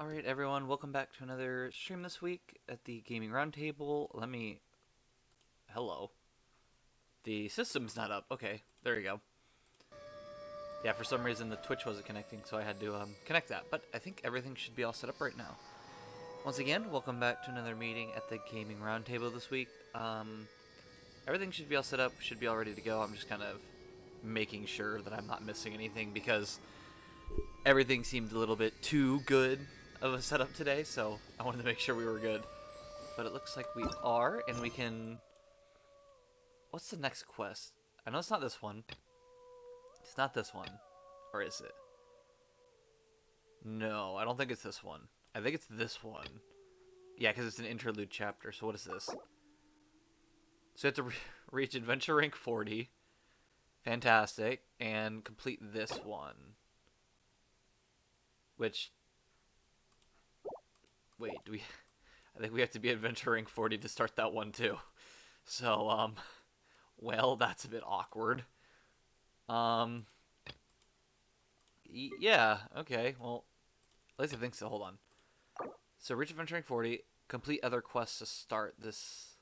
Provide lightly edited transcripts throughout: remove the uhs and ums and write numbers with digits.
Alright everyone, welcome back to another stream this week at the Gaming Roundtable. Hello. The system's not up. Okay, there you go. Yeah, for some reason the Twitch wasn't connecting, so I had to connect that. But I think everything should be all set up right now. Once again, welcome back to another meeting at the Gaming Roundtable this week. Everything should be all set up, should be all ready to go. I'm just kind of making sure that I'm not missing anything because everything seemed a little bit too good of a setup today, so I wanted to make sure we were good. But it looks like we are, and we can... What's the next quest? I know it's not this one. It's not this one. Or is it? No, I don't think it's this one. I think it's this one. Yeah, because it's an interlude chapter, so what is this? So you have to reach Adventure Rank 40. Fantastic. And complete this one. Which... Wait, do we... I think we have to be Adventure Rank 40 to start that one, too. So, well, that's a bit awkward. Yeah, okay, well, at least I think so. Hold on. So, reach Adventure Rank 40, complete other quests to start this...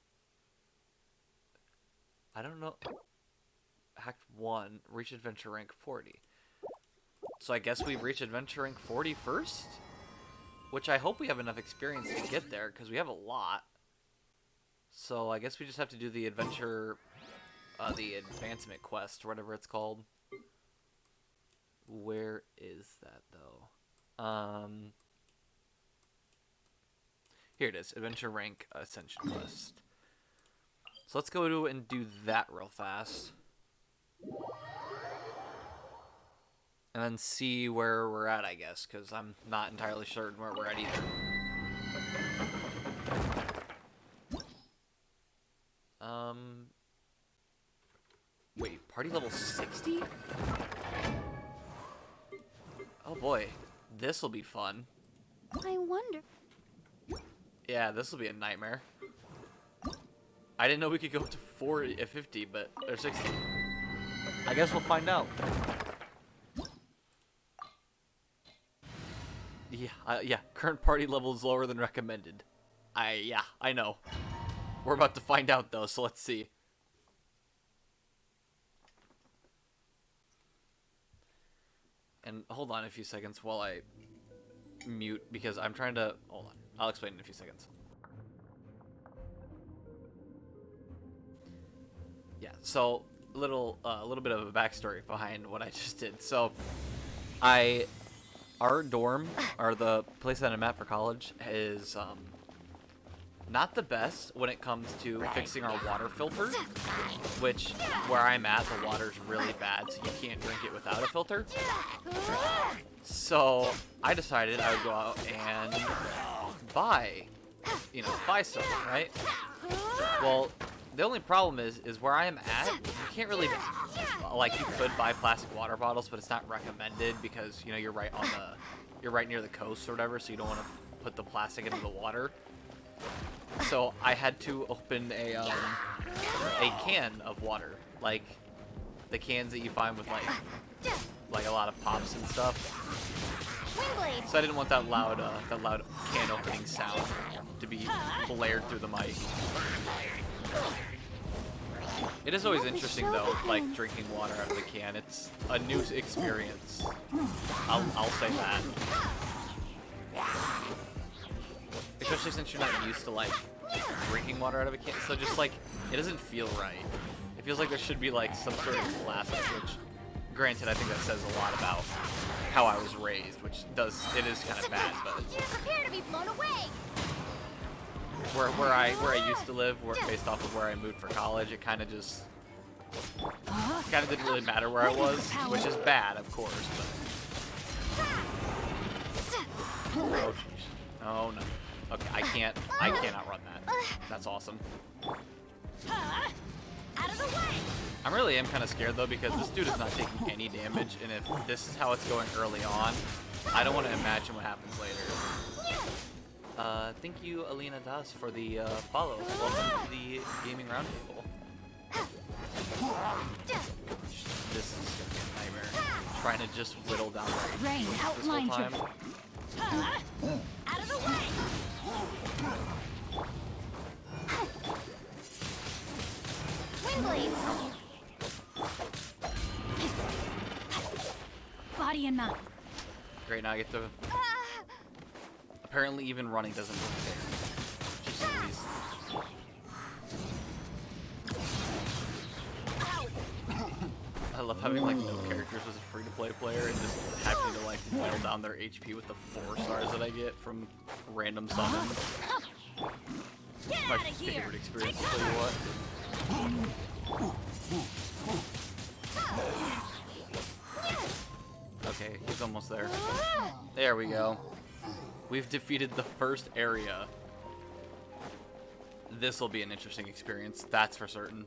I don't know... Act 1, reach Adventure Rank 40. So I guess we reach Adventure Rank 40 first? Which I hope we have enough experience to get there, because we have a lot. So I guess we just have to do the adventure... the advancement quest, or whatever it's called. Where is that, though? Here it is. Adventure Rank Ascension Quest. So let's go to and do that real fast. And then see where we're at, I guess, because I'm not entirely certain where we're at either. Wait, party level 60? Oh boy, this'll be fun. I wonder. Yeah, this'll be a nightmare. I didn't know we could go up to 50, but or 60. I guess we'll find out. Yeah, current party level is lower than recommended. Yeah, I know. We're about to find out, though, so let's see. And hold on a few seconds while I mute, because I'm trying to... Hold on. I'll explain in a few seconds. Yeah, so a little bit of a backstory behind what I just did. So, our dorm, or the place that I'm at for college, is not the best when it comes to fixing our water filter, which, where I'm at, the water's really bad, so you can't drink it without a filter. So, I decided I would go out and buy some, right? Well, the only problem is where I am at, you can't really, like, you could buy plastic water bottles, but it's not recommended because, you know, you're right near the coast or whatever, so you don't want to put the plastic into the water. So I had to open a can of water, like the cans that you find with like a lot of pops and stuff. So I didn't want that loud can opening sound to be blared through the mic. It is always interesting though, like drinking water out of the can. It's a new experience. I'll say that. Especially since you're not used to like drinking water out of a can, so just like it doesn't feel right. It feels like there should be like some sort of glasses, which, granted, I think that says a lot about how I was raised, which it is kind of bad, but Prepare to be blown away. where I used to live, based off of where I moved for college, it kind of didn't really matter where I was, which is bad, of course. But oh jeez, oh no. Okay, I cannot run that. That's awesome. Out of the way. I really am kind of scared though, because this dude is not taking any damage, and if this is how it's going early on, I don't want to imagine what happens later. Thank you, Alina Das, for the follow. Welcome to the Gaming Roundtable. This is gonna be a nightmare. Trying to just whittle down the Rain this whole outlines time. Out of the way! Windblade! Body and mount. Great, now I get to... Apparently even running doesn't work there. Just these. I love having like no characters as a free-to-play player and just having to like nail down their HP with the 4 stars that I get from random summons. My favorite experience, I'll tell you what. Okay, he's almost there. There we go. We've defeated the first area. This will be an interesting experience, that's for certain.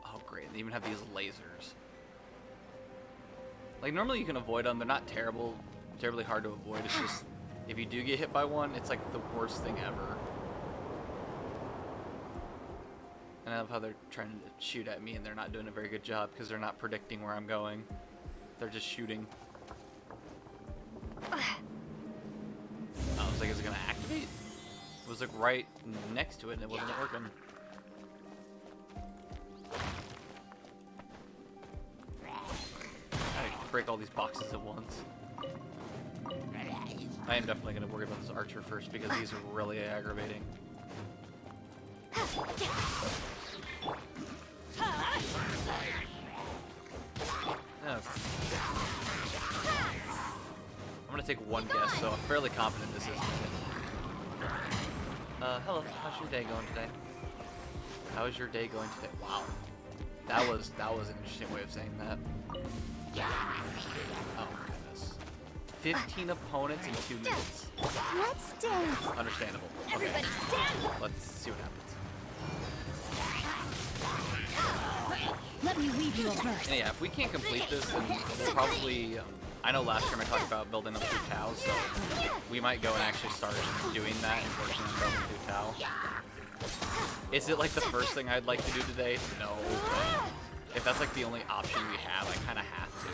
Oh great, they even have these lasers. Like normally you can avoid them, they're not terribly hard to avoid. It's just, if you do get hit by one, it's like the worst thing ever. And I love how they're trying to shoot at me and they're not doing a very good job because they're not predicting where I'm going. They're just shooting. I was like, is it gonna activate? It was like right next to it and it wasn't working. I break all these boxes at once. I am definitely gonna worry about this archer first because these are really aggravating. Okay. I'm gonna take one guess, so I'm fairly confident this is it. Hello. How's your day going today? How is your day going today? Wow. That was an interesting way of saying that. Oh my goodness. 15 opponents in 2 minutes. Let's dance! Understandable. Okay. Everybody stand! Let's see what happens. Let me weave you a verse. And yeah, if we can't complete this, then we'll probably... I know last time I talked about building up through Tau, so we might go and actually start doing that and working on building through Tau. Is it like the first thing I'd like to do today? No, but if that's like the only option we have, I kind of have to.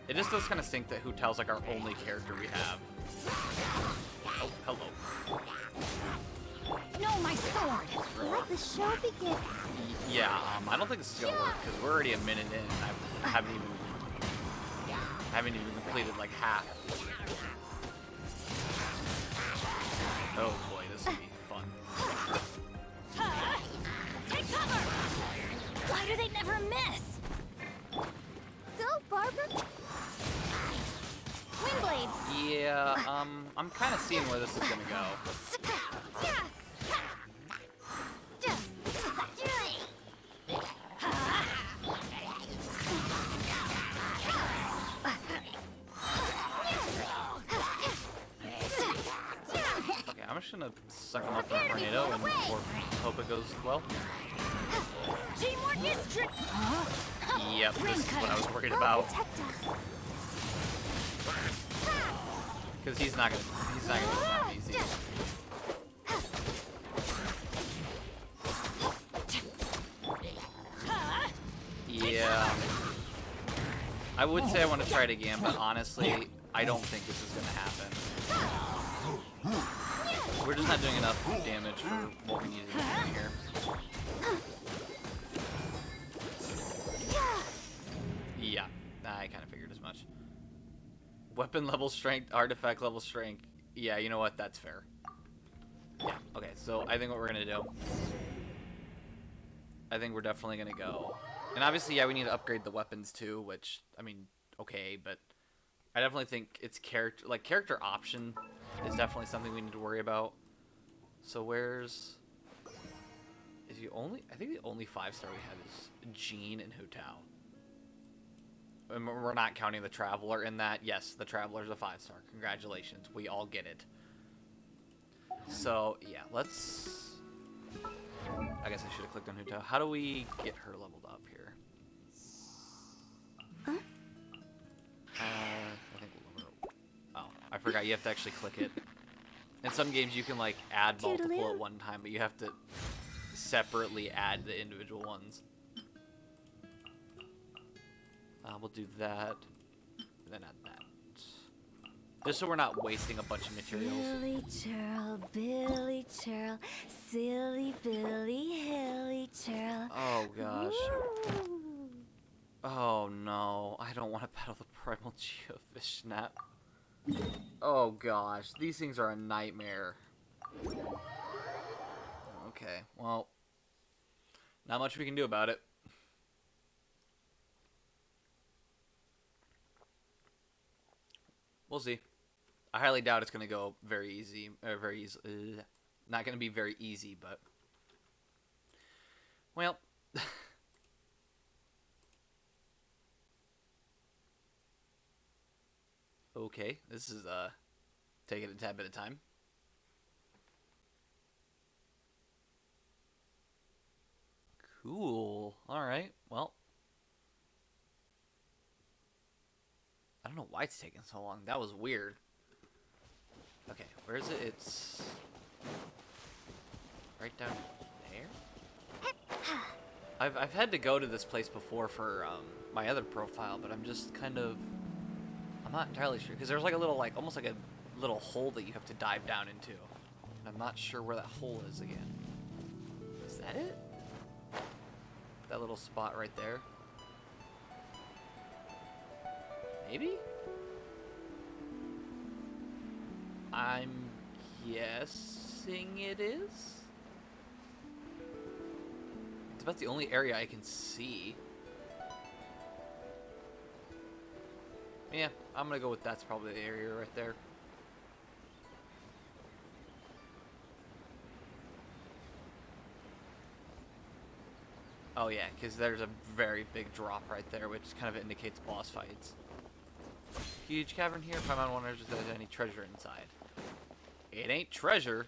It just does kind of stink that Hu Tao's like our only character we have. Oh, hello. No, my sword! Let the show begin. Yeah, I don't think this is gonna work because we're already a minute in and I haven't even completed like half. Oh boy, this will be fun. Take cover! Why do they never miss? Go, Barbara! Windblade! Yeah, I'm kind of seeing where this is gonna go. Okay, I'm just gonna suck him up in a tornado and hope it goes well. Teamwork is trick. Yep, this is what I was worried about. Because he's not gonna do that easy. Yeah. I would say I want to try it again, but honestly, I don't think this is gonna happen. We're just not doing enough damage for what we need to do here. Yeah, I kind of figured as much. Weapon level strength, artifact level strength. Yeah, you know what? That's fair. Yeah, okay, so I think what we're gonna do, I think we're definitely gonna go. And obviously, yeah, we need to upgrade the weapons too, which, I mean, okay, but I definitely think it's character option is definitely something we need to worry about. So where's... I think the only 5-star we have is Jean and Hu Tao. And we're not counting the Traveler in that. Yes, the Traveler's a 5-star. Congratulations. We all get it. So, yeah, let's... I guess I should have clicked on Hu Tao. How do we get her leveled up here? I think we'll lower... Oh, I forgot. You have to actually click it. In some games, you can, like, add multiple at one time, but you have to separately add the individual ones. We'll do that. And then add that. Just so we're not wasting a bunch of materials. Billy churl, silly Billy, hilly churl. Oh gosh. Woo. Oh no, I don't want to battle the primal geofish snap. Oh gosh, these things are a nightmare. Okay, well, not much we can do about it. We'll see. I highly doubt it's gonna go very easy, very easy. Not gonna be very easy, but well. Okay, this is taking a tad bit of time. Cool. All right. Well, I don't know why it's taking so long. That was weird. Okay, where is it? It's right down there. I've had to go to this place before for my other profile, but I'm just kind of, I'm not entirely sure because there's like a little, like almost like a little hole that you have to dive down into, and I'm not sure where that hole is again. Is that it? That little spot right there? Maybe? I'm guessing it is? It's about the only area I can see. Yeah, I'm gonna go with that's probably the area right there. Oh yeah, because there's a very big drop right there, which kind of indicates boss fights. Huge cavern here. Paimon wonders if there's any treasure inside. It ain't treasure,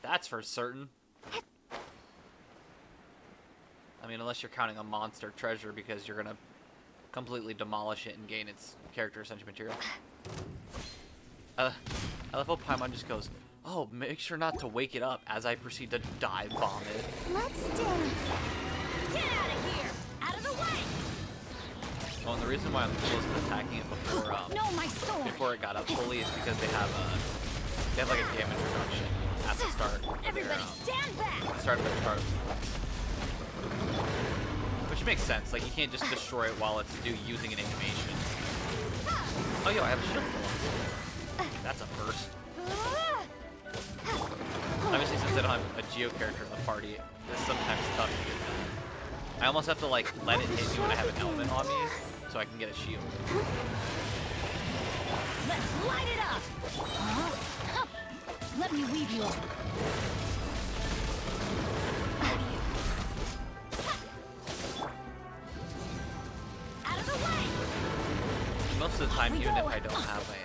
that's for certain. I mean, unless you're counting a monster treasure because you're gonna completely demolish it and gain its character essential material. I love how Paimon just goes, "Oh, make sure not to wake it up," as I proceed to dive bomb it. Let's dance. Get out of here! Out of the way! Oh, and the reason why I'm close to attacking it before No, my sword. before it got up fully is because they have like a damage reduction at the start. Everybody, stand back! Start of their start. Which makes sense. Like you can't just destroy it while it's using an animation. Oh, yo, I have a shield for once. That's a first. Obviously, since I don't have a Geo character in the party, it's sometimes tough to get done. I almost have to like let it hit me when I have an element on me, so I can get a shield. Let's light it up! Let me weave you up. Out of the way! Most of the time, even if I don't have a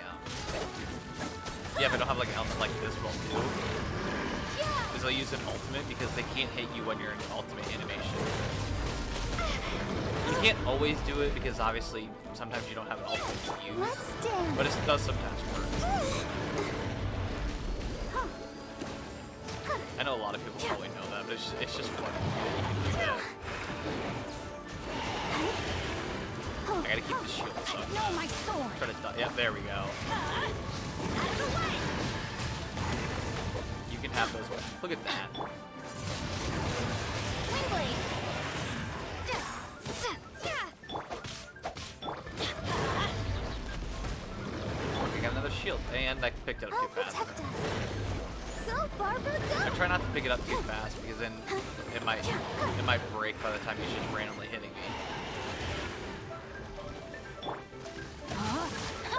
if I don't have like an element like this will do, is I'll use an ultimate because they can't hit you when you're in an ultimate animation. You can't always do it because obviously sometimes you don't have an ultimate to use, but it does sometimes work. I know a lot of people probably know that, but it's just funny that you can do that. I gotta keep the shield up. No, my sword. Try to yeah, there we go. Out of the way. You can have those ones. Look at that. Windblade. I got another shield, and I picked it up too fast. Protect us. Go, Barbara, go. I try not to pick it up too fast because then it might break by the time he's just randomly hitting me.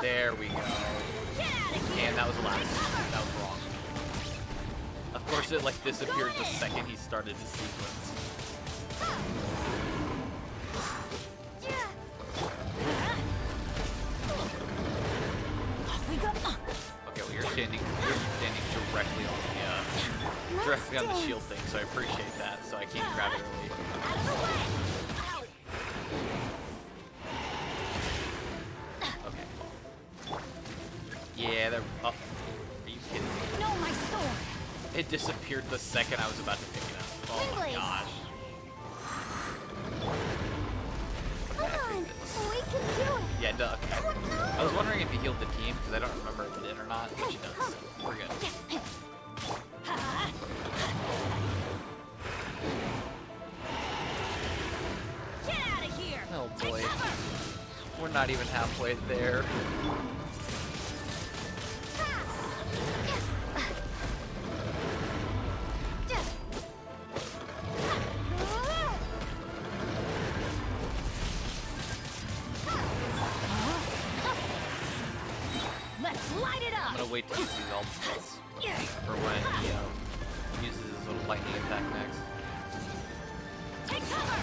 There we go. And that was the last. That was wrong. Of course, it like disappeared the second he started his sequence. Okay, well you're standing directly on the shield thing, so I appreciate that. So I can't grab it early. Yeah, they're up. Are you kidding me? No, my sword. It disappeared the second I was about to pick it up. Oh my gosh. Come on, we can do it. Yeah, duck. I was wondering if he healed the team, because I don't remember if it did or not, which it does. We're good. Get out of here! Oh boy. Take cover! We're not even halfway there. Let's light it I'm up! gonna wait to use these ultimates for when he uses his little lightning attack next. Take cover!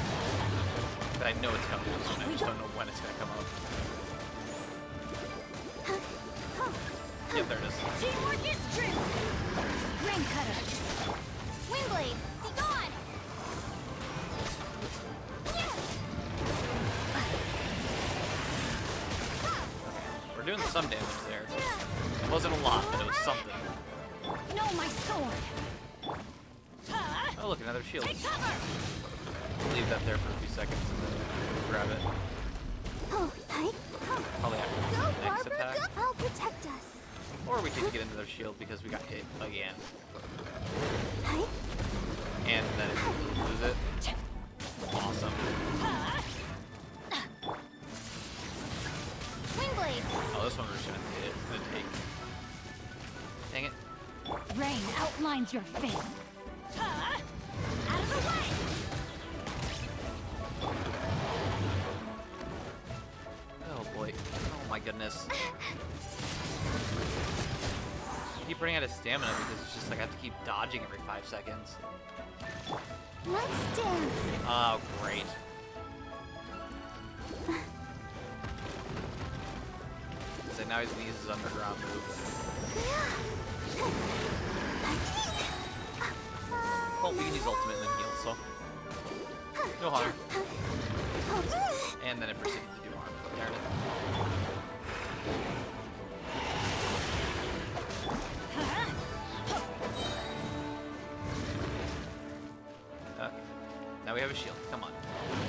I know it's coming soon, I just don't know when it's gonna come out. Yep, there it is. Teamwork is true! Rain cutter! Windblade, be gone! We're doing some damage there. It wasn't a lot, but it was something. No, my sword! Oh look, another shield. Take cover! Leave that there for a few seconds and then grab it. Probably after the next attack. I'll protect us. Or we could get into their shield because we got hit again. And then if we lose it, awesome. Windblade! Oh, this one we're just gonna take. Dang it. Rain outlines your fate. Out of the way! Oh boy. Oh my goodness. I keep running out of stamina because it's just like I have to keep dodging every 5 seconds. Let's dance. Oh, great. So now he's gonna use his underground move. Well, we can use ultimate and then heal, so no harm. And then it proceeded to do harm. There it is. Okay. Now we have a shield. Come on.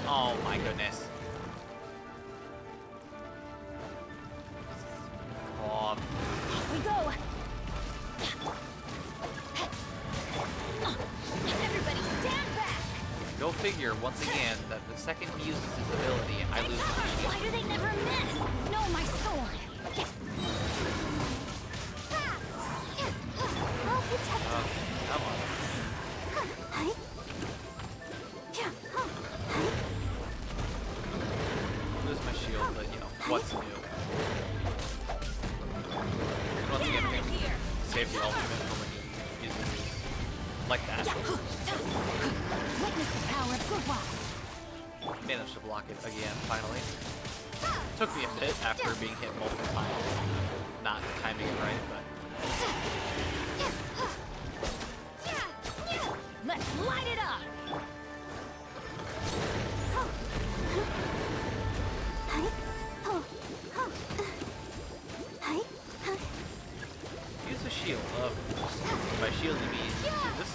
Oh my goodness. Oh, Off we go. Everybody stand back. go figure, once again, that the second he uses his ability, I lose my shield. Why do they never miss? No, my sword. I'll protect Come on. Lose my shield, but you know, what's new? And once again, we can save the ultimate for when he uses his, like that. Witness the power of goodwill. Managed to block it again, finally. Took me a bit after being hit multiple times. Not timing it right, but Let's light it up. use the shield. By shield you mean this.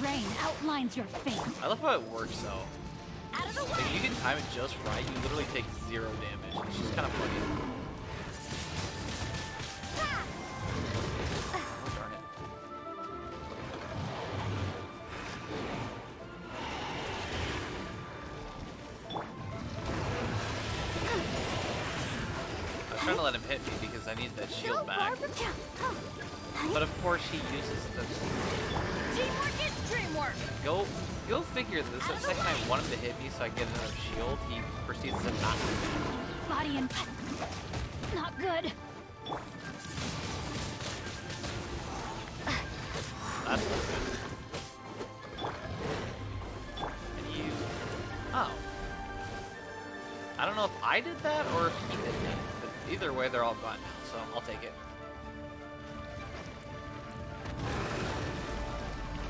Rain outlines your fate. I love how it works though. Out of the Like, way. you can time it just right, you literally take 0 damage. It's just kind of funny. Oh, darn it. I was trying to let him hit me because I need that shield back. But of course he uses the... Teamwork is dreamwork. Go figure this. The second I want him to hit me so I get another shield, he proceeds to not do that. Body and not good. That's not good. And you... Oh. I don't know if I did that or if he did that. But either way, they're all gone now, so I'll take it.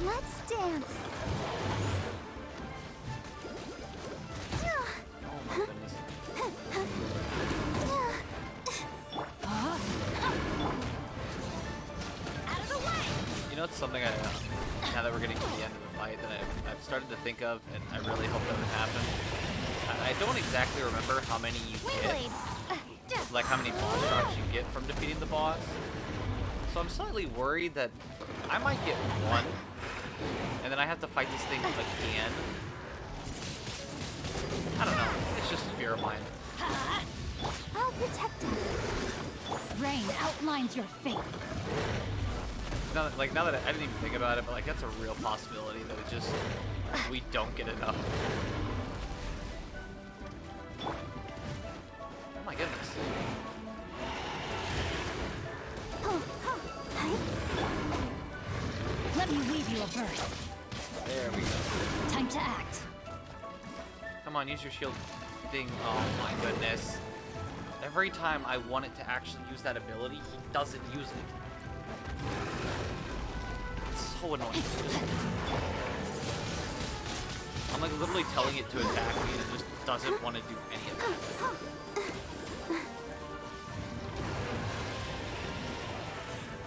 Let's dance. Oh my goodness. Out of the way. You know, it's something now that we're getting to the end of the fight, that I've started to think of, and I really hope that would happen. I don't exactly remember how many you hit, Windblade. like how many boss drops you get from defeating the boss. So I'm slightly worried that I might get one, and then I have to fight this thing again. I don't know. It's just a fear of mine. I'll protect us. Rain outlines your fate. Now that I didn't even think about it, but like that's a real possibility that it just we don't get enough. Oh my goodness. Let me weave you a verse. There we go. Time to act. Come on, use your shield thing. Oh my goodness. Every time I want it to actually use that ability, he doesn't use it. It's so annoying. I'm like literally telling it to attack me and it just doesn't want to do any of that.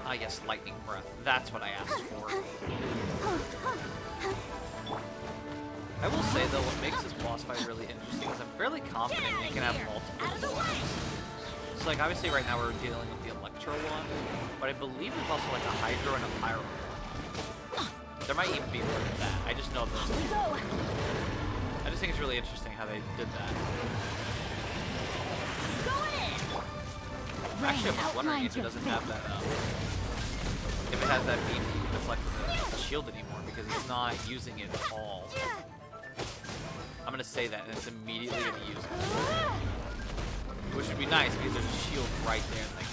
Ah yes, lightning breath. That's what I asked for. I will say though, what makes this boss fight really interesting is I'm fairly confident it can have multiple forms. So like obviously right now we're dealing with the Electro one, but I believe there's also like a Hydro and a Pyro. There might even be more than that. I just know those two. I just think it's really interesting how they did that. Actually, I was wondering if it doesn't have that, if it has that beam to deflect the shield anymore, because it's not using it at all. I'm gonna say that, and it's immediately gonna use it. Which would be nice, because there's a shield right there. Like,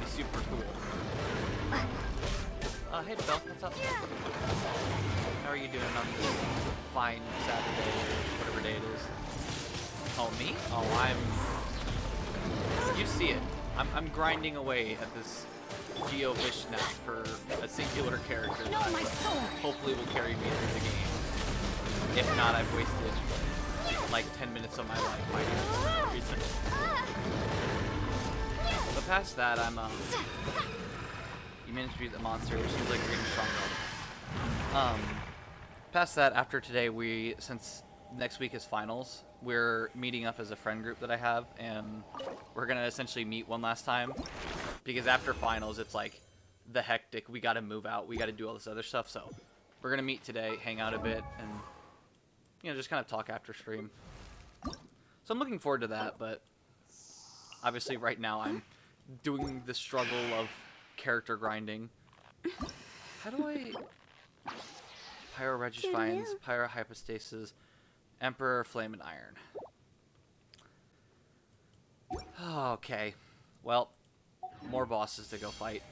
it's super cool. Hey, Belle, what's up? How are you doing on this fine Saturday, or whatever day it is? Oh, me? Oh, you see it. I'm grinding away at this Geo Vishnu for a singular character that hopefully will carry me through the game. If not, I've wasted like 10 minutes of my life fighting for some reason. But past that, you managed to beat the monster, which seems like you're getting stronger. Past that, after today, since next week is finals, we're meeting up as a friend group that I have, and we're gonna essentially meet one last time, because after finals, it's like the hectic, we gotta move out, we gotta do all this other stuff, so we're gonna meet today, hang out a bit, and, you know, just kind of talk after stream. So I'm looking forward to that, but obviously right now I'm doing the struggle of character grinding. How do I... Pyro Regifines, Pyro Hypostasis, Emperor Flame and Iron. Okay. Well, more bosses to go fight.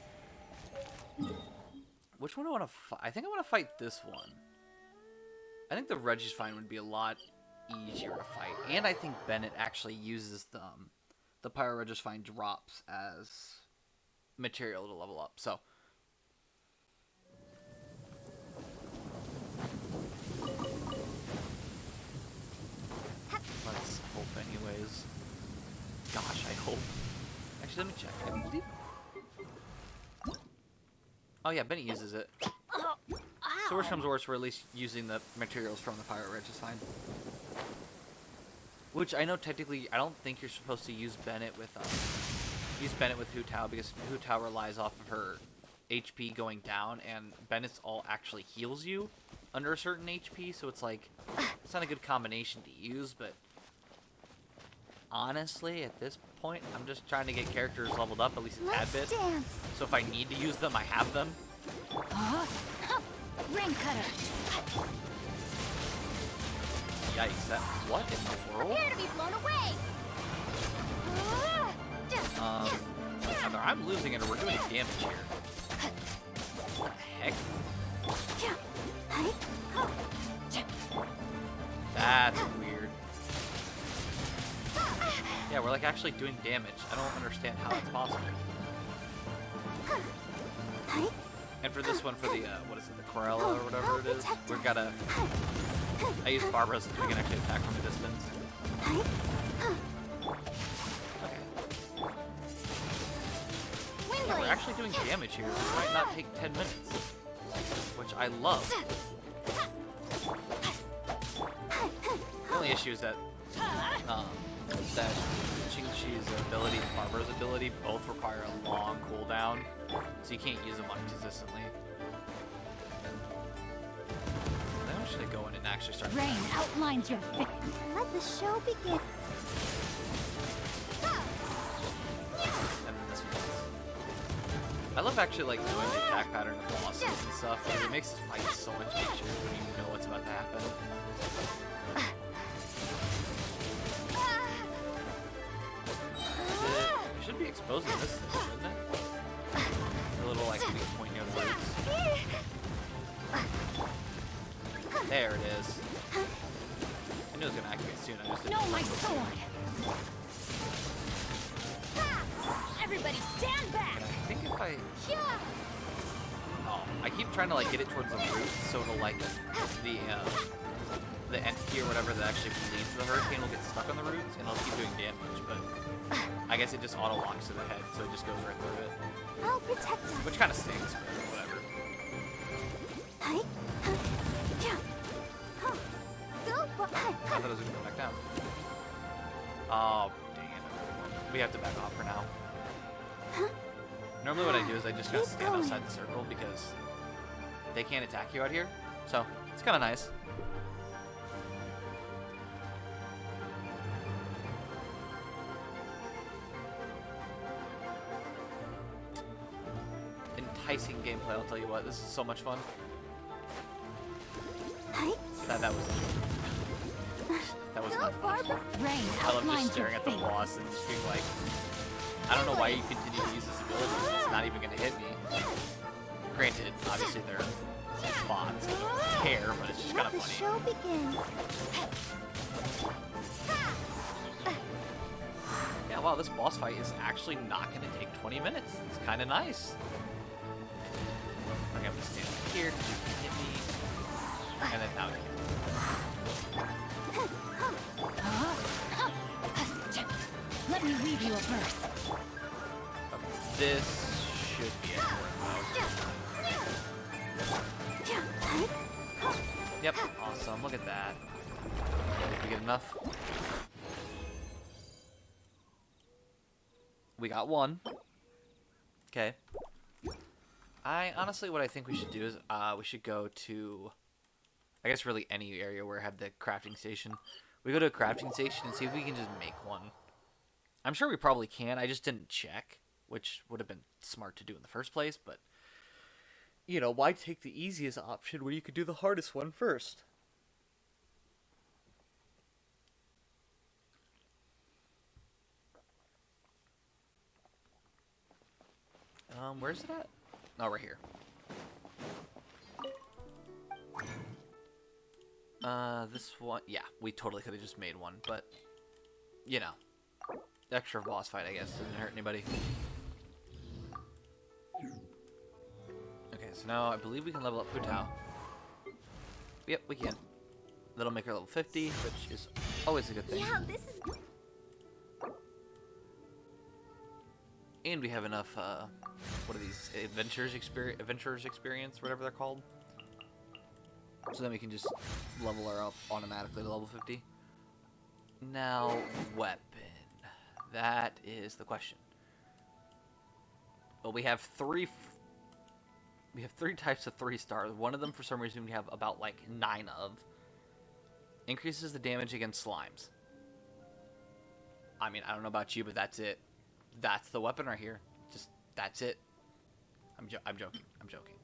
Which one do I want to fight? I think I want to fight this one. I think the Regifine would be a lot easier to fight. And I think Bennett actually uses the Pyro Regifine drops as material to level up. So let's hope anyways. Gosh, I hope. Actually, let me check. I believe... Oh yeah, Benny uses it. So worst comes worst, we're at least using the materials from the Pyro Regicide. Which I know technically, I don't think you're supposed to use Bennett with Hu Tao, because Hu Tao relies off of her HP going down, and Bennett's all actually heals you under a certain HP, so it's like, it's not a good combination to use, but honestly, at this point, I'm just trying to get characters leveled up at least a tad bit. So if I need to use them, I have them. Ring cutter. Yikes, that what in the world? Prepare to be blown away. Either I'm losing it or we're doing damage here. What the heck? That's weird. Yeah, we're like actually doing damage. I don't understand how that's possible. And for this one, for the, what is it, the Corella or whatever it is, we've got to... I use Barbara so we can actually attack from a distance. Okay. Yeah, we're actually doing damage here. This might not take 10 minutes. Which I love. The only issue is that that Qingqi's ability and Barbara's ability both require a long cooldown, so you can't use them consistently. Then I'm just gonna go in and actually start. Rain outlines your face. Let the show begin. And then this one. I love actually like knowing the attack pattern of bosses and stuff. Like, it makes this fight so much easier when you know what's about to happen. It should be exposing this thing, shouldn't it? A little like weak point near the roots. There it is. I knew it was gonna activate soon. I just didn't. No, my sword. Everybody, stand back. I think if I. Oh, I keep trying to like get it towards the roots, so it'll like the entity or whatever that actually leads to the hurricane will get stuck on the roots, and it'll keep doing damage. But I guess it just auto locks to the head, so it just goes right through it. I'll protect us. Which kind of stinks, but whatever. Hi. I thought it was gonna go back down. Oh, dang it. We have to back off for now. Normally what I do is I just gotta stand outside the circle because they can't attack you out here. So, it's kind of nice. Enticing gameplay, I'll tell you what. This is so much fun. That was not fun. Rain I love just outlines staring your at the face. boss and just being like, I don't know why you continue to use this ability. It's not even going to hit me. Granted, obviously they're bots. I don't care, but it's just kind of The funny. show begins. Yeah, wow, this boss fight is actually not going to take 20 minutes. It's kind of nice. Okay, I'm going to stand right here because you can hit me. And then now you can. Let me weave you a verse. Okay, this should be it. Yep, awesome. Look at that. Did we get enough? We got one. Okay. Honestly, what I think we should do is we should go to, I guess really any area where I have the crafting station. We go to a crafting station and see if we can just make one. I'm sure we probably can. I just didn't check, which would have been smart to do in the first place, but you know, why take the easiest option when you could do the hardest one first? Where's it at? Oh, right here. This one, yeah, we totally could have just made one, but, you know, extra boss fight, I guess, didn't hurt anybody. Okay, so now I believe we can level up Hu Tao. Yep, we can. That'll make her level 50, which is always a good thing. Yeah, this is. And we have enough, what are these, adventurers experience, whatever they're called. So then we can just level her up automatically to level 50. Now, weapon. That is the question. Well, we have three types of 3-stars. One of them, for some reason, we have about, like, 9 of. Increases the damage against slimes. I mean, I don't know about you, but that's it. That's the weapon right here. Just, that's it. I'm joking. I'm joking.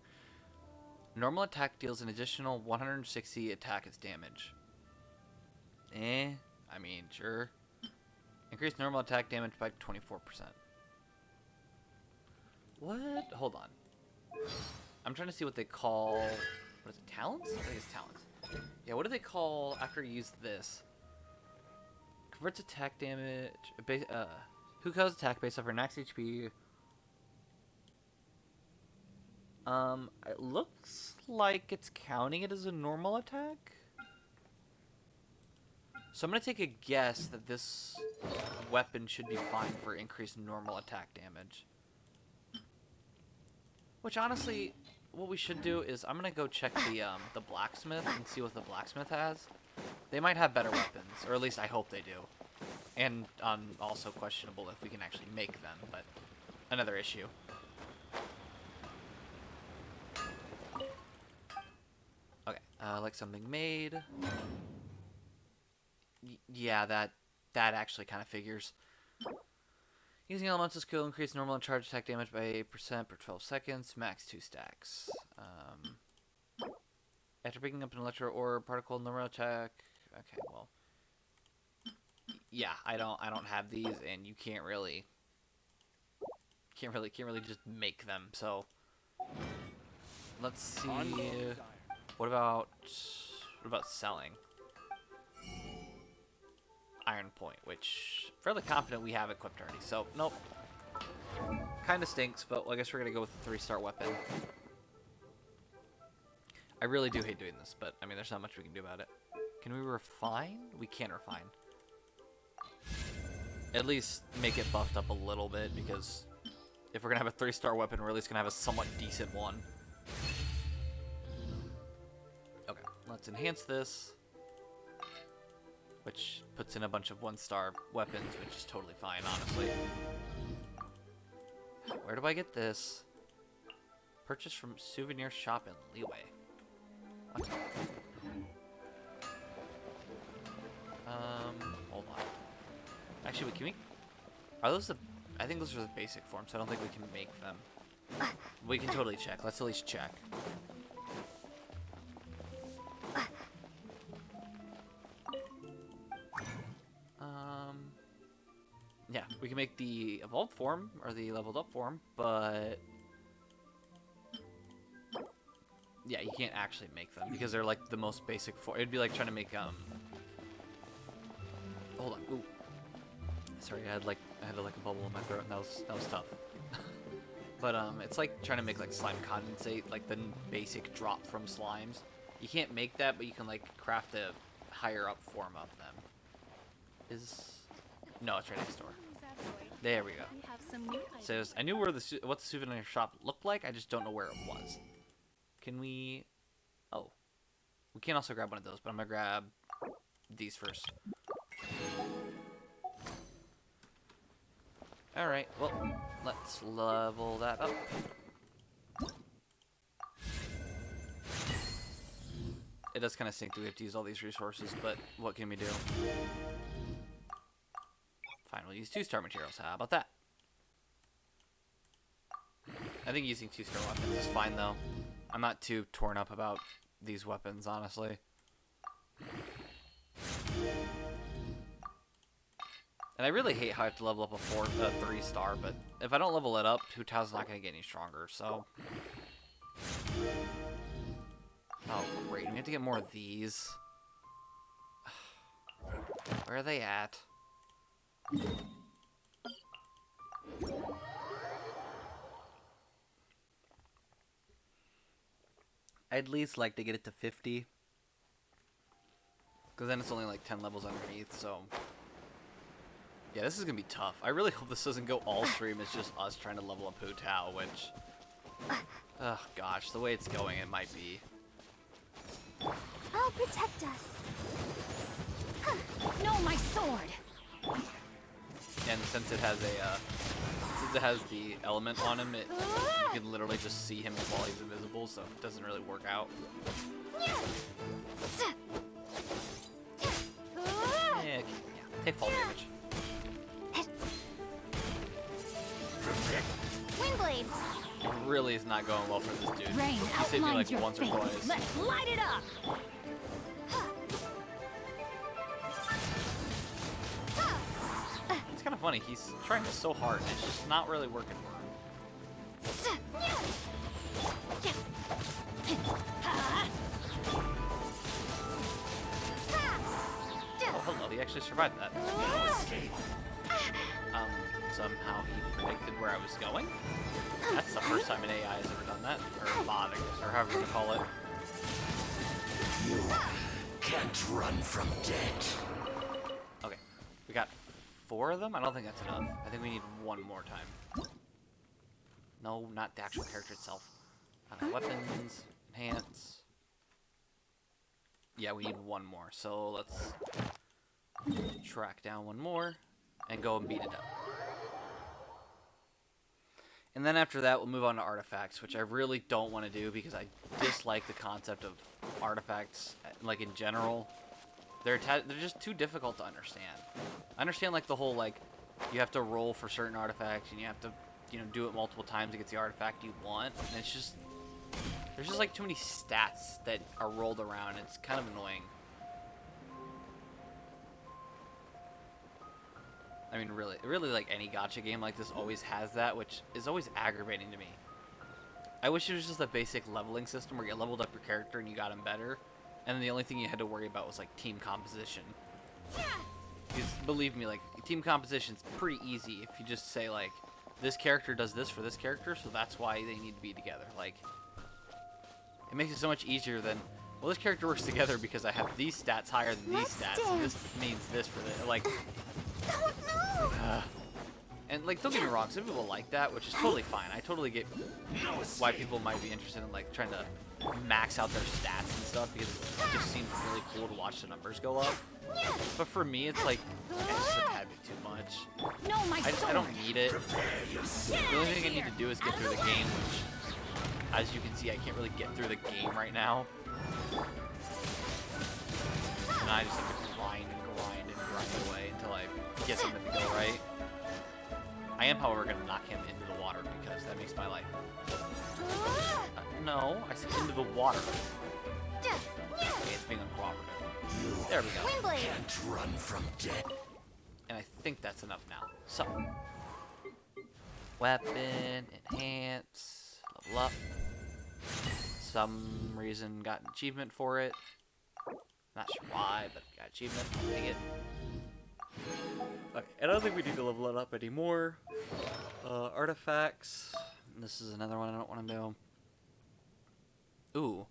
Normal attack deals an additional 160 attack as damage. I mean, sure. Increase normal attack damage by 24%. What? Hold on. I'm trying to see what they call... What is it? Talents? I think it's talents. Yeah, what do they call after you use this? Converts attack damage... Who causes attack based off her max HP? It looks like it's counting it as a normal attack. So I'm gonna take a guess that this weapon should be fine for increased normal attack damage. Which honestly, what we should do is I'm gonna go check the blacksmith and see what the blacksmith has. They might have better weapons, or at least I hope they do. And also questionable if we can actually make them, but another issue. Okay, like something made. Yeah, that actually kind of figures. Using elemental skill increase normal and charge attack damage by 8% per 12 seconds, max 2 stacks. After picking up an electro or particle, normal attack. Okay, well, yeah, I don't have these, and you can't really just make them. So let's see. What about selling? Iron Point, which fairly confident we have equipped already. So nope. Kind of stinks, but I guess we're gonna go with a 3-star weapon. I really do hate doing this, but I mean, there's not much we can do about it. Can we refine? We can refine. At least make it buffed up a little bit, because if we're gonna have a 3-star weapon, we're at least gonna have a somewhat decent one. Okay, let's enhance this, which puts in a bunch of 1-star weapons, which is totally fine, honestly. Where do I get this? Purchase from souvenir shop in Leeway. What? Hold on. Actually, wait, can we? Are those the? I think those are the basic forms. So I don't think we can make them. We can totally check. Let's at least check. Yeah, we can make the evolved form or the leveled up form, but yeah, you can't actually make them because they're like the most basic form. It'd be like trying to make Hold on. Ooh. Sorry, I had like a bubble in my throat, and that was tough. But it's like trying to make like slime condensate, like the basic drop from slimes. You can't make that, but you can like craft a higher up form of them. No, it's right next door. There we go. We have some new Says I knew where what the souvenir shop looked like. I just don't know where it was. Can we? Oh, we can also grab one of those, but I'm gonna grab these first. All right. Well, let's level that up. It does kind of stink that we have to use all these resources, but what can we do? Fine, we'll use 2-star materials. How about that? I think using 2-star weapons is fine, though. I'm not too torn up about these weapons, honestly. And I really hate how I have to level up a 3-star, but if I don't level it up, Hu Tao's not going to get any stronger, so... Oh, great. We have to get more of these. Where are they at? I'd at least like to get it to 50. Because then it's only like 10 levels underneath, so... Yeah, this is going to be tough. I really hope this doesn't go all stream. It's just us trying to level up Hu Tao, which... Oh, gosh. The way it's going, it might be. I'll protect us. No, my sword. And since it has the element on him, you can literally just see him while he's invisible, so it doesn't really work out. Yeah, take fall damage. Windblade. It really is not going well for this dude. Rain He's hit me like outlines your once or fate. twice. Let's light it up. It's kind of funny. He's trying so hard, and it's just not really working for him. Oh, hello. He actually survived that. Somehow he predicted where I was going. That's the first time an AI has ever done that. Or a bot, I guess, or however you want to call it. You can't run from death. Okay. We got 4 of them? I don't think that's enough. I think we need 1 more time. No, not the actual character itself. Weapons, enhance. Yeah, we need one more. So let's track down one more and go and beat it up. And then after that, we'll move on to artifacts, which I really don't want to do because I dislike the concept of artifacts, like in general. They're just too difficult to understand. I understand like the whole like you have to roll for certain artifacts and you have to do it multiple times to get the artifact you want. And it's just there's just like too many stats that are rolled around. It's kind of annoying. I mean, really, like any gacha game like this always has that, which is always aggravating to me. I wish it was just a basic leveling system where you leveled up your character and you got him better, and then the only thing you had to worry about was like team composition. Because believe me, like team composition's pretty easy if you just say like, this character does this for this character, so that's why they need to be together. Like, it makes it so much easier than, well, this character works together because I have these stats higher than these stats, and this means this for this. Like. And like, don't get me wrong, some people like that, which is totally fine. I totally get why people might be interested in like trying to max out their stats and stuff because it just seems really cool to watch the numbers go up. But for me, it's like it's just a tad bit too much. No, my I don't need it. The only thing I need to do is get through the game, which, as you can see, I can't really get through the game right now. And I just have to grind away until I get something to go right. I am, however, going to knock him into the water because that makes my life. No, I said into the water. Okay, it's being uncooperative. There we go. Can't run from death. And I think that's enough now. So, weapon, enhance, level up. Some reason got an achievement for it. Not sure why, but got achievement. Dang it. Okay, and I don't think we need to level it up anymore. Artifacts. This is another one I don't want to do. Ooh.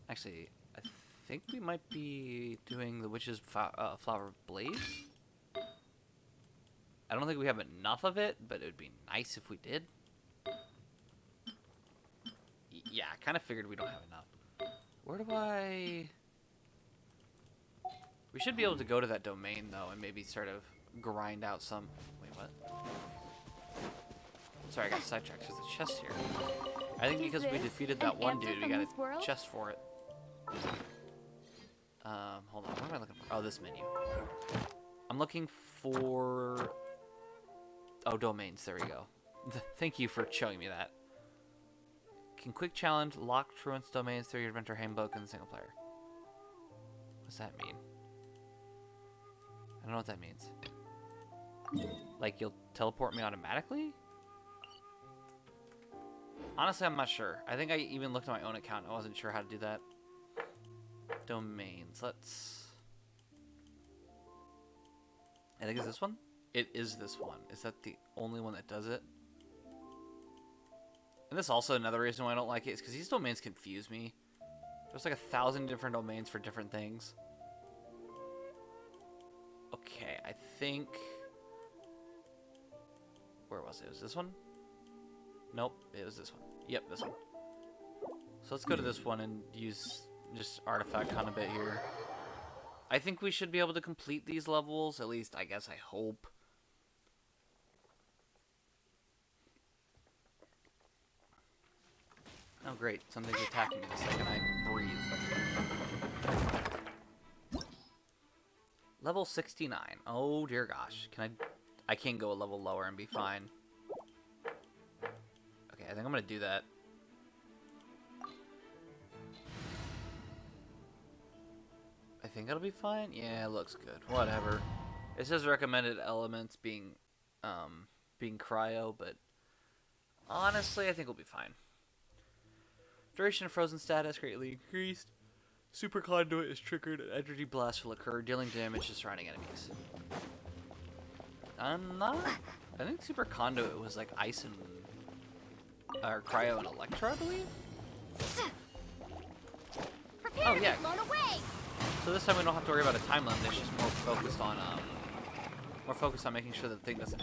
Actually, I think we might be doing the Witch's Flower of Blaze. I don't think we have enough of it, but it would be nice if we did. Yeah, I kind of figured we don't have enough. Where do I... We should be able to go to that domain, though, and maybe sort of grind out some... Wait, what? Sorry, I got sidetracked. There's a chest here. I think because we defeated that one dude, we got a chest for it. Hold on. What am I looking for? Oh, this menu. I'm looking for... Oh, domains. There we go. Thank you for showing me that. Can quick challenge lock truant's domains through your adventure handbook in the single player. What's that mean? I don't know what that means. Like, you'll teleport me automatically? Honestly, I'm not sure. I think I even looked at my own account. I wasn't sure how to do that. Domains. Let's... I think it's this one? It is this one. Is that the only one that does it? And this is also another reason why I don't like it, is because these domains confuse me. There's like 1,000 different domains for different things. Okay, I think... Where was it? Was this one? Nope, it was this one. Yep, this one. So let's go to this one and use just artifact hunt a bit here. I think we should be able to complete these levels, at least I guess I hope. Oh great, something's attacking me the second I breathe. Level 69. Oh dear gosh. I can't go a level lower and be fine. Okay, I think I'm gonna do that. I think it'll be fine. Yeah, it looks good. Whatever. It says recommended elements being cryo, but honestly, I think we'll be fine. Duration of frozen status greatly increased. Super conduit is triggered. An energy blast will occur, dealing damage to surrounding enemies. I think super conduit was like ice and or cryo and electro, I believe. Oh yeah. So this time we don't have to worry about a time limit. It's just more focused on making sure the thing doesn't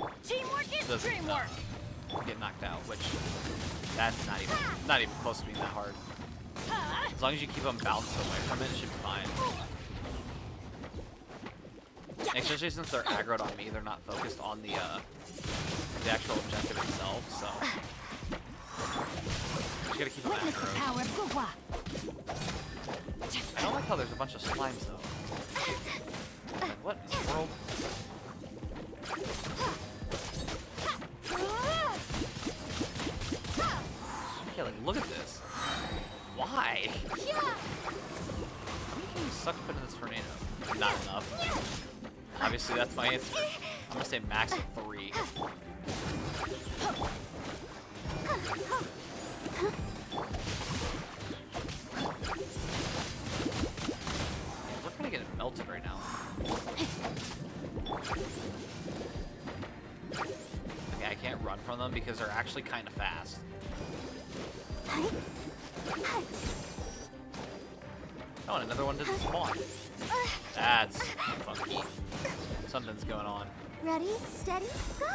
get knocked out, which that's not even close to being that hard. As long as you keep them bounced away from it, it should be fine. Especially since they're aggroed on me, they're not focused on the actual objective itself, so... Just gotta keep them aggroed. I don't like how there's a bunch of slimes, though. Like, what in the world? Yeah, like, look at this. Why? How many can you suck up into this tornado? Not enough. Obviously, that's my answer. I'm gonna say max of 3. We're kind of getting melted right now. Okay, I can't run from them because they're actually kind of fast. Oh, and another one didn't spawn. That's funky. Something's going on. Ready, steady, go!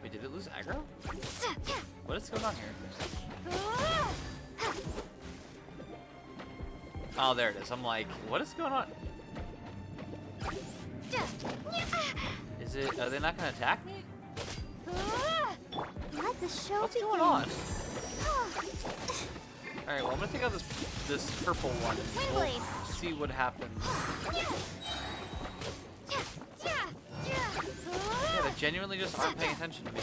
Wait, did it lose aggro? What is going on here? Oh, there it is. I'm like, what is going on? Is it? Are they not going to attack me? Let the show What's begin. going on? All right, well, I'm gonna take out this purple one and we'll see what happens. Yeah, they genuinely just aren't paying attention to me.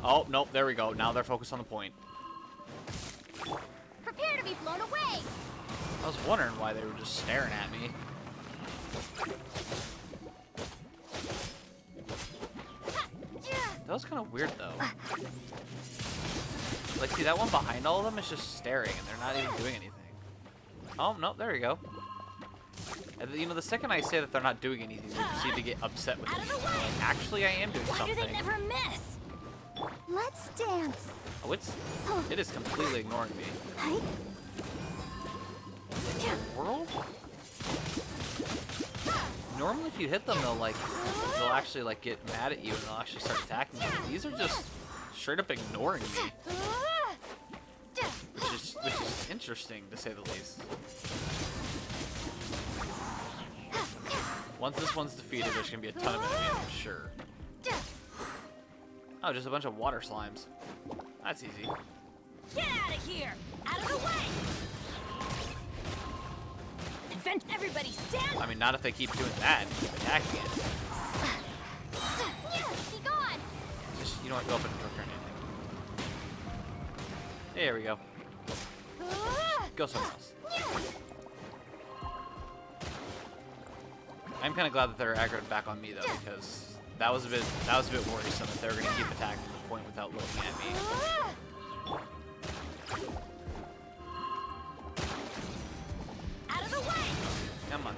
Oh, nope, there we go. Now they're focused on the point. Prepare to be blown away. I was wondering why they were just staring at me. That was kind of weird, though. Like, see, that one behind all of them is just staring, and they're not even doing anything. Oh, no, there you go. And, you know, the second I say that they're not doing anything, they just need to get upset with me. Like, actually, I am doing Why something. do they never miss? Let's dance. Oh, it is completely ignoring me. World? Normally, if you hit them, they'll actually like get mad at you and they'll actually start attacking you. These are just straight up ignoring me, which is interesting to say the least. Once this one's defeated, there's gonna be a ton of enemies, I'm sure. Oh, just a bunch of water slimes. That's easy. Get out of here! Out of the way! Everybody stand! I mean, not if they keep doing that and keep attacking it. Be gone! Just, you know what, go up and return anything. There we go. Go somewhere else. I'm kind of glad that they're aggroed back on me though, because that was a bit worrisome that they were going to keep attacking the point without looking at me. Out of the way! Come on.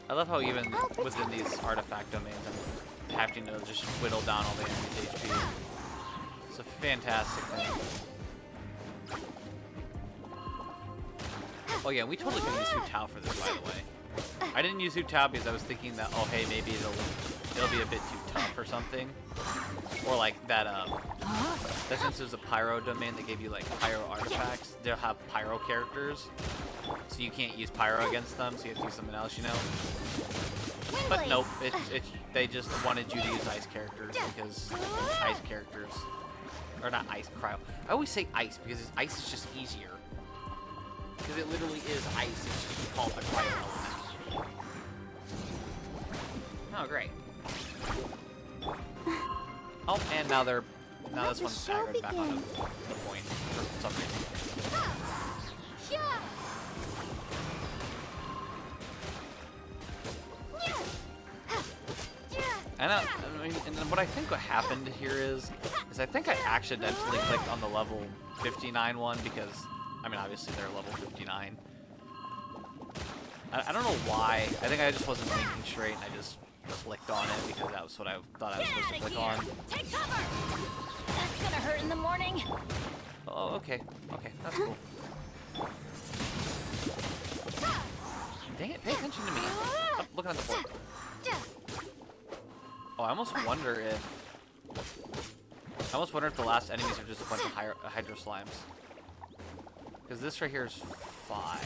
I love how even within these artifact domains, I'm having to just whittle down all the enemy's HP. It's a fantastic thing. Oh yeah, we totally could use Hu Tao for this, by the way. I didn't use Hu Tao because I was thinking that, oh hey, maybe it'll be a bit too tough or something. Or like that, since there's a pyro domain that gave you like pyro artifacts, they'll have pyro characters. So you can't use pyro against them, so you have to use something else, you know? But nope, they just wanted you to use ice characters because ice characters, or not ice, cryo. I always say ice because ice is just easier. Because it literally is ice, it's just called the cryo element. Oh, great. Oh, and now this one's staggered back onto the point for some reason. And I mean, and then what I think what happened here is I think I accidentally clicked on the level 59 one because, I mean, obviously they're level 59. I don't know why. I think I just wasn't thinking straight and I just clicked on it because that was what I thought I was supposed to click on. Take cover! That's gonna hurt in the morning. Oh, okay. Okay, that's cool. Dang it, pay attention to me. Stop looking at the board. Oh, I almost wonder if the last enemies are just a bunch of Hydro Slimes. Because this right here is 5.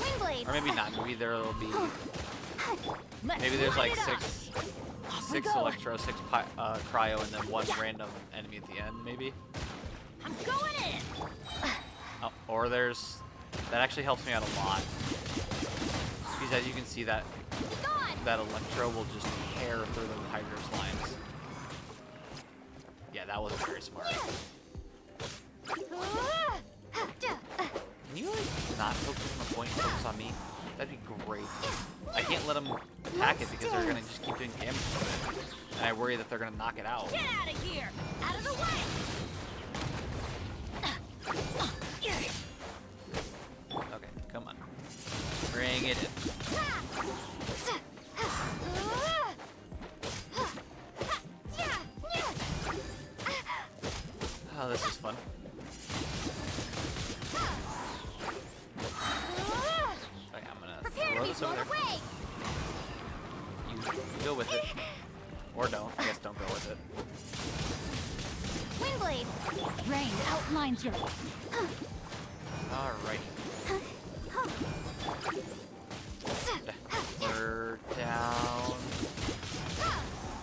Windblade. Or maybe not. Maybe there'll be... Maybe there's like 6 Electro, 6 Cryo, and then 1 random enemy at the end, maybe? I'm going in. Oh, or there's... That actually helps me out a lot. Because as you can see, that Electro will just tear through the Hydro Slimes. Yeah, that wasn't very smart. Can you like not focus on the point and focus on me? That'd be great. I can't let them attack it because they're gonna just keep doing damage to it. And I worry that they're gonna knock it out. Get out of here! Out of the way! Okay, come on. Bring it in. Oh, this is fun. Okay, I'm gonna throw this over there. You go with it. Or don't. I guess don't go with it. Windblade. Rain outlines your... Alright. We're down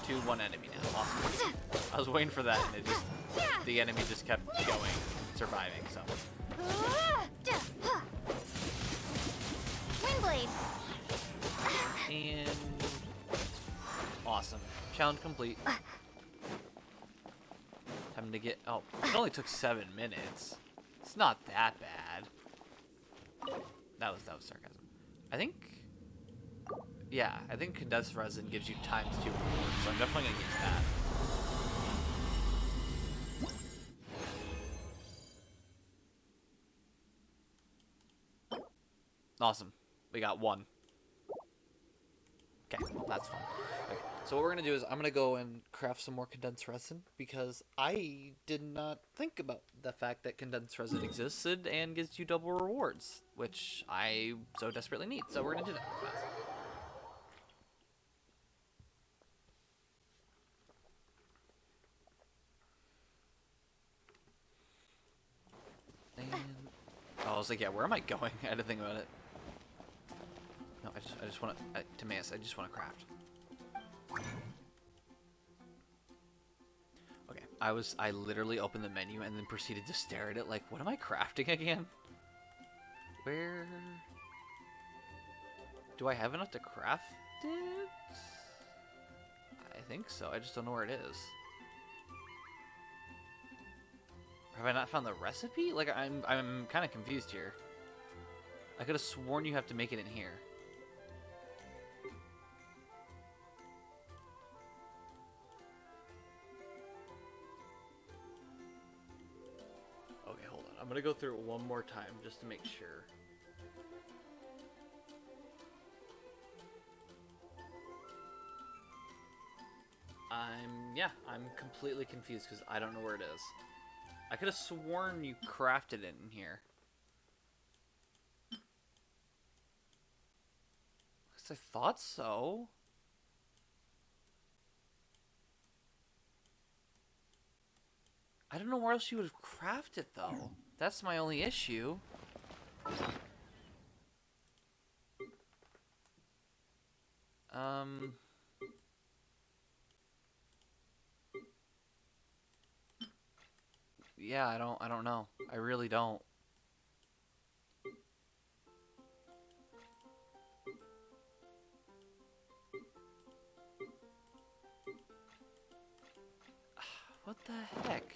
to 1 enemy now. Awesome. I was waiting for that and it just... The enemy just kept going, surviving, so... Windblade. And... Awesome. Challenge complete. Time to get... Oh, it only took 7 minutes. It's not that bad. That was sarcasm. I think... Yeah, I think condensed resin gives you ×2 rewards, so I'm definitely gonna use that. Awesome. We got 1. Okay, that's fun. Okay, so what we're going to do is I'm going to go and craft some more condensed resin because I did not think about the fact that condensed resin existed and gives you double rewards, which I so desperately need. So we're going to do that real fast. And... Oh, I was like, yeah, where am I going? I had to think about it. No, I just want to, Timaeus, I just want to craft. Okay, I literally opened the menu and then proceeded to stare at it like, what am I crafting again? Where? Do I have enough to craft it? I think so, I just don't know where it is. Have I not found the recipe? Like, I'm kind of confused here. I could have sworn you have to make it in here. Okay, hold on. I'm gonna go through it one more time just to make sure. I'm completely confused because I don't know where it is. I could have sworn you crafted it in here. I thought so. I don't know where else you would have crafted though. That's my only issue. Yeah, I don't know. I really don't. What the heck?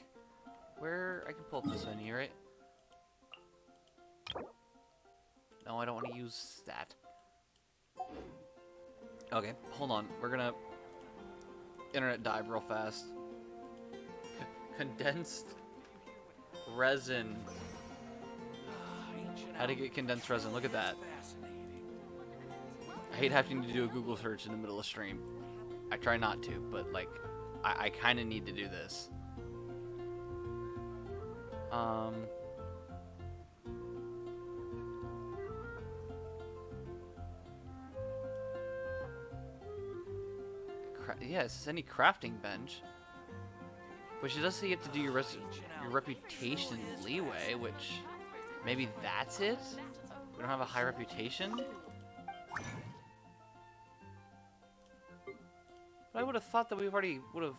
Where I can pull up this menu, right? No, I don't want to use that. Okay, hold on. We're gonna internet dive real fast. Condensed resin. How to get condensed resin? Look at that. I hate having to do a Google search in the middle of stream. I try not to, but like, I kind of need to do this. Yeah, it says any crafting bench. Which it does say you have to do your reputation leeway, which maybe that's it? We don't have a high reputation? But I would have thought that we already would have...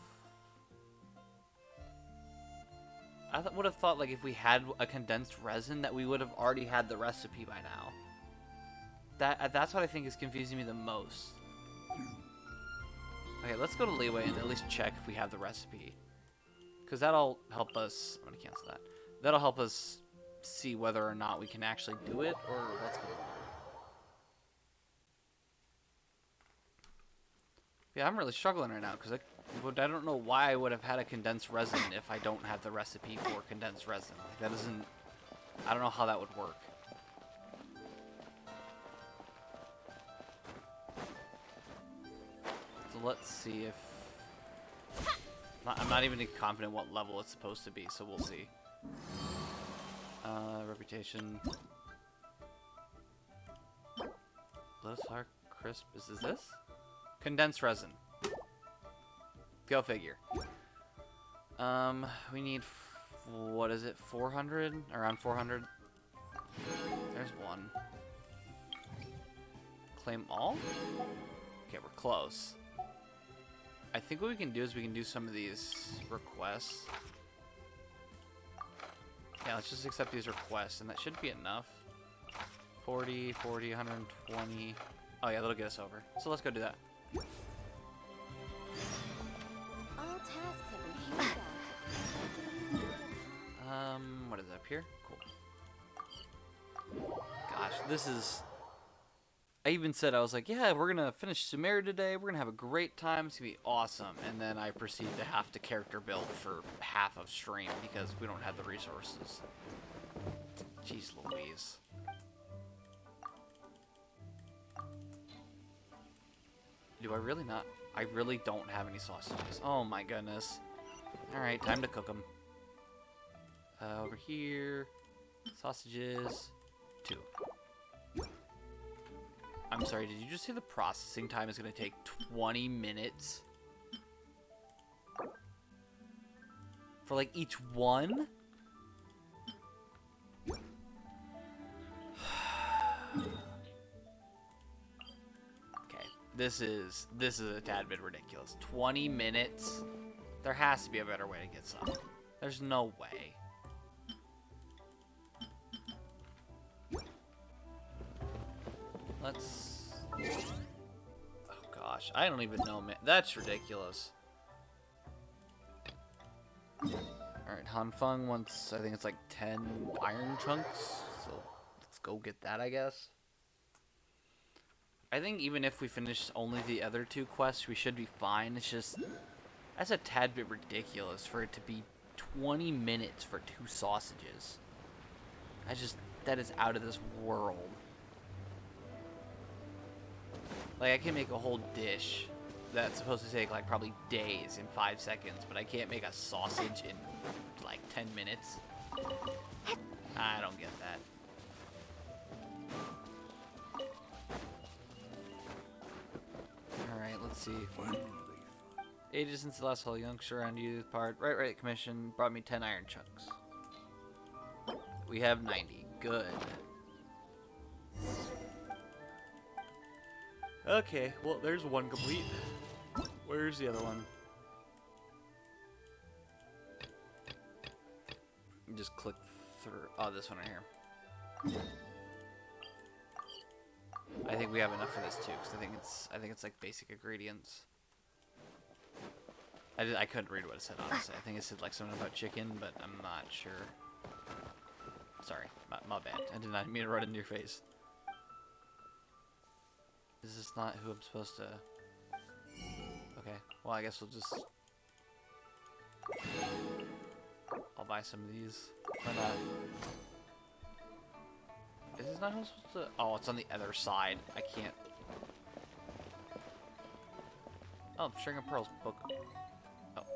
would have thought, like, if we had a condensed resin, that we would have already had the recipe by now. That's what I think is confusing me the most. Okay, let's go to leeway and at least check if we have the recipe. Because that'll help us... I'm going to cancel that. That'll help us see whether or not we can actually do it, or what's going on. Yeah, I'm really struggling right now, because I don't know why I would have had a condensed resin if I don't have the recipe for condensed resin. Like, that doesn't... I don't know how that would work. So let's see if... I'm not even confident what level it's supposed to be, so we'll see. Reputation. Lotus Flower Crisp. Is this? Condensed resin. Go figure. We need... what is it? 400? Around 400? There's one. Claim all? Okay, we're close. I think what we can do is we can do some of these requests. Yeah, let's just accept these requests, and that should be enough. 40, 40, 120. Oh yeah, that'll get us over. So let's go do that. All tasks have been handed out. What is up here? Cool. Gosh, this is... I even said, I was like, yeah, we're going to finish Sumeru today. We're going to have a great time. It's going to be awesome. And then I proceed to have to character build for half of stream because we don't have the resources. Jeez Louise. Do I really not? I really don't have any sausages. Oh my goodness. Alright, time to cook them. Over here. Sausages. 2. I'm sorry, did you just say the processing time is going to take 20 minutes? For like each one? Okay, this is a tad bit ridiculous. 20 minutes? There has to be a better way to get some. There's no way. Let's... oh gosh, I don't even know, man. That's ridiculous. Alright, Hanfeng wants, I think it's like 10 iron chunks. So let's go get that, I guess. I think even if we finish only the other 2 quests, we should be fine. It's just, that's a tad bit ridiculous for it to be 20 minutes for 2 sausages. That is out of this world. Like, I can make a whole dish that's supposed to take, like, probably days in 5 seconds, but I can't make a sausage in, like, 10 minutes. I don't get that. Alright, let's see. Ages since the last whole youngster around you part. Right, commission. Brought me 10 iron chunks. We have 90. Good. Okay, well, there's one complete. Where's the other one? Just click through. Oh, this one right here. I think we have enough for this too, because I think it's like basic ingredients. I couldn't read what it said, honestly. I think it said like something about chicken, but I'm not sure. Sorry, my bad. I did not mean to run into your face. Is this not who I'm supposed to... okay, well I guess we'll just... I'll buy some of these. Why not? Is this not who I'm supposed to... oh, it's on the other side. I can't... oh, String of Pearls book. Oh.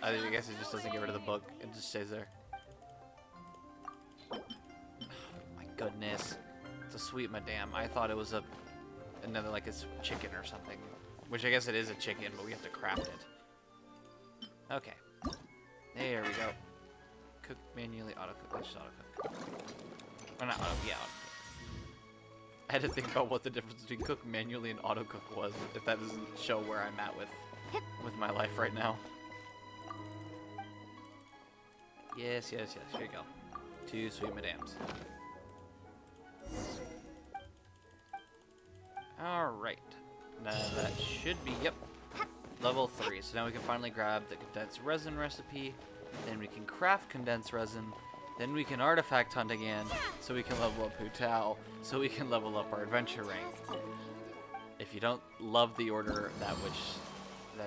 I guess it just doesn't get rid of the book. It just stays there. Oh, my goodness. It's a sweet madame. I thought it was a another like it's chicken or something, which I guess it is a chicken, but we have to craft it. Okay, there we go. Cook manually, auto cook. Let's just auto cook. Or not auto, yeah. Auto cook. I had to think about what the difference between cook manually and auto cook was, if that doesn't show where I'm at with my life right now. Yes, yes, yes. Here you go. 2 sweet madams. Alright. Now that should be, yep, level 3. So now we can finally grab the condensed resin recipe. Then we can craft condensed resin. Then we can artifact hunt again. So we can level up Hu Tao. So we can level up our adventure rank. If you don't love the order that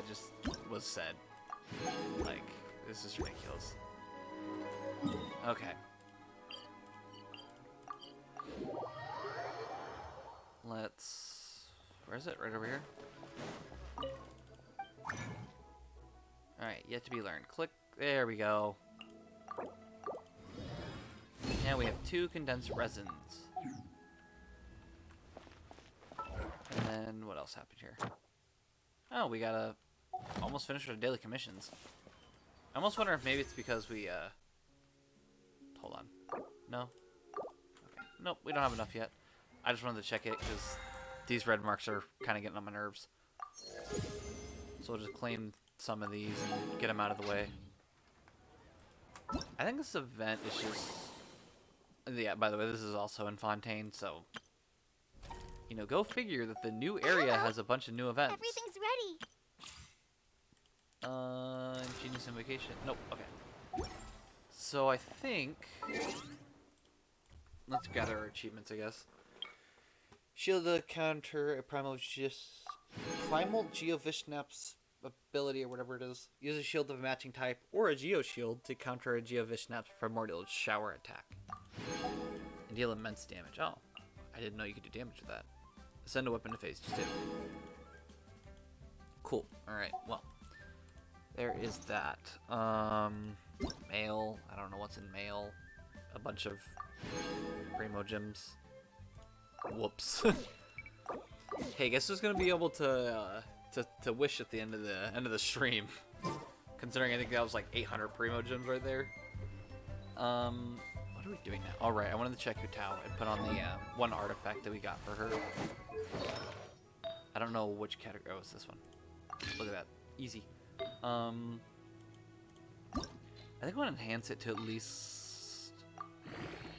just was said. Like, this is ridiculous. Okay. Let's... Where is it? Right over here? Alright, yet to be learned. Click. There we go. Now we have 2 condensed resins. And then, what else happened here? Oh, we gotta almost finish our daily commissions. I almost wonder if maybe it's because we, hold on. No? Okay. Nope, we don't have enough yet. I just wanted to check it, because these red marks are kind of getting on my nerves. So we'll just claim some of these and get them out of the way. I think this event is just... Yeah, by the way, this is also in Fontaine, so... You know, go figure that the new area has a bunch of new events. Everything's ready. Genius Invocation. Nope, okay. So I think... Let's gather our achievements, I guess. Shield to counter a Primal Geovishnap's ability, or whatever it is. Use a shield of a matching type, or a Geo Shield to counter a Geovishnap's primordial shower attack. And deal immense damage. Oh, I didn't know you could do damage with that. Send a weapon to phase 2. Cool. Alright, well. There is that. Mail. I don't know what's in mail. A bunch of Primo gems. Whoops. Hey, guess who's gonna be able to wish at the end of the stream? Considering I think that was like 800 Primo gems right there. What are we doing now? All right, I wanted to check Hu Tao and put on the one artifact that we got for her. I don't know which category. Oh, it's this one. Look at that, easy. I think I want to enhance it to at least.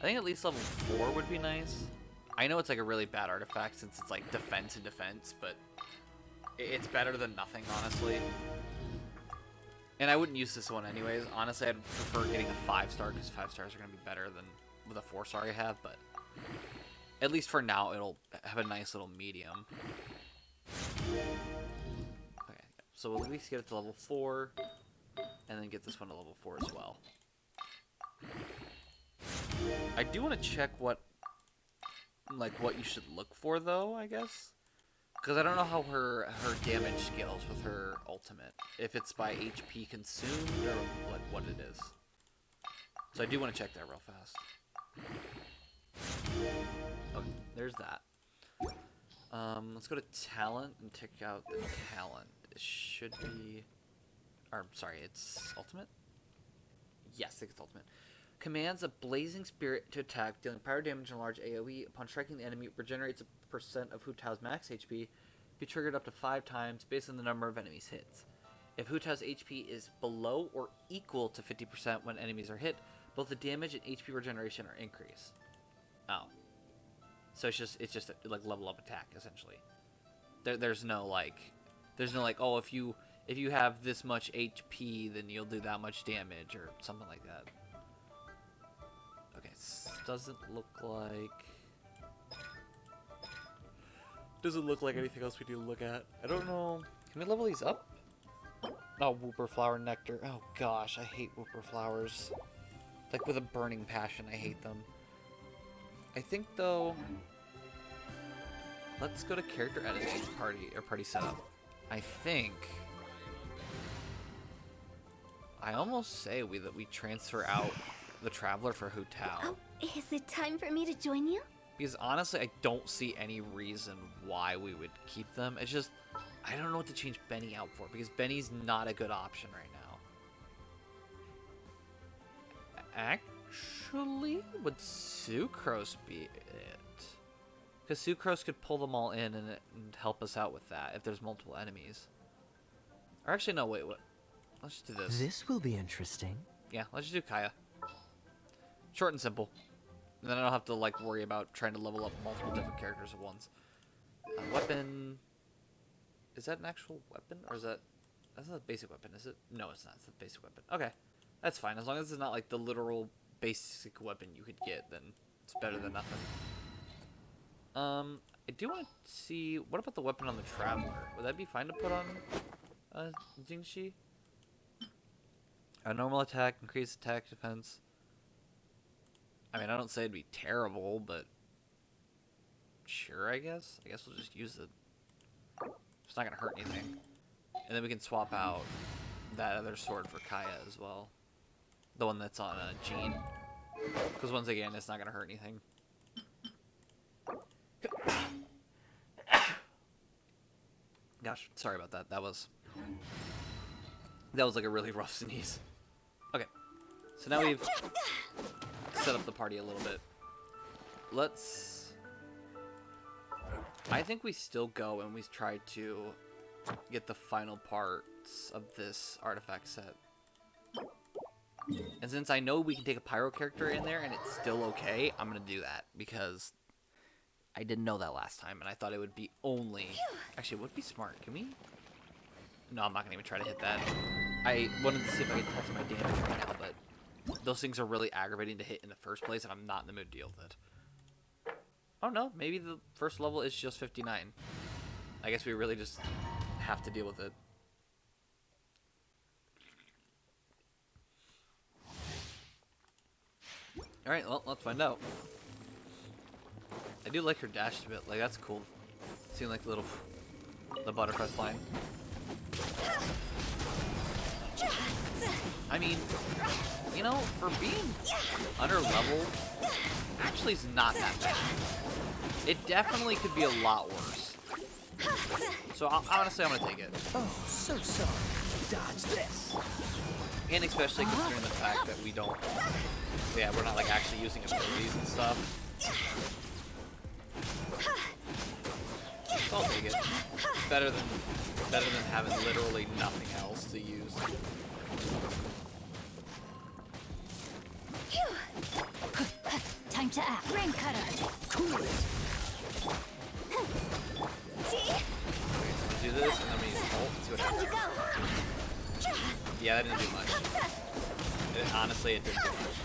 I think at least level 4 would be nice. I know it's like a really bad artifact since it's like defense and defense, but it's better than nothing, honestly. And I wouldn't use this one anyways. Honestly, I'd prefer getting a 5-star because 5 stars are going to be better than with a 4-star I have, but at least for now, it'll have a nice little medium. Okay, so we'll at least get it to level 4, and then get this one to level 4 as well. I do want to check what you should look for, though, I guess. Because I don't know how her damage scales with her ultimate. If it's by HP consumed, or what it is. So I do want to check that real fast. Okay, there's that. Let's go to talent and check out the talent. It should be... Or, sorry, it's ultimate? Yes, I think it's ultimate. Commands a blazing spirit to attack, dealing power damage and large AoE. Upon striking the enemy, it regenerates a percent of Hu Tao's max HP. Be triggered up to 5 times based on the number of enemies hits. If Hu Tao's HP is below or equal to 50% when enemies are hit, both the damage and HP regeneration are increased. Oh, so it's just like level up attack essentially. There's no like oh if you have this much HP then you'll do that much damage or something like that. Okay, doesn't look like anything else we need to look at. I don't know. Can we level these up? Oh, Whooper Flower Nectar. Oh gosh, I hate Whooper Flowers. Like with a burning passion, I hate them. I think though, let's go to character editing party setup. I think I almost say that we transfer out the Traveler for Hu Tao. Oh, is it time for me to join you? Because honestly, I don't see any reason why we would keep them. It's just, I don't know what to change Benny out for, because Benny's not a good option right now. Actually, would Sucrose be it? Because Sucrose could pull them all in and help us out with that if there's multiple enemies. Or actually, no, wait, what? Let's just do this. This will be interesting. Yeah, let's just do Kaya. Short and simple. And then I don't have to, like, worry about trying to level up multiple different characters at once. Weapon... Is that an actual weapon? Or is that... That's not a basic weapon, is it? No, it's not. It's a basic weapon. Okay. That's fine. As long as it's not, like, the literal basic weapon you could get, then it's better than nothing. I do want to see... What about the weapon on the Traveler? Would that be fine to put on Jingxi? A normal attack, increased attack defense. I mean, I don't say it'd be terrible, but sure, I guess. I guess we'll just use it. It's not gonna hurt anything. And then we can swap out that other sword for Kaya as well. The one that's on Jean. Because once again, it's not gonna hurt anything. Gosh, sorry about that. That was like a really rough sneeze. Okay, so now we've set up the party a little bit. I think we still go and we try to get the final parts of this artifact set. And since I know we can take a pyro character in there and it's still okay, I'm gonna do that because I didn't know that last time and I thought it would be only... Actually, it would be smart. Can we... No, I'm not gonna even try to hit that. I wanted to see if I could test my damage right now, but those things are really aggravating to hit in the first place, and I'm not in the mood to deal with it. Oh no, maybe the first level is just 59. I guess we really just have to deal with it. Alright, well, let's find out. I do like her dash a bit, like that's cool. Seeing like the butterfly flying. I mean, you know, for being under level, actually is not that bad. It definitely could be a lot worse. So honestly, I'm gonna take it. Oh, so sorry. Dodge this. And especially considering the fact that we don't, yeah, we're not like actually using abilities and stuff. So I'll take it. Better than having literally nothing else to use. Time to act. Rain cutter. Cool it. See? Do this and then we ult and see what Time to happens. go. Yeah, that didn't do much. Honestly, it didn't do much.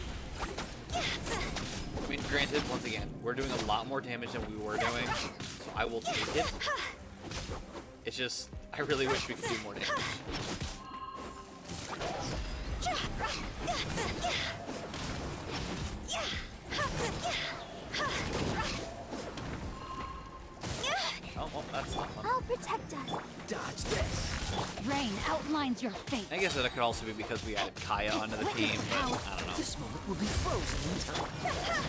I mean, granted, once again, we're doing a lot more damage than we were doing, so I will take it. It's just, I really wish we could do more damage. Oh, well, that's not fun. I'll protect us. Dodge this. Rain outlines your fate. I guess that could also be because we added Kaya onto the team, but I don't know. This moment will be frozen in time.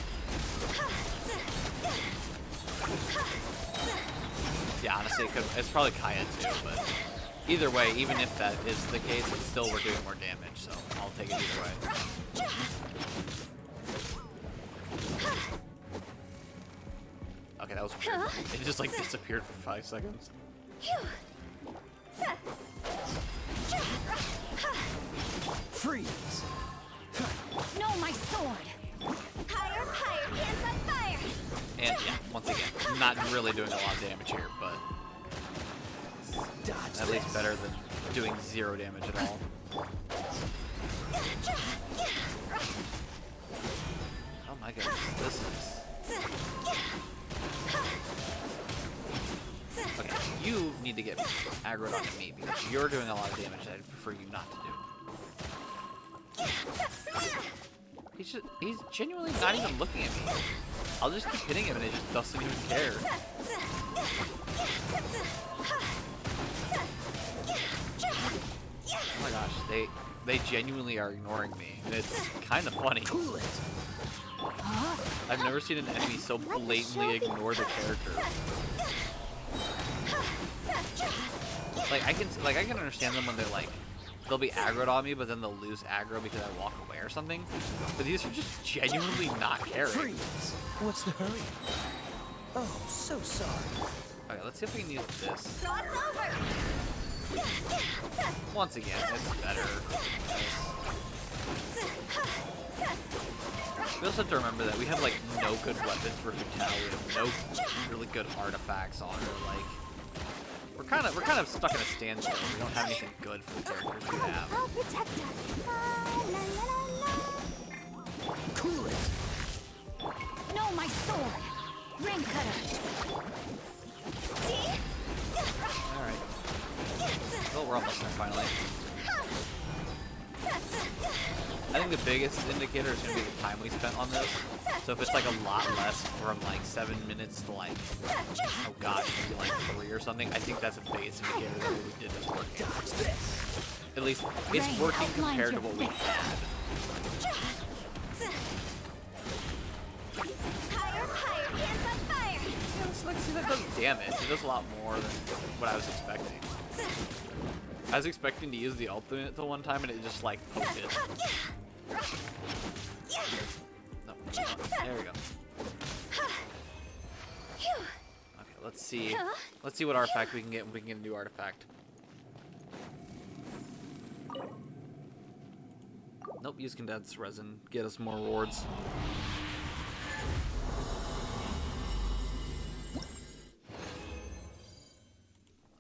Yeah, honestly, it's probably Kaya too, but either way, even if that is the case, it's still we're doing more damage, so I'll take it either way. Okay, that was weird. It just like disappeared for 5 seconds. Freeze. No, my sword. Higher, higher, hands on fire. And yeah, once again, not really doing a lot of damage here, but Dodge at least better than doing 0 damage at all. Oh my goodness, this is... Okay, you need to get aggroed onto me because you're doing a lot of damage that I'd prefer you not to do. He's genuinely not even looking at me. I'll just keep hitting him and it just doesn't even care. Oh my gosh, they genuinely are ignoring me, and it's kind of funny. Cool it. I've never seen an enemy so blatantly ignore the character. Like I can understand them when they're like they'll be aggroed on me, but then they'll lose aggro because I walk away or something. But these are just genuinely not caring. Freeze! What's the hurry? Oh, so sorry. Okay, let's see if we can use this. Cross over. Once again, it's better. We also have to remember that we have like no good weapons for Fontaine. We have no really good artifacts on her. Like we're kind of stuck in a standstill. We don't have anything good for the characters we have. I'll protect us. Cool it! No, my sword. Ring cutter. All right. Oh, we're almost there finally. I think the biggest indicator is going to be the time we spent on this. So if it's like a lot less from like 7 minutes to like, oh gosh, maybe like 3 or something, I think that's a biggest indicator that what we did is working. Dodge this! At least it's working compared to what we had. Higher, higher, hands on fire. Yeah, it's like, see, that does damage. It does a lot more than what I was expecting. I was expecting to use the ultimate the one time and it just like poked it. No, there we go. Okay, let's see. Let's see what artifact we can get when we can get a new artifact. Nope, use condensed resin. Get us more rewards.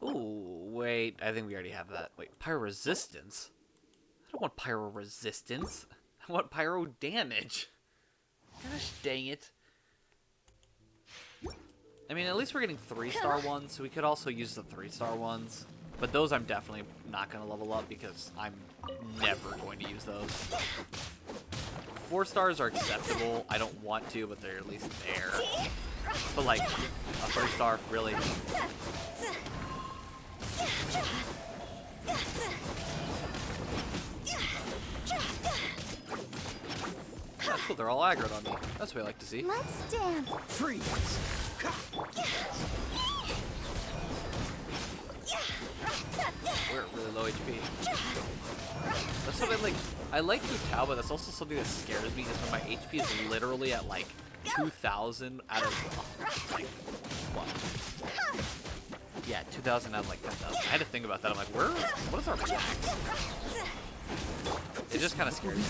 Ooh, wait. I think we already have that. Wait, pyro resistance? I don't want pyro resistance. I want pyro damage. Gosh dang it. I mean, at least we're getting 3-star ones, so we could also use the 3-star ones. But those I'm definitely not going to level up because I'm never going to use those. 4 stars are acceptable. I don't want to, but they're at least there. But like, a 3-star, really? That's cool, they're all aggroed on me. That's what I like to see. Let's dance. Freeze! We're at really low HP. That's what I like. I like Hu-Tao, but that's also something that scares me is when my HP is literally at like 2,000 out of like what? Yeah, 2,000 out of like 10,000. I had to think about that. I'm like, what is our max? It just kind of scares me.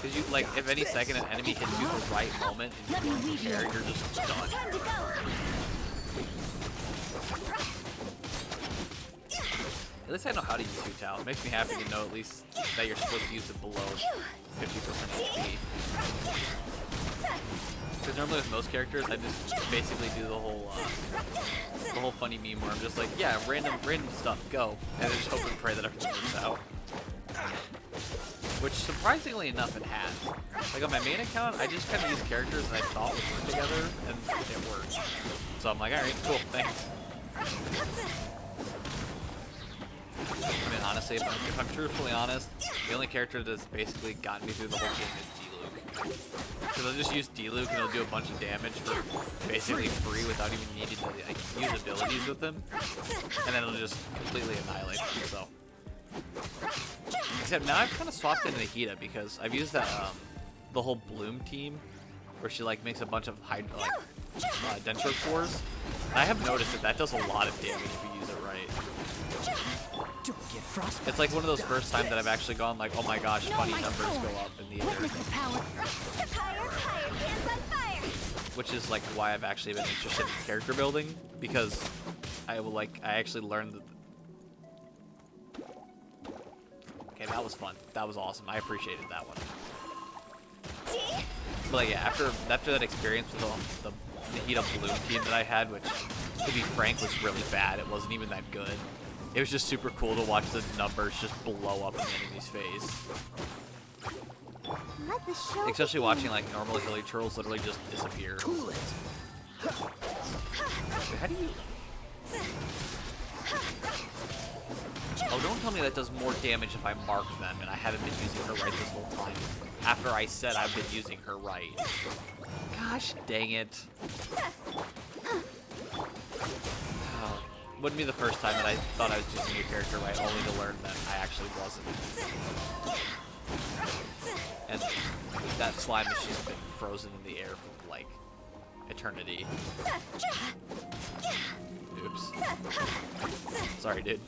Because you, like, if any second an enemy hits you the right moment and you weren't prepared, you're just done. Time to go. At least I know how to use Hu-Tao. It makes me happy to know at least that you're supposed to use it below 50% HP. Because normally with most characters, I just basically do the whole funny meme where I'm just like, yeah, random stuff, go, and then just hope and pray that everything works out. Which surprisingly enough, it has. Like on my main account, I just kind of use characters that I thought would work together, and it worked. So I'm like, all right, cool, thanks. I mean, honestly, if I'm truthfully honest, the only character that's basically gotten me through the whole game is D-Luke. Because I'll just use D-Luke and it'll do a bunch of damage for basically free without even needing to like, use abilities with them. And then it'll just completely annihilate them, so. Except now I've kind of swapped into Nahida because I've used that, the whole Bloom team, where she like makes a bunch of Dendro cores. I have noticed that does a lot of damage if you use it right. Don't get frostbite. It's like one of those first times that I've actually gone like, oh my gosh, funny numbers go up in the air. Witness the power. Higher, higher, hands on fire. Which is like why I've actually been interested in character building, because I actually learned that. Okay, that was fun. That was awesome. I appreciated that one. But like, yeah, after that experience with the Nahida Bloom team that I had, which to be frank was really bad. It wasn't even that good. It was just super cool to watch the numbers just blow up in the enemy's face. Let the show Especially watching like normal Hilly Turtles literally just disappear. Cool it. Wait, how do you? Oh, don't tell me that does more damage if I mark them and I haven't been using her right this whole time. After I said I've been using her right. Gosh dang it. Oh, wouldn't be the first time that I thought I was using your character right, only to learn that I actually wasn't. And that slime has just been frozen in the air for, like, eternity. Oops. Sorry, dude.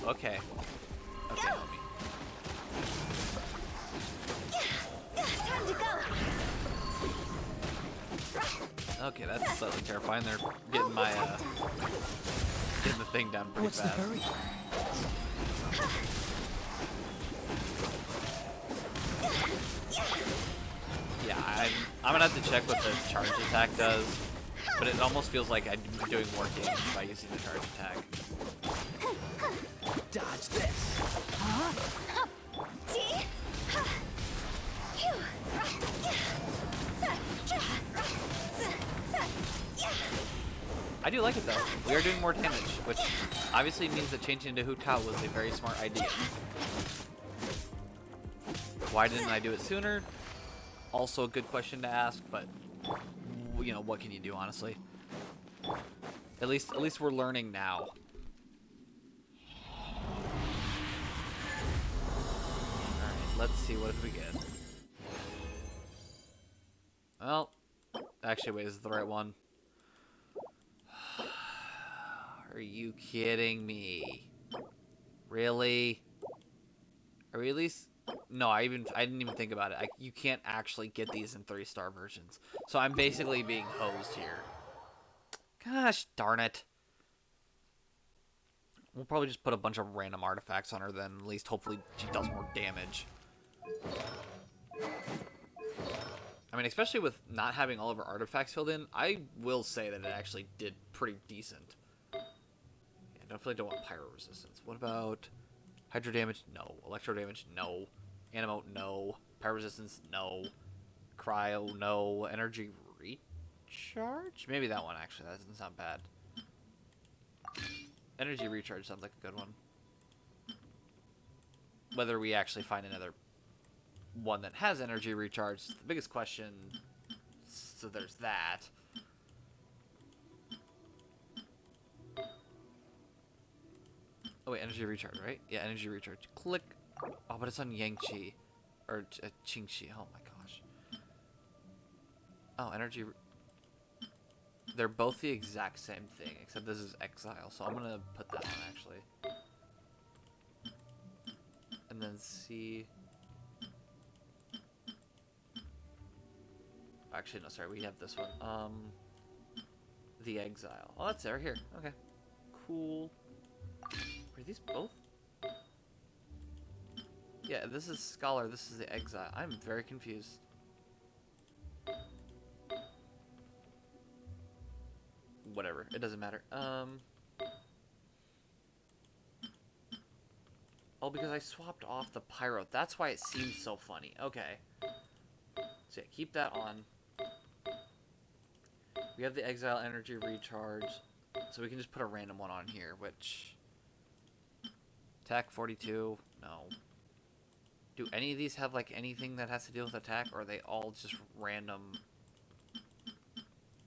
Okay. Okay, homie. Time to go. Okay, that's slightly terrifying. They're getting my, getting the thing down pretty What's the fast. hurry? Yeah, I'm gonna have to check what the charge attack does, but it almost feels like I'm doing more damage by using the charge attack. Dodge this. I do like it though. We are doing more damage, which obviously means that changing to Hu Tao was a very smart idea. Why didn't I do it sooner? Also a good question to ask, but you know, what can you do, honestly? At least we're learning now. Alright, let's see what we get. Well, actually wait, is it the right one? Are you kidding me? Really? Are we at least... No, I didn't even think about it. You can't actually get these in 3-star versions. So I'm basically being hosed here. Gosh darn it. We'll probably just put a bunch of random artifacts on her then. At least hopefully she does more damage. I mean, especially with not having all of her artifacts filled in, I will say that it actually did pretty decent. Yeah, definitely don't want pyro resistance. What about hydro damage? No. Electro damage? No. Antidote? No. Pyro resistance? No. Cryo? No. Energy recharge? Maybe that one, actually. That doesn't sound bad. Energy recharge sounds like a good one. Whether we actually find another one that has energy recharge is the biggest question. So there's that. Oh wait, energy recharge, right? Yeah, energy recharge. Click. Oh, but it's on Yangqi. Or Qingxi. Oh my gosh. Oh, energy... They're both the exact same thing, except this is Exile. So I'm gonna put that on, actually. And then see... Actually, no, sorry. We have this one. The Exile. Oh, that's there. Here. Okay. Cool. Are these both? Yeah, this is Scholar, this is the Exile. I'm very confused. Whatever, it doesn't matter. Oh, because I swapped off the Pyro. That's why it seems so funny. Okay. So yeah, keep that on. We have the Exile Energy Recharge. So we can just put a random one on here, which... Attack 42. No. Do any of these have, like, anything that has to deal with attack, or are they all just random?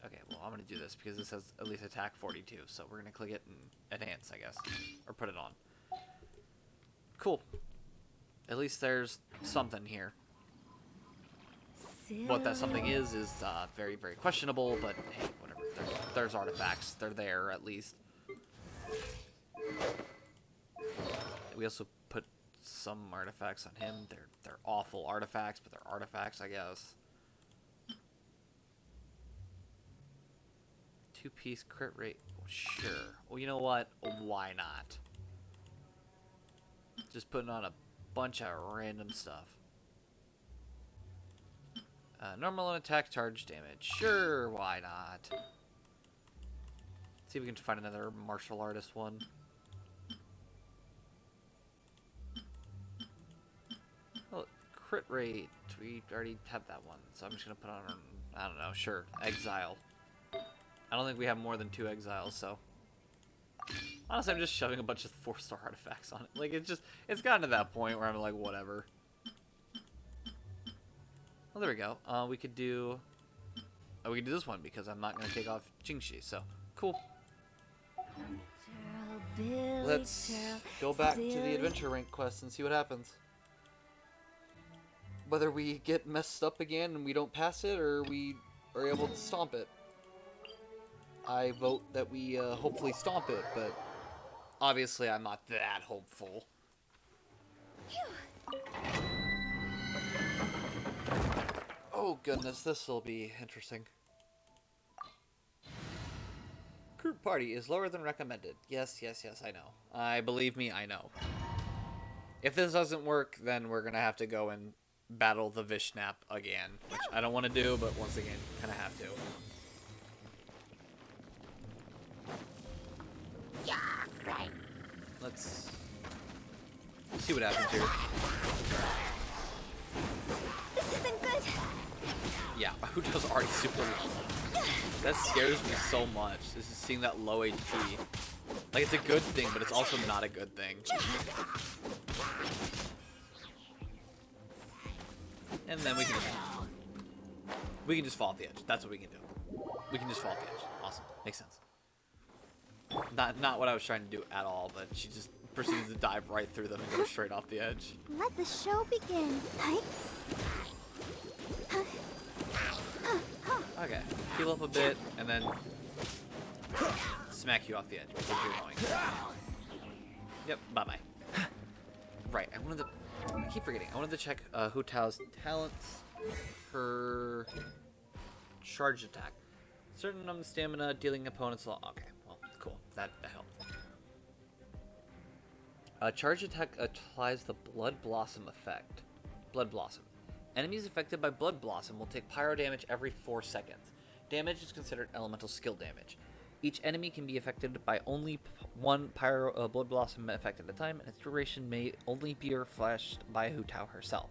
Okay, well, I'm going to do this, because this has at least attack 42, so we're going to click it and enhance, I guess. Or put it on. Cool. At least there's something here. What that something is very, very questionable, but hey, whatever. There's artifacts. They're there, at least. We also put some artifacts on him. They're awful artifacts, but they're artifacts, I guess. 2-piece crit rate. Well, sure. Well, you know what? Why not? Just putting on a bunch of random stuff. Normal and attack charge damage. Sure, why not? See if we can find another martial artist one. Well, crit rate. We already have that one, so I'm just gonna put on, I don't know, sure, Exile. I don't think we have more than 2 Exiles, so Honestly, I'm just shoving a bunch of 4-star artifacts on it. Like, it's gotten to that point where I'm like, whatever. Well, there we go. We could do this one because I'm not going to take off Jingxi, so cool. Let's go back to the adventure rank quest and see what happens. Whether we get messed up again and we don't pass it, or we are able to stomp it. I vote that we hopefully stomp it, but obviously I'm not that hopeful. Oh goodness, this will be interesting. Group party is lower than recommended. Yes, I know. Believe me, I know. If this doesn't work, then we're gonna have to go and battle the Vishnap again, which I don't want to do, but once again, kind of have to. Let's see what happens here. This isn't good. Yeah, Hutao's already super low. That scares me so much. This is seeing that low HP. Like, it's a good thing, but it's also not a good thing. And then we can just fall off the edge. That's what we can do. We can just fall off the edge. Awesome. Makes sense. Not what I was trying to do at all, but she just proceeded to dive right through them and go straight off the edge. Let the show begin. Okay. Heal up a bit, and then smack you off the edge because you're annoying. Yep, bye-bye. Right, I keep forgetting. I wanted to check Hu Tao's talents. Her charge attack. Certain amount of stamina, dealing opponents a lot. Okay, well, cool. That helped. Charge attack applies the Blood Blossom effect. Blood Blossom. Enemies affected by Blood Blossom will take pyro damage every 4 seconds. Damage is considered elemental skill damage. Each enemy can be affected by only one pyro Blood Blossom effect at a time, and its duration may only be flashed by Hu Tao herself.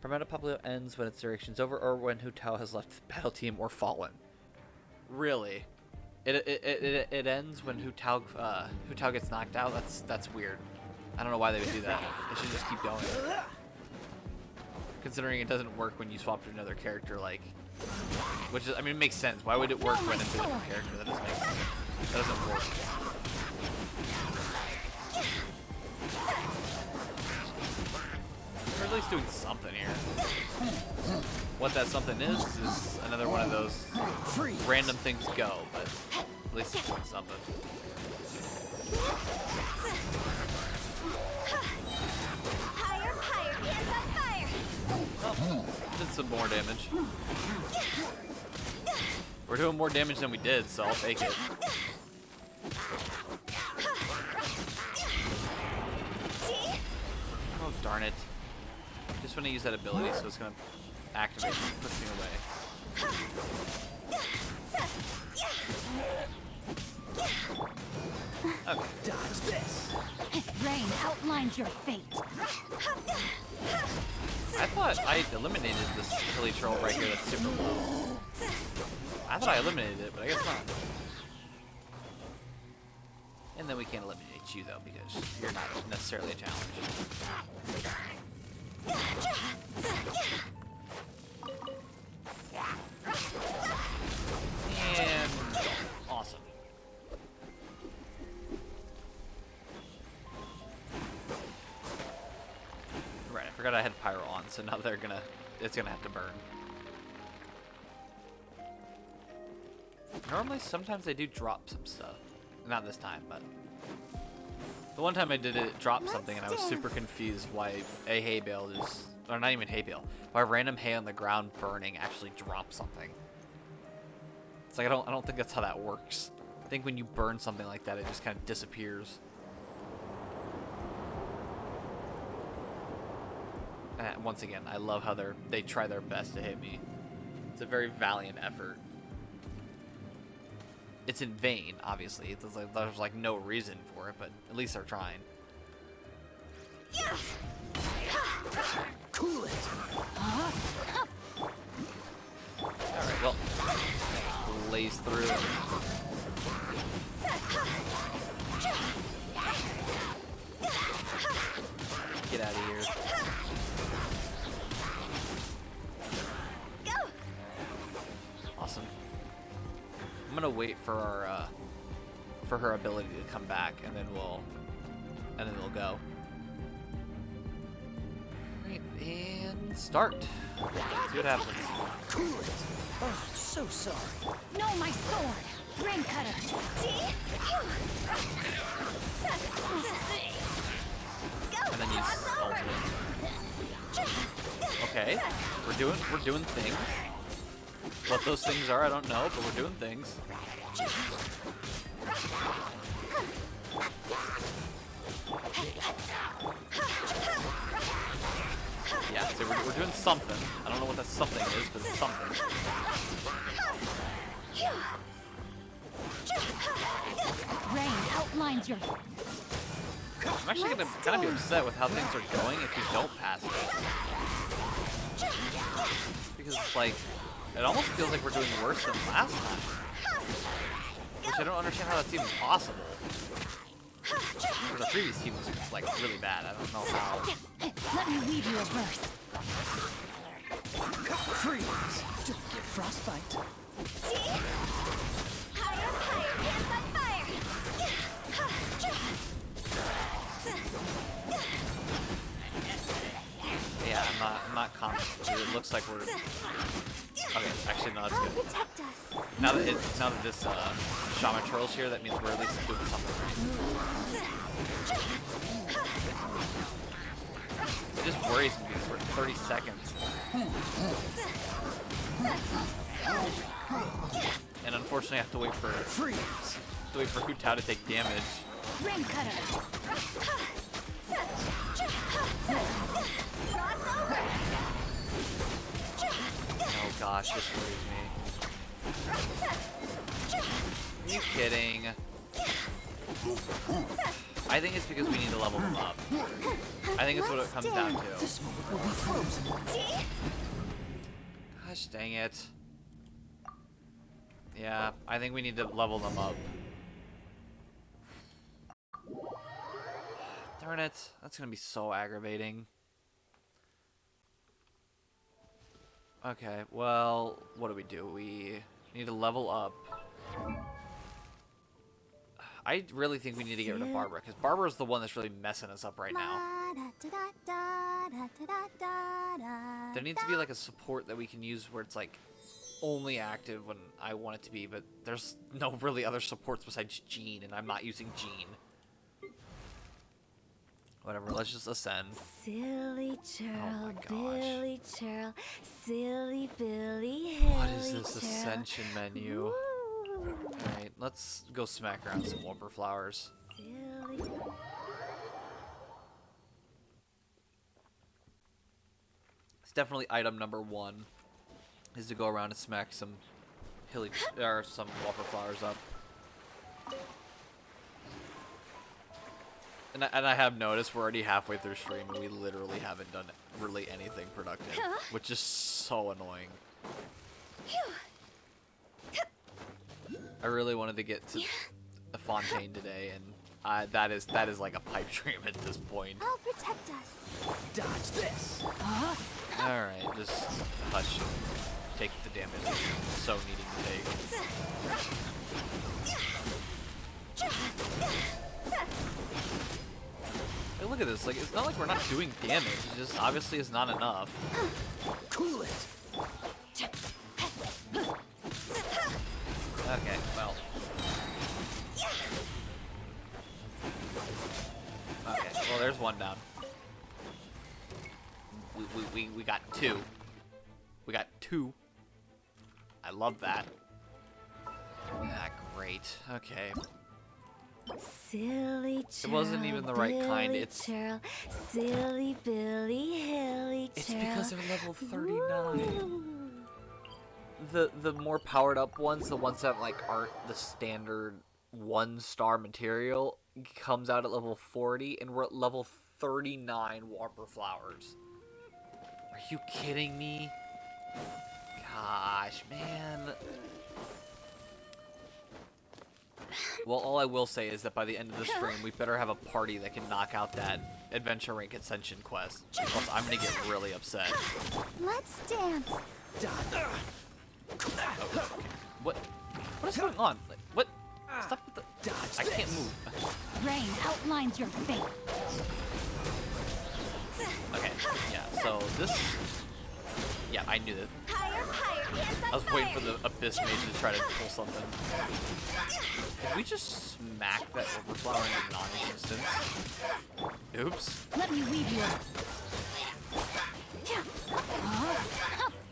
Permanent Populio ends when its duration is over, or when Hu Tao has left the battle team or fallen. Really? It ends when Hu Tao gets knocked out? That's weird. I don't know why they would do that. They should just keep going. Considering it doesn't work when you swap to another character, like, which is, I mean, it makes sense. Why would it work when it's a different character? That doesn't make sense. That doesn't work. We're at least doing something here. What that something is another one of those random things go, but at least it's doing something. Higher, hands on fire. Oh, did some more damage. We're doing more damage than we did, so I'll take it. Oh, darn it. Just want to use that ability, so it's going to activate and push me away. Okay. Dodge this. Rain outlines your fate. I thought I eliminated this Hilly Troll right here that's super low. I thought I eliminated it, but I guess not. And then we can't eliminate you, though, because you're not necessarily a challenge. And awesome. Right, I forgot I had Pyro on, so now it's gonna have to burn. Normally, sometimes they do drop some stuff. Not this time, but the one time I did it dropped something, and I was super confused why a hay bale just, or not even hay bale, why random hay on the ground burning actually dropped something. It's like I don't think that's how that works. I think when you burn something like that, it just kind of disappears. And once again, I love how they try their best to hit me. It's a very valiant effort. It's in vain, obviously. There's like no reason for it, but at least they're trying. Cool it. Alright, well, blaze through. wait for our for her ability to come back, and then we'll go. Right, and start. See what happens. Oh, so sorry. No, my sword! Ring cutter! And then use ultimate. Okay, we're doing things. What those things are, I don't know, but we're doing things. Yeah, so we're doing something. I don't know what that something is, but it's something. Rain outlines your... I'm actually gonna kind of be upset with how things are going if you don't pass it. Because it's like, it almost feels like we're doing worse than last time. Which I don't understand how that's even possible. Because the previous team was like really bad. I don't know how. Let me weave you a verse. Freeze! Don't get frostbite. Higher, higher, hands on fire! Yeah, I'm not confident. It looks like we're. Okay, actually no, that's Help good. protect us. Now that this shaman turtle's here, that means we're at least doing something right. It just worries me because we're at 30 seconds. And unfortunately I have to wait for Hu Tao to take damage. Ring cutter. Oh gosh, this worries me. Are you kidding? I think it's because we need to level them up. I think it's what it comes down to. This moment will be frozen. Gosh dang it. Yeah, I think we need to level them up. Darn it. That's gonna be so aggravating. Okay, well, what do? We need to level up. I really think we need to get rid of Barbara, because Barbara's the one that's really messing us up right now. There needs to be like a support that we can use where it's like only active when I want it to be, but there's no really other supports besides Jean, and I'm not using Jean. Whatever, let's just ascend. Silly churl, gosh. Billy churl, silly Billy, hilly What is this churl. ascension menu? Woo. Alright, let's go smack around some Whopper flowers. Silly. It's definitely item number 1 is to go around and smack some hilly or some Whopper flowers up. And I have noticed we're already halfway through stream and we literally haven't done really anything productive, which is so annoying. I really wanted to get to the Fontaine today, and that is like a pipe dream at this point. I'll protect us. Dodge this. All right, just hush. Take the damage you're so needing to take. Hey, look at this. Like, it's not like we're not doing damage. It just obviously is not enough. Cool it. Okay, well. Okay, well, there's one down. We got 2. We got 2. I love that. Ah, great. Okay. Silly churl, It wasn't even the right kind. Billy It's churl, silly Billy, hilly it's churl. because they're level 39. Woo. The more powered up ones, the ones that like aren't the standard 1-star material, comes out at level 40, and we're at level 39 Whopper flowers. Are you kidding me? Gosh, man. Well, all I will say is that by the end of the stream, we better have a party that can knock out that Adventure Rank Ascension quest. Else I'm gonna get really upset. Let's dance. Dodge. Oh, okay. What? What is going on? Like, what? Stop with the... Dodge I can't this. move. Rain outlines your fate. Okay, yeah, so this... Yeah, I knew that. Higher, higher, hands on I was waiting for fire. the Abyss Mage to try to pull something. Did we just smack that Overflower into non-existence? Oops. Let me weave you up.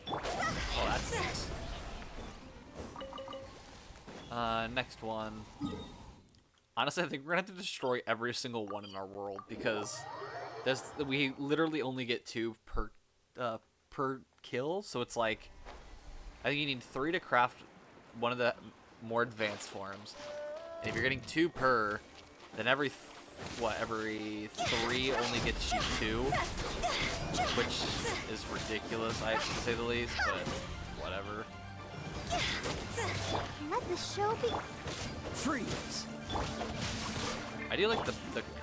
Oh, that's nice. Next one. Honestly, I think we're gonna have to destroy every single one in our world because we literally only get 2 per kill, so it's like I think you need 3 to craft one of the more advanced forms. And if you're getting 2 per, then every 3 only gets you 2, which is ridiculous, I have to say the least, but whatever. Let the show be. Freeze. I do like the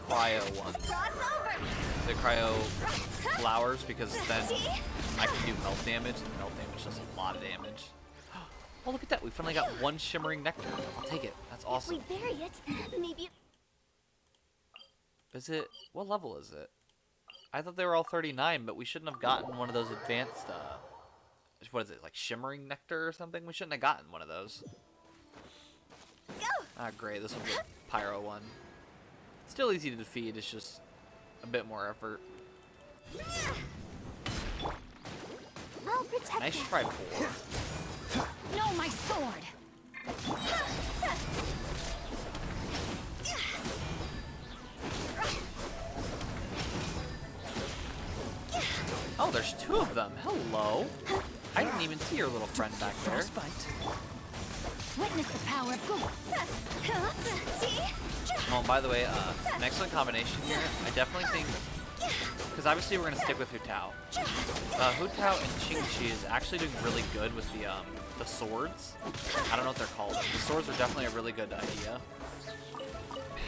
cryo ones, the cryo flowers, because then I can do melt damage, and melt damage does a lot of damage. Oh, look at that, we finally got 1 shimmering nectar. I'll take it, that's awesome. If we bury it, maybe. Is it, what level is it? I thought they were all 39, but we shouldn't have gotten one of those advanced, what is it, like shimmering nectar or something? We shouldn't have gotten one of those. Ah, great, this one's a pyro one. Still easy to defeat, it's just a bit more effort. I'll protect Nice us. try, Boar. No, my sword. Oh, there's 2 of them. Hello. I didn't even see your little friend back there. Frostbite. Witness the power of Google. Oh, and by the way, an excellent combination here. I definitely think, because obviously we're going to stick with Hu Tao. Hu Tao and Qingqi is actually doing really good with the swords. I don't know what they're called. The swords are definitely a really good idea.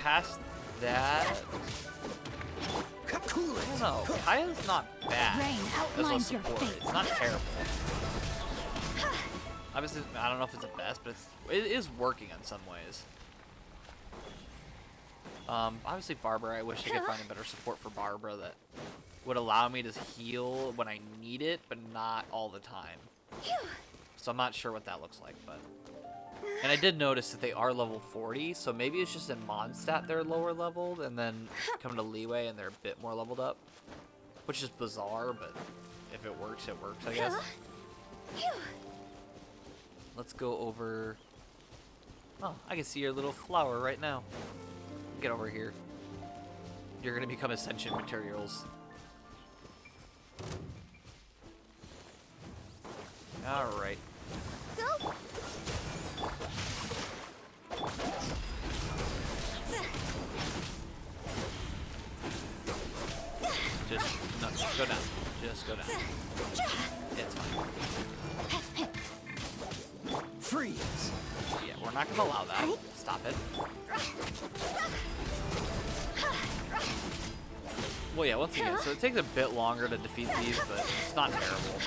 Past that, I don't know. Kaya's not bad Rain as a outlines your support. fate. It's not terrible. Obviously, I don't know if it's the best, but it is working in some ways. Obviously Barbara, I wish I could find a better support for Barbara that would allow me to heal when I need it, but not all the time. So I'm not sure what that looks like, but... And I did notice that they are level 40, so maybe it's just in Mondstadt they're lower leveled, and then come to Leeway and they're a bit more leveled up. Which is bizarre, but if it works, I guess. Let's go over... Oh, I can see your little flower right now. Get over here. You're gonna become Ascension materials. Alright. Go. Just go down. Just go down. It's fine. Freeze. Yeah, we're not gonna allow that. Stop it. Well, yeah, once again, so it takes a bit longer to defeat these, but it's not terrible.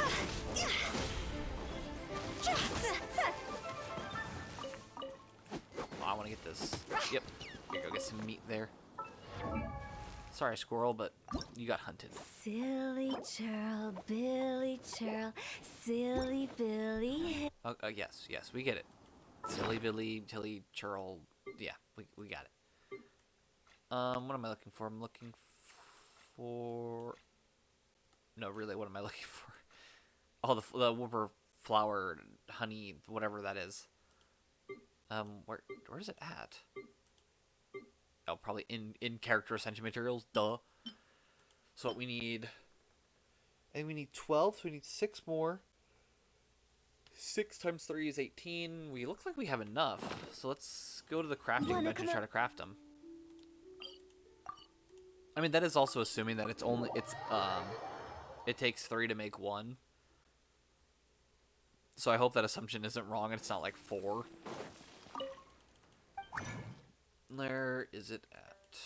Oh, I want to get this. Yep. Here you go, get some meat there. Sorry, squirrel, but you got hunted. Silly churl, Billy churl, silly Billy. Oh, yes, we get it. Silly Billy, Tilly, Churl. Yeah, we got it. What am I looking for? I'm looking for... No, really, what am I looking for? Oh, the whooper flower, honey, whatever that is. Where's it at? Oh, probably in character Ascension materials, duh. So what we need... I think we need 12, so we need 6 more. 6 times 3 is 18. We look like we have enough. So let's go to the crafting bench and try to craft them. I mean, that is also assuming that it takes 3 to make 1. So I hope that assumption isn't wrong and it's not like 4. Where is it at?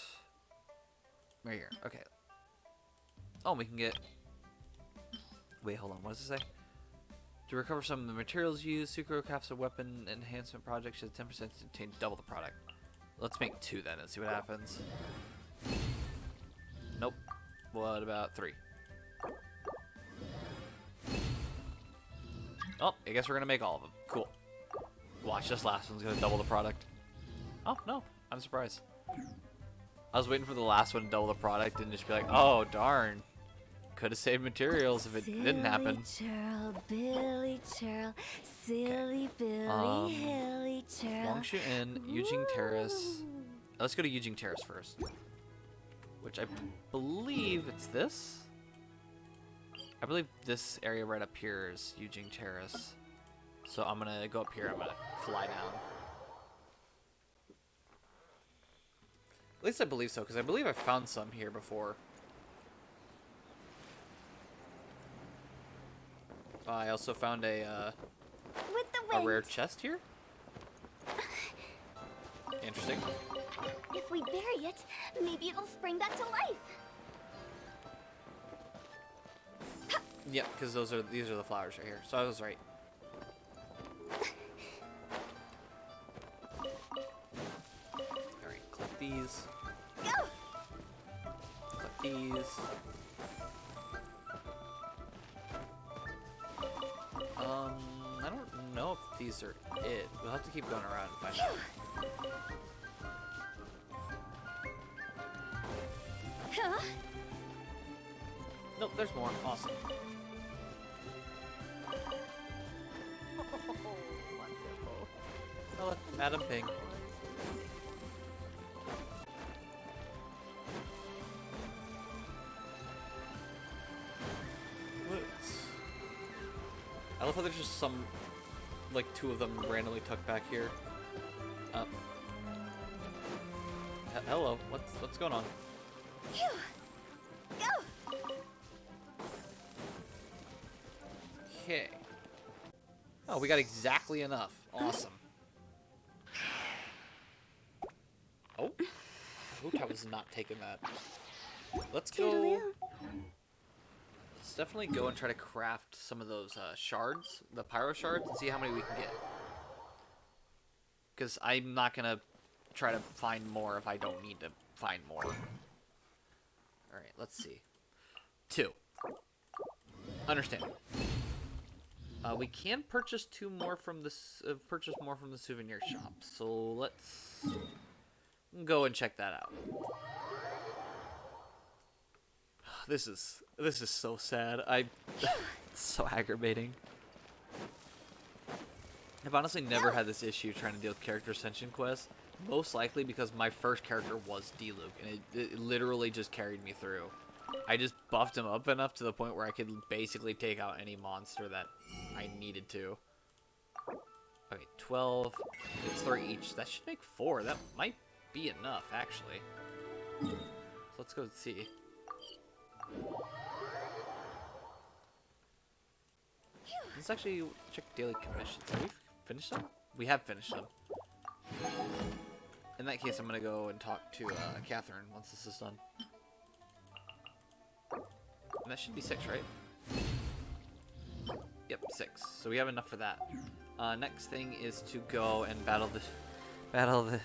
Right here. Okay. Oh, we can get... Wait, hold on. What does it say? To recover some of the materials used, Sumeru crafts a weapon enhancement project should 10% to obtain double the product. Let's make 2 then and see what happens. Nope. What about 3? Oh, I guess we're gonna make all of them. Cool. Watch, this last one's gonna double the product. Oh, no. I'm surprised. I was waiting for the last one to double the product and just be like, oh, darn. Could have saved materials if it didn't happen. Churl, Billy Churl, silly Billy, hilly Churl. Longshoot Inn, Eugene Terrace. Let's go to Eugene Terrace first. Which I believe it's this. I believe this area right up here is Eugene Terrace. So I'm gonna go up here, I'm gonna fly down. At least I believe so, because I believe I found some here before. I also found a With the wind. rare chest here. Interesting. If we bury it, maybe it'll spring back to life. Yeah, because these are the flowers right here. So I was right. All right, collect these. Go! Collect these. I don't know if these are it. We'll have to keep going around and find out. Huh? Nope, there's more. Awesome. Oh, look, Madam Ping. I love how there's just some, like 2 of them randomly tucked back here. Hello, what's going on? Phew. Go! Okay. Oh, we got exactly enough. Awesome. Oh. Oop, I was not taking that. Let's go. Toodaloo. Let's definitely go and try to craft some of those shards, the pyro shards, and see how many we can get. Because I'm not going to try to find more if I don't need to find more. Alright, let's see. 2. Understand. We can purchase 2 more from this. Purchase more from the souvenir shop. So let's go and check that out. This is so sad. It's so aggravating. I've honestly never had this issue trying to deal with character ascension quests. Most likely because my first character was D-Luke, and it literally just carried me through. I just buffed him up enough to the point where I could basically take out any monster that I needed to. Okay, 12. It's 3 each. That should make 4. That might be enough, actually. So let's go see. Let's actually check daily commissions. Have we finished them? We have finished them. In that case, I'm going to go and talk to Catherine once this is done. And that should be 6, right? Yep, 6. So we have enough for that. Next thing is to go and battle the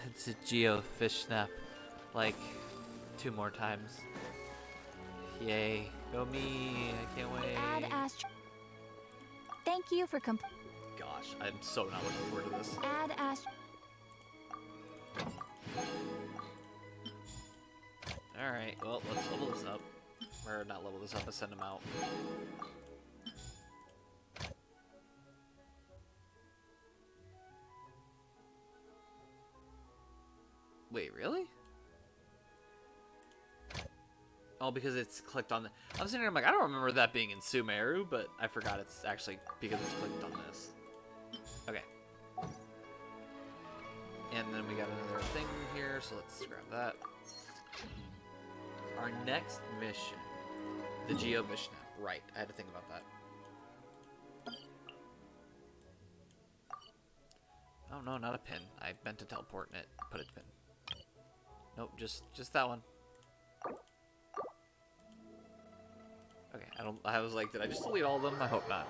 Geo Fish Snap like 2 more times. Yay. Go me. I can't wait. Add Astro. Thank you for Gosh, I'm so not looking forward to this. Add Astro. Alright, well, let's level this up. Or not level this up, but send him out. Wait, really? Oh, because it's clicked on the... I'm sitting here, I'm like, I don't remember that being in Sumeru, but I forgot it's actually because it's clicked on this. Okay. And then we got another thing here, so let's grab that. Our next mission. The Geo mission. Right, I had to think about that. Oh no, not a pin. I meant to teleport and it put a pin. Nope, just that one. Okay, I was like, did I just delete all of them? I hope not.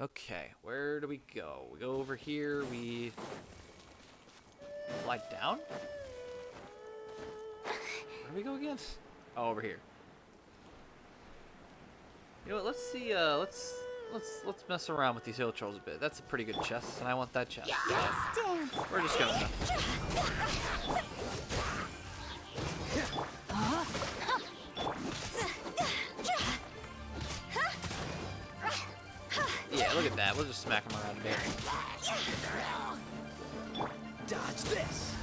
Okay, where do we go? We go over here, we fly down? Where do we go again? Oh, over here. You know what, let's see, let's mess around with these hill trolls a bit. That's a pretty good chest, and I want that chest. Let's dance. We're just gonna... Yeah, look at that. We'll just smack them around a bit. Dodge this.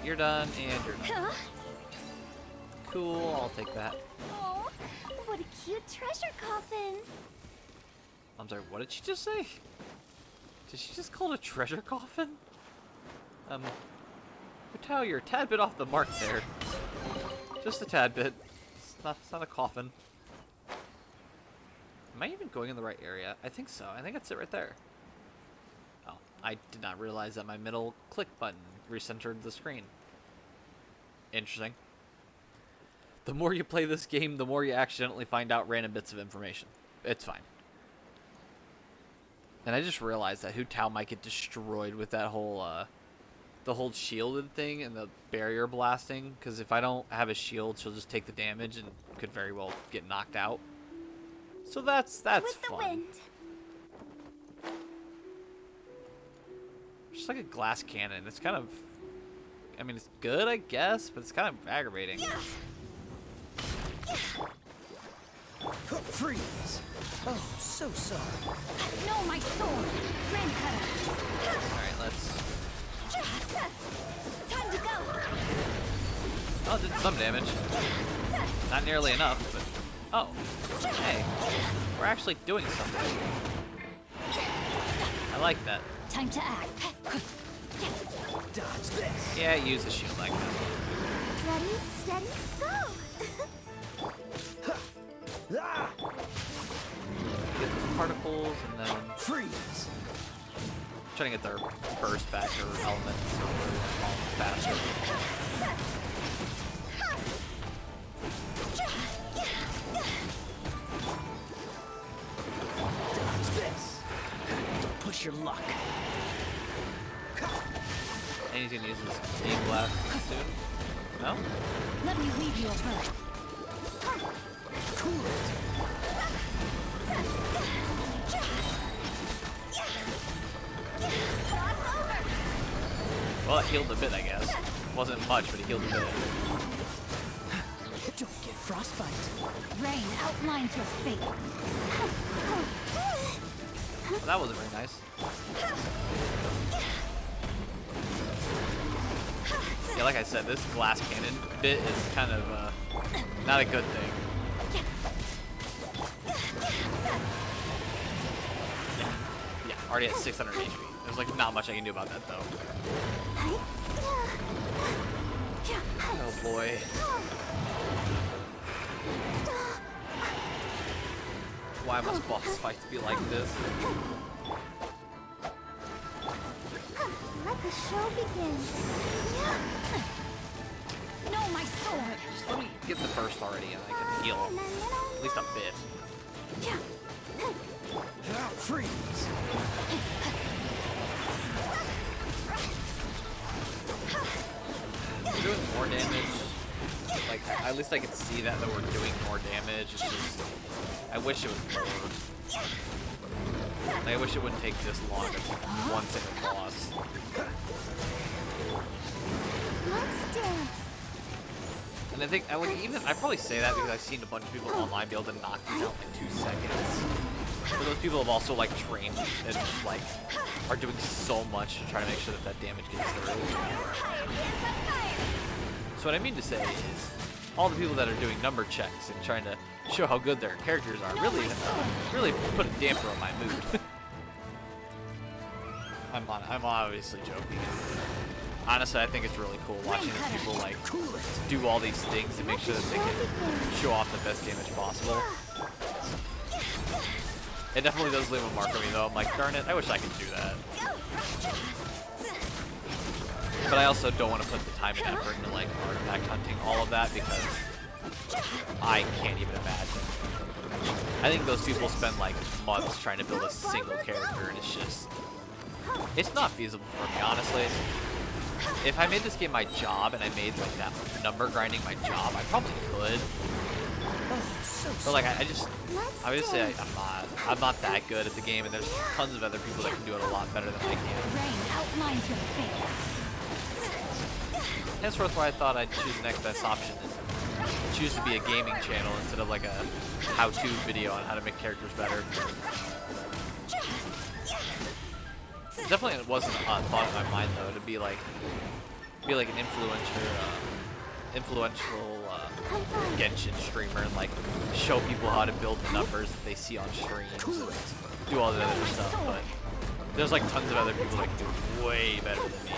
You're done, and you're done. Cool, I'll take that. Oh, what a cute treasure coffin. I'm sorry, what did she just say? Did she just call it a treasure coffin? Tao, you're a tad bit off the mark there. Just a tad bit. It's not a coffin. Am I even going in the right area? I think so. I think that's it right there. Oh, I did not realize that my middle click button recentered the screen. Interesting. The more you play this game, the more you accidentally find out random bits of information. It's fine. And I just realized that Hu Tao might get destroyed with that whole, the whole shielded thing and the barrier blasting. Because if I don't have a shield, she'll just take the damage and could very well get knocked out. So that's With the fun. wind. Just like a glass cannon. It's kind of, I mean, it's good, I guess, but it's kind of aggravating. Freeze. Oh, so sorry. No, my sword. Flame cutter. Alright, let's... Time to go. Oh, it did some damage. Not nearly enough, but... Oh. Hey. We're actually doing something. I like that. Time to act. Dodge this. Yeah, use the shield like that. Ready, steady, go. Ah! Get those particles, and then... Freeze. Trying to get their burst back or elements so we're falling faster. Dodge this. Don't push your luck. And he's gonna use his Steam Blast soon. No? Let me weave you a verse. Cool it. Well, it healed a bit, I guess. Wasn't much, but it healed a bit. Don't get frostbite. Rain outlines your fate. Well, that wasn't very nice. Yeah, like I said, this glass cannon bit is kind of not a good thing. Yeah, already at 600 HP. There's like not much I can do about that though. Oh boy. Why must boss fights be like this? Let the show begin. No, my sword. Just let me get the burst already and I can heal at least a bit. Freeze. We're doing more damage. Like, at least I can see that we're doing more damage. It's just, I wish it was more. Like, I wish it wouldn't take this long to one single boss. Let's dance. And I think, I probably say that because I've seen a bunch of people online be able to knock these out in 2 seconds. But those people have also, like, trained and, like, are doing so much to try to make sure that that damage gets through. So what I mean to say is, all the people that are doing number checks and trying to show how good their characters are really put a damper on my mood. I'm obviously joking. Honestly, I think it's really cool watching these people like do all these things and make sure that they can show off the best damage possible. It definitely does leave a mark on me though. I'm like, darn it, I wish I could do that. But I also don't want to put the time and effort into like artifact hunting, all of that, because I can't even imagine. I think those people spend like months trying to build a single character, and it's not feasible for me, honestly. If I made this game my job and I made like that number grinding my job, I probably could. But like I would say I'm not that good at the game, and there's tons of other people that can do it a lot better than I can. That's sort of why I thought I'd choose the next best option and choose to be a gaming channel instead of like a how-to video on how to make characters better. Definitely it wasn't a thought in my mind though to be like an influential Genshin streamer and like show people how to build the numbers that they see on streams and do all the other stuff, but there's like tons of other people that can do it way better than me.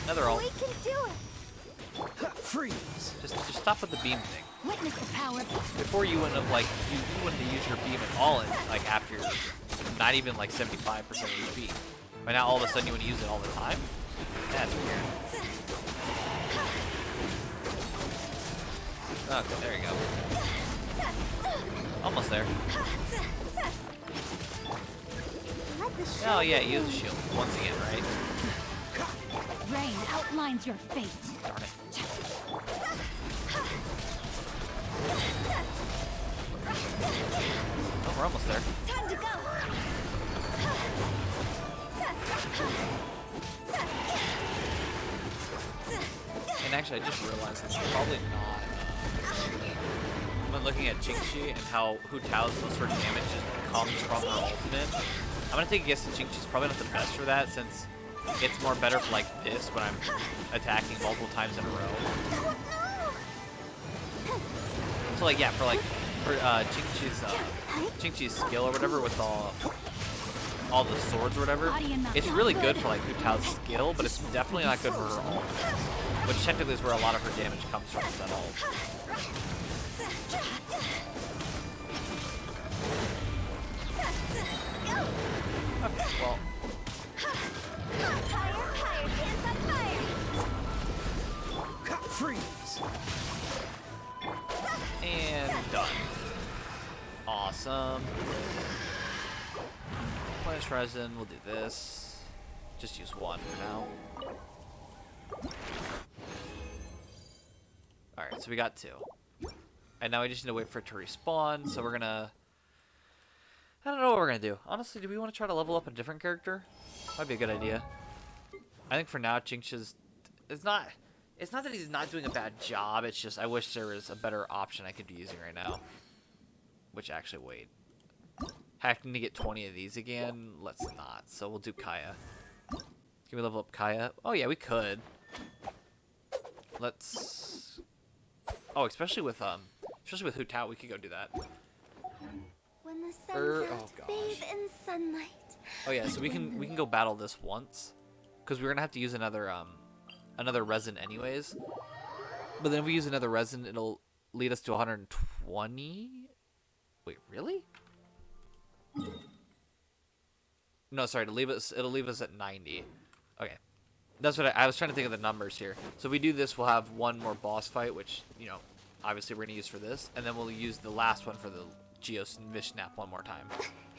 Another ult. Freeze. Just stop with the beam thing. Witness the power. Before you wouldn't have like you wouldn't have used your beam at all in, like after you're not even like 75% HP. But now all of a sudden you want to use it all the time? That's weird. Okay, there you go. Almost there. Oh yeah, use the shield once again, right? Rain outlines your fate. Darn it. Oh, we're almost there. Time to go. And actually, I just realized it's probably not. When looking at Jingxi and how Hu Tao's most of her damage just comes from her ultimate, I'm gonna take a guess that Jingxi's probably not the best for that, since it's more better for like this when I'm attacking multiple times in a row. So like yeah, for Jingxi's skill or whatever with all the swords or whatever, it's really good for like Hu Tao's skill, but it's definitely not good for her ult, which technically is where a lot of her damage comes from, is that ult. Okay, well. Freeze. And done. Awesome. Replenish resin, we'll do this. Just use one for now. Alright, so we got 2. And now we just need to wait for it to respawn, so we're gonna... I don't know what we're gonna do. Honestly, do we want to try to level up a different character? Might be a good idea. I think for now, Jinx's... It's not that he's not doing a bad job, it's just I wish there was a better option I could be using right now. Which, actually, wait. Having to get 20 of these again? Let's not. So we'll do Kaya. Can we level up Kaya? Oh yeah, we could. Let's... Oh, especially with Hu Tao, we could go do that. When the sun's out, gosh. bathe in sunlight. Oh yeah, so we can go battle this once, because we're gonna have to use another resin anyways. But then if we use another resin, it'll lead us to 120. Wait, really? No, sorry. It'll leave us at 90. Okay, that's what I was trying to think of the numbers here. So if we do this, we'll have one more boss fight, which obviously we're gonna use for this, and then we'll use the last one for the Geos and Vishnap one more time,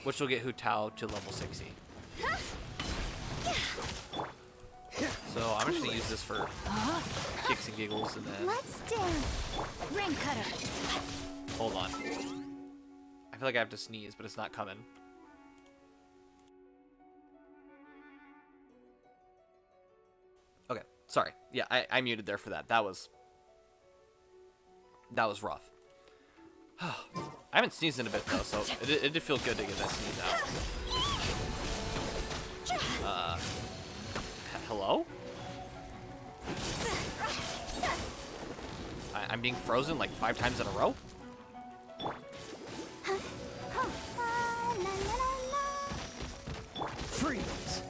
which will get Hu Tao to level 60. So I'm just gonna use this for kicks and giggles, and then Let's dance. Ring cutter. hold on. I feel like I have to sneeze, but it's not coming. Okay, sorry. Yeah, I muted there for that. That was rough. I haven't sneezed in a bit though, so it did feel good to get that sneeze out. Hello? I'm being frozen like 5 times in a row? Freeze.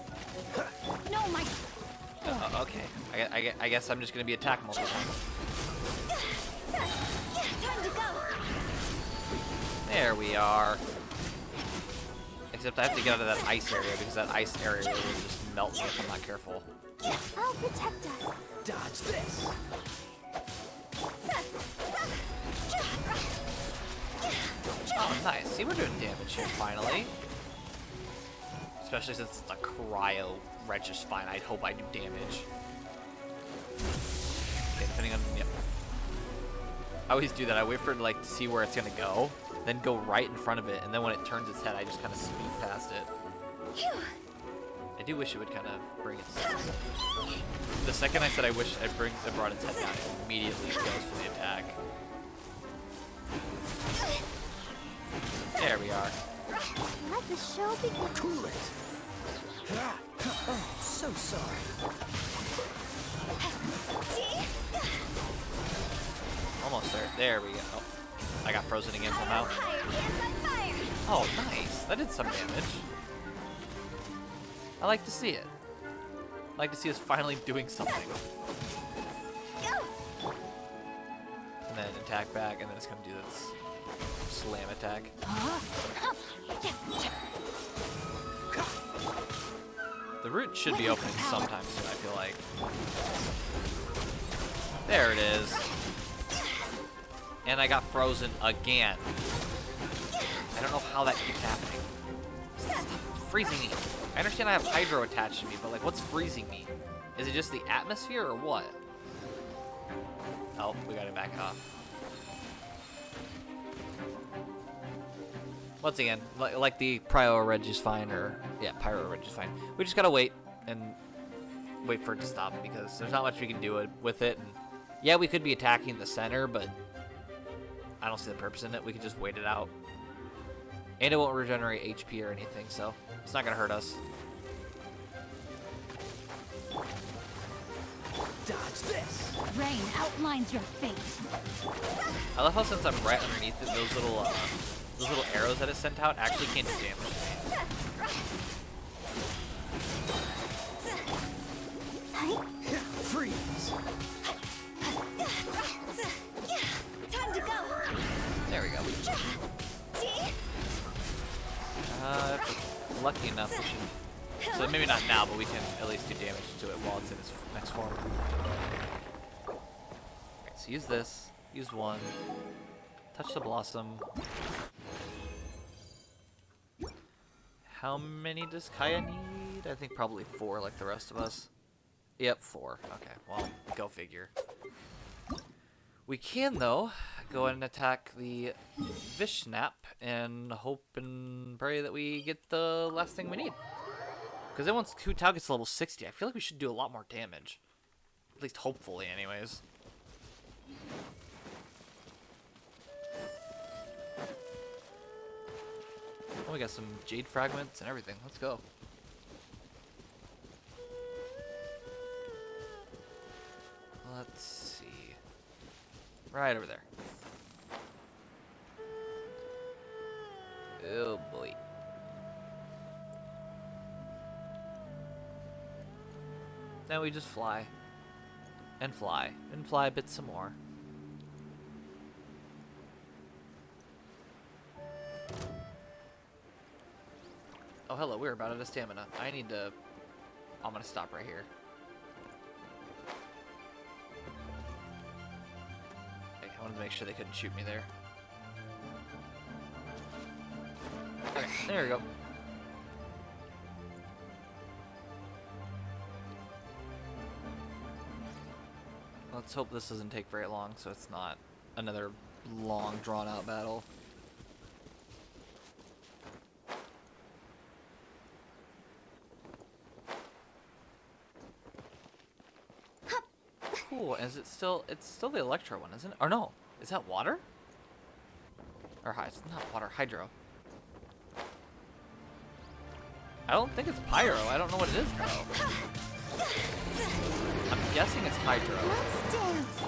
No, my. Okay. I guess I'm just gonna be attacked multiple times. Time to go. There we are. Except I have to get out of that ice area because that ice area will just melt me if I'm not careful. I'll protect us. Dodge this. Oh, nice. See, we're doing damage here finally. Especially since it's a cryo wrench is fine. I hope I do damage. Okay, depending on... Yep. I always do that. I wait for it, like, to see where it's gonna go, then go right in front of it, and then when it turns its head, I just kind of speed past it. I do wish it would kind of bring its... The second I said I wish it brought its head down, it immediately goes for the attack. There we are. Let the show begin. Cool it. Oh, so sorry. Almost there. There we go. Oh, I got frozen again somehow. Oh, nice. That did some damage. I like to see it. I like to see us finally doing something. And then attack back, and then it's going to do this slam attack. The root should be opening sometime soon, I feel like. There it is. And I got frozen again. I don't know how that keeps happening. Stop freezing me. I understand I have hydro attached to me, but like, what's freezing me? Is it just the atmosphere or what? Oh, we gotta back it off. Once again, like the Pyro Reg is fine, or yeah, Pyro Reg is fine. We just gotta wait and wait for it to stop because there's not much we can do with it. And yeah, we could be attacking the center, but I don't see the purpose in it. We could just wait it out. And it won't regenerate HP or anything, so it's not gonna hurt us. Dodge this. Rain outlines your fate. I love how since I'm right underneath it, those little arrows that it sent out actually can't do damage to me. Freeze. Time to go. There we go. If we're lucky enough, we should. So maybe not now, but we can at least do damage to it while it's in its next form. Alright, so use this. Use one. Touch the blossom. How many does Kaya need? I think probably 4 like the rest of us. Yep, 4. Okay, well, go figure. We can, though, go ahead and attack the Vishnap and hope and pray that we get the last thing we need. Because then once Hu Tao gets to level 60, I feel like we should do a lot more damage. At least hopefully, anyways. Oh, we got some jade fragments and everything. Let's go. Let's see. Right over there. Oh boy. Now we just fly. And fly. And fly a bit some more. Oh, hello, we're about out of stamina. I need to... I'm gonna stop right here. Okay, I wanted to make sure they couldn't shoot me there. Okay, there we go. Let's hope this doesn't take very long, so it's not another long, drawn-out battle. Cool. Is it still? It's still the Electro one, isn't it? Or no? Is that water? Or it's not water. Hydro. I don't think it's Pyro. I don't know what it is though. I'm guessing it's Hydro. Let's dance.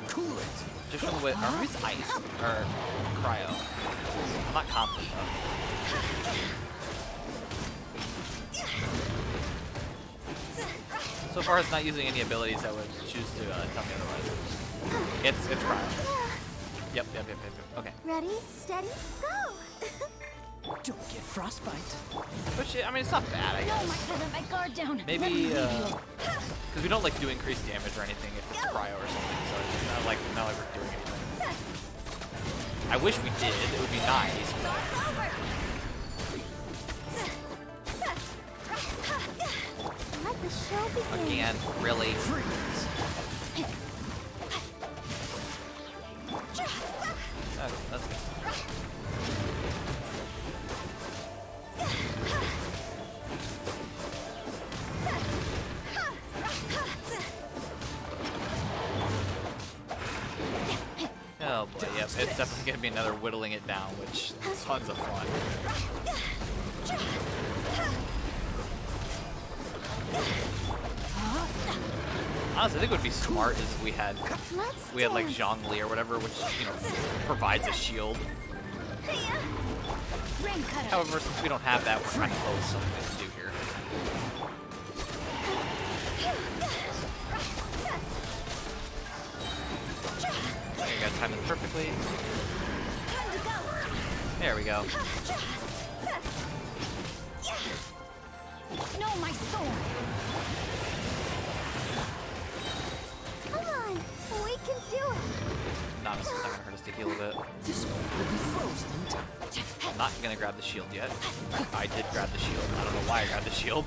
Cool it. Just from the way. Or maybe it's ice or cryo. I'm not confident though. So far, it's not using any abilities that would choose to tell me otherwise. It's cryo. Yep. Okay. Ready, steady, go. Don't get Frostbite. Which, I mean, it's not bad, I No, guess. I let my guard down. Maybe, Let me heal. because we don't, like, do increased damage or anything if it's cryo or something, so it's not like we're doing anything. I wish we did. It would be nice, but... It's over. Let the show begin. Again, really? Freeze. Oh, that's good. Oh boy, yep, it's definitely going to be another whittling it down, which is tons of fun. Honestly, I think it would be smart if we had like Zhongli or whatever, which, you know, provides a shield. Rain cutter. However, since we don't have that, we're trying to close something to do here. There you go, time it perfectly. Time to go. There we go. No, my sword. Come on, we can do it. Not gonna hurt us to heal a bit. This one will be frozen in time. I'm not gonna grab the shield yet. I did grab the shield. I don't know why I grabbed the shield.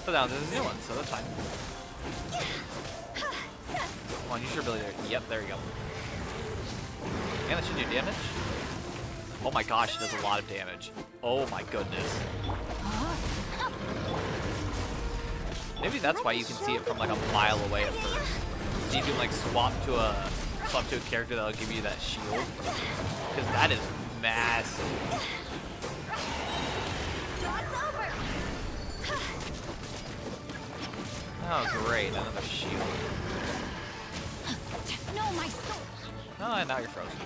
But now there's a new one, so that's fine. Come on, use your ability there. Yep, there you go. And that should do damage. Oh my gosh, it does a lot of damage. Oh my goodness. Maybe that's why you can see it from like a mile away at first. So you can like swap to a character that'll give you that shield. Because that is massive. Oh great, another shield. No, my sword. Oh, and now you're frozen.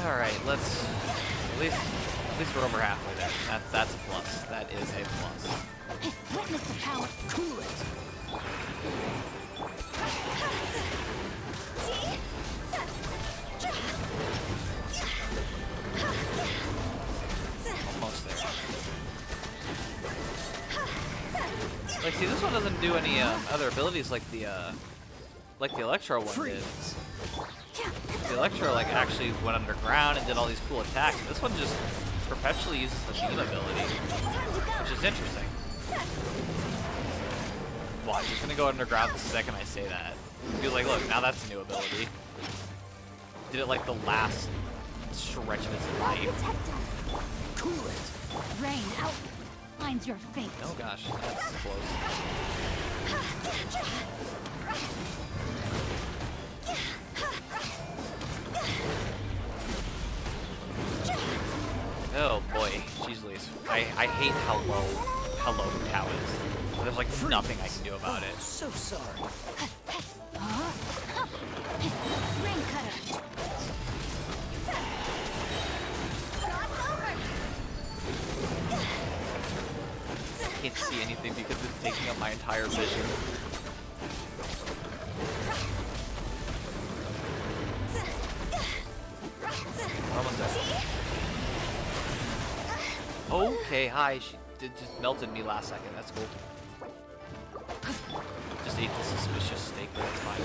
Alright, let's at least we're over halfway there. That's a plus. That is a plus. Witness the power. Cool it. Almost there. Like, see, this one doesn't do any other abilities like the Electro one did. Freeze. The Electro like actually went underground and did all these cool attacks. This one just perpetually uses the beam ability, which is interesting. Watch, it's gonna go underground the second I say that. Be like, look, now that's a new ability. Did it like the last stretch of its life. Protect us. Cool it. Rain outlines your fate. Oh gosh, that's close. Oh boy, jeez Louise. I hate how low the cow is. There's like nothing I can do about it. So sorry. Rain cutter. I can't see anything because it's taking up my entire vision. We're almost there. Okay, hi. She just melted me last second. That's cool. Just ate the suspicious steak, but it's fine.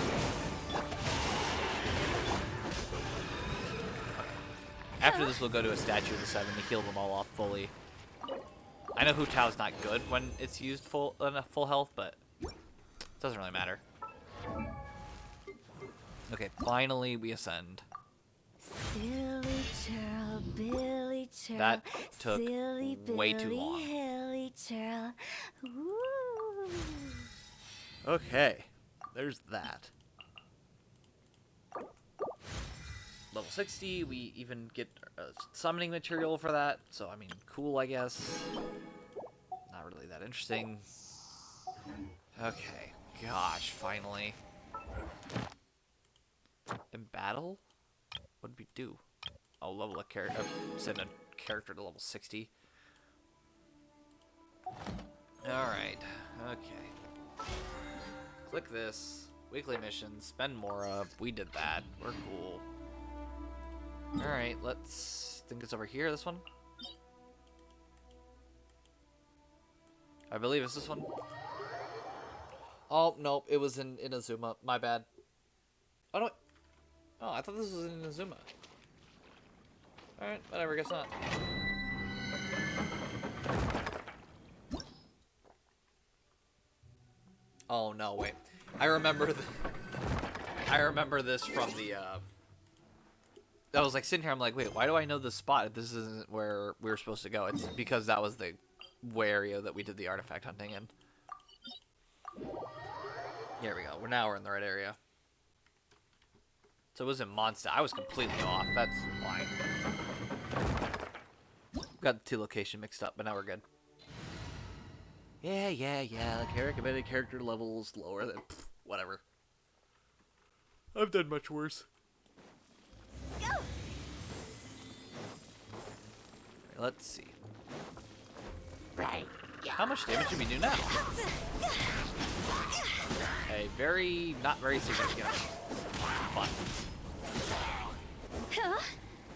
After this, we'll go to a statue of the 7 to heal them all off fully. I know Hu Tao's not good when it's used full health, but it doesn't really matter. Okay, finally we ascend. Silly churl, Billy churl. That took silly way too Billy, long. Hilly churl. Ooh. Okay, there's that. Level 60, we even get summoning material for that, so I mean, cool, I guess. Not really that interesting. Okay, gosh, finally. In battle? What did we do? Oh, level a character. Send a character to level 60. Alright, okay. Click this. Weekly missions. Spend more up. We did that. We're cool. Alright, let's... think it's over here, this one? I believe it's this one. Oh, nope. It was in Inazuma. My bad. Oh, no. Oh, I thought this was in Inazuma. Alright, whatever. Guess not. Oh, no. Wait. I remember this from the, I was like sitting here, I'm like, wait, why do I know this spot if this isn't where we were supposed to go? It's because that was the area that we did the artifact hunting in. Here we go. We're in the right area. So it was in Mondstadt. I was completely off. That's why. Got the two location mixed up, but now we're good. Yeah. Like recommended character levels lower than whatever. I've done much worse. Go. Let's see. How much damage do we do now? A not very significant. But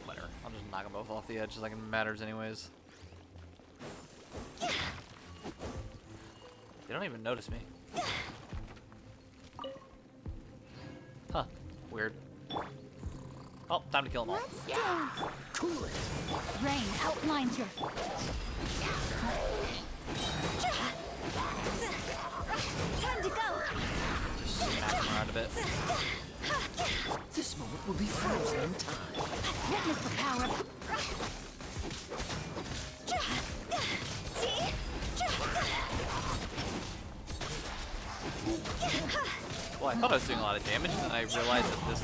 whatever. I'll just knock them both off the edge. It's like it matters anyways. They don't even notice me. Huh. Weird. Oh, time to kill them all. Let's dance. Cool it. Rain outlines your... Time to go. Just smack them around a bit. This moment will be frozen in time. Witness the power. Well, I thought I was doing a lot of damage, and then I realized that this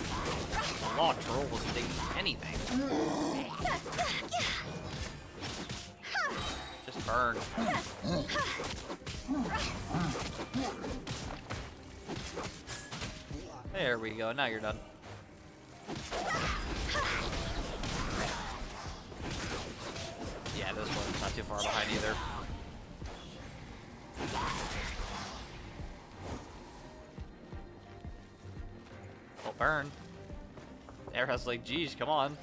law troll wasn't taking anything. Just burn. There we go. Now you're done. Yeah, this one's not too far behind either. Oh, burn. Airhead's like, geez, come on.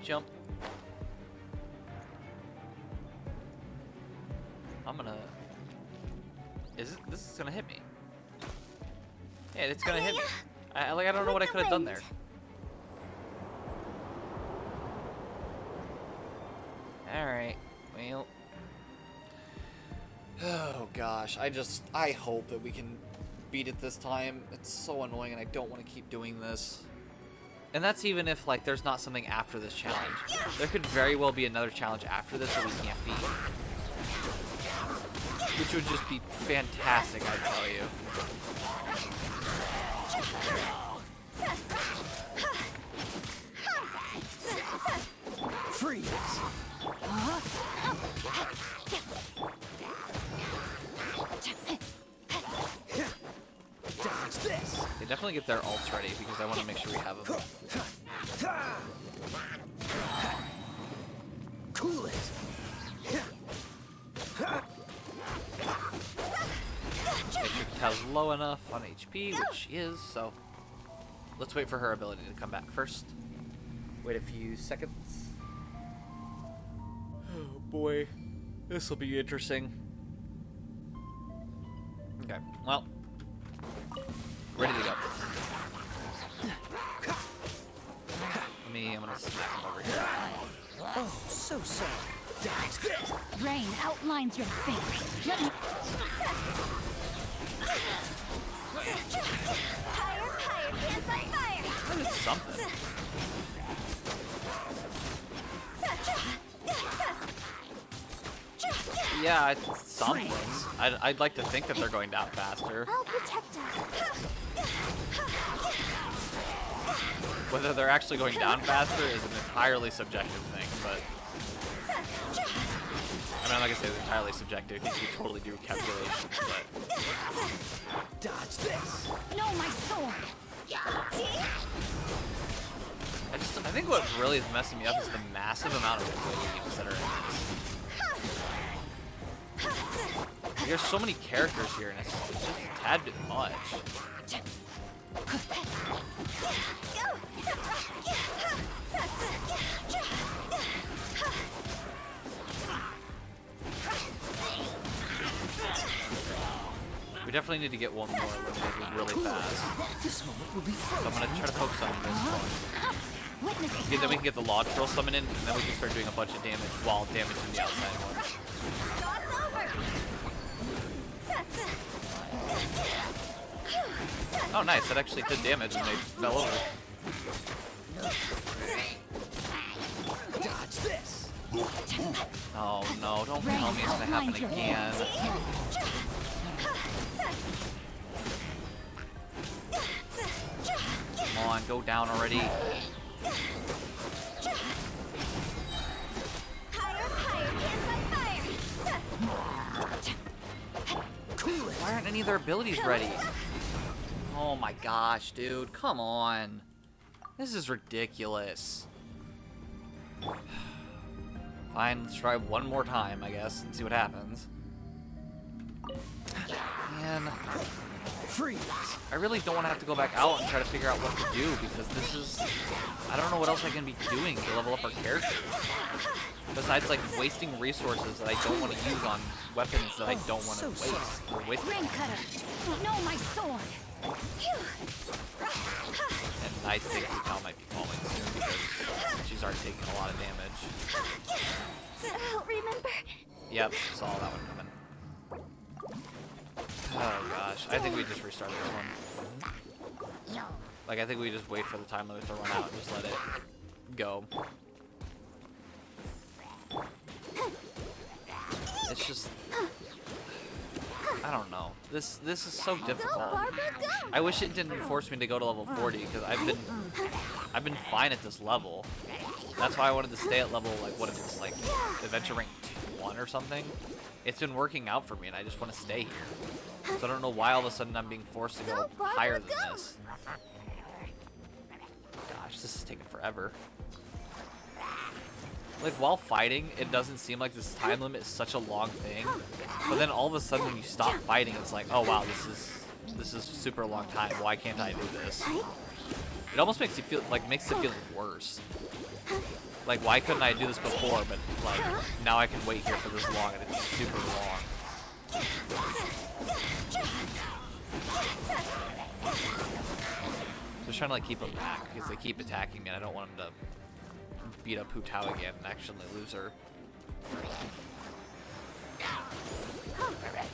Jump. I'm gonna... This is gonna hit me. Yeah, it's gonna hit me. I don't know what I could have done there. Alright, well... Oh gosh, I hope that we can beat it this time. It's so annoying and I don't want to keep doing this. And that's even if, like, there's not something after this challenge. There could very well be another challenge after this that we can't beat. Which would just be fantastic, I tell you. Freeze. Dodge this. They definitely get their ults ready because I want to make sure we have them. Cool it. Make sure Catal's low enough on HP, which she is, so let's wait for her ability to come back first. Wait a few seconds. Oh boy, this will be interesting. Okay, well, ready to go. I'm gonna smack him over here. Oh, so sorry. Dodge this. Rain outlines your face. Let me... Higher, pants on fire. I did something. Yeah, it's something. I'd like to think that they're going down faster. I'll protect us. Whether they're actually going down faster is an entirely subjective thing, but... I mean, like I said, it's entirely subjective. You can totally do calculations, but... Dodge this. No, my sword. I think what really is messing me up is the massive amount of waves that are in this. There's so many characters here, and it's just a tad bit much. We definitely need to get one more eliminated really fast. This moment will be So I'm frozen. gonna try to focus on this one. Okay, then we can get the law troll summon in, and then we can start doing a bunch of damage while damaging the outside ones. Oh, nice. That actually did damage and they fell over. Dodge this. Oh no, don't tell me it's gonna happen again. Come on, go down already. Why aren't any of their abilities ready? Oh my gosh, dude. Come on. This is ridiculous. Fine, let's try one more time, I guess, and see what happens. Man, Freeze. I really don't want to have to go back out and try to figure out what to do, because this is... I don't know what else I can be doing to level up our characters. Besides, like, wasting resources that I don't want to use on weapons that I don't want to waste. Or waste. Ring cutter. No, my sword. And I think Cal might be falling soon because she's already taking a lot of damage. Remember? Yep, saw that one coming. Oh gosh, I think we just restart this one. Like, I think we just wait for the time limit to run out and just let it go. It's just... I don't know. This is so difficult. I wish it didn't force me to go to level 40 because I've been fine at this level. That's why I wanted to stay at level, like, what if it's like adventure rank 1 or something. It's been working out for me and I just want to stay here. So I don't know why all of a sudden I'm being forced to go higher than this. Gosh, this is taking forever. Like, while fighting, it doesn't seem like this time limit is such a long thing. But then all of a sudden when you stop fighting, it's like, oh wow, this is super long time. Why can't I do this? It almost makes you feel like makes it feel worse. Like, why couldn't I do this before? But like now I can wait here for this long and it's super long. Just trying to like keep them back because they keep attacking me and I don't want them to beat up Hu Tao again and actually lose her.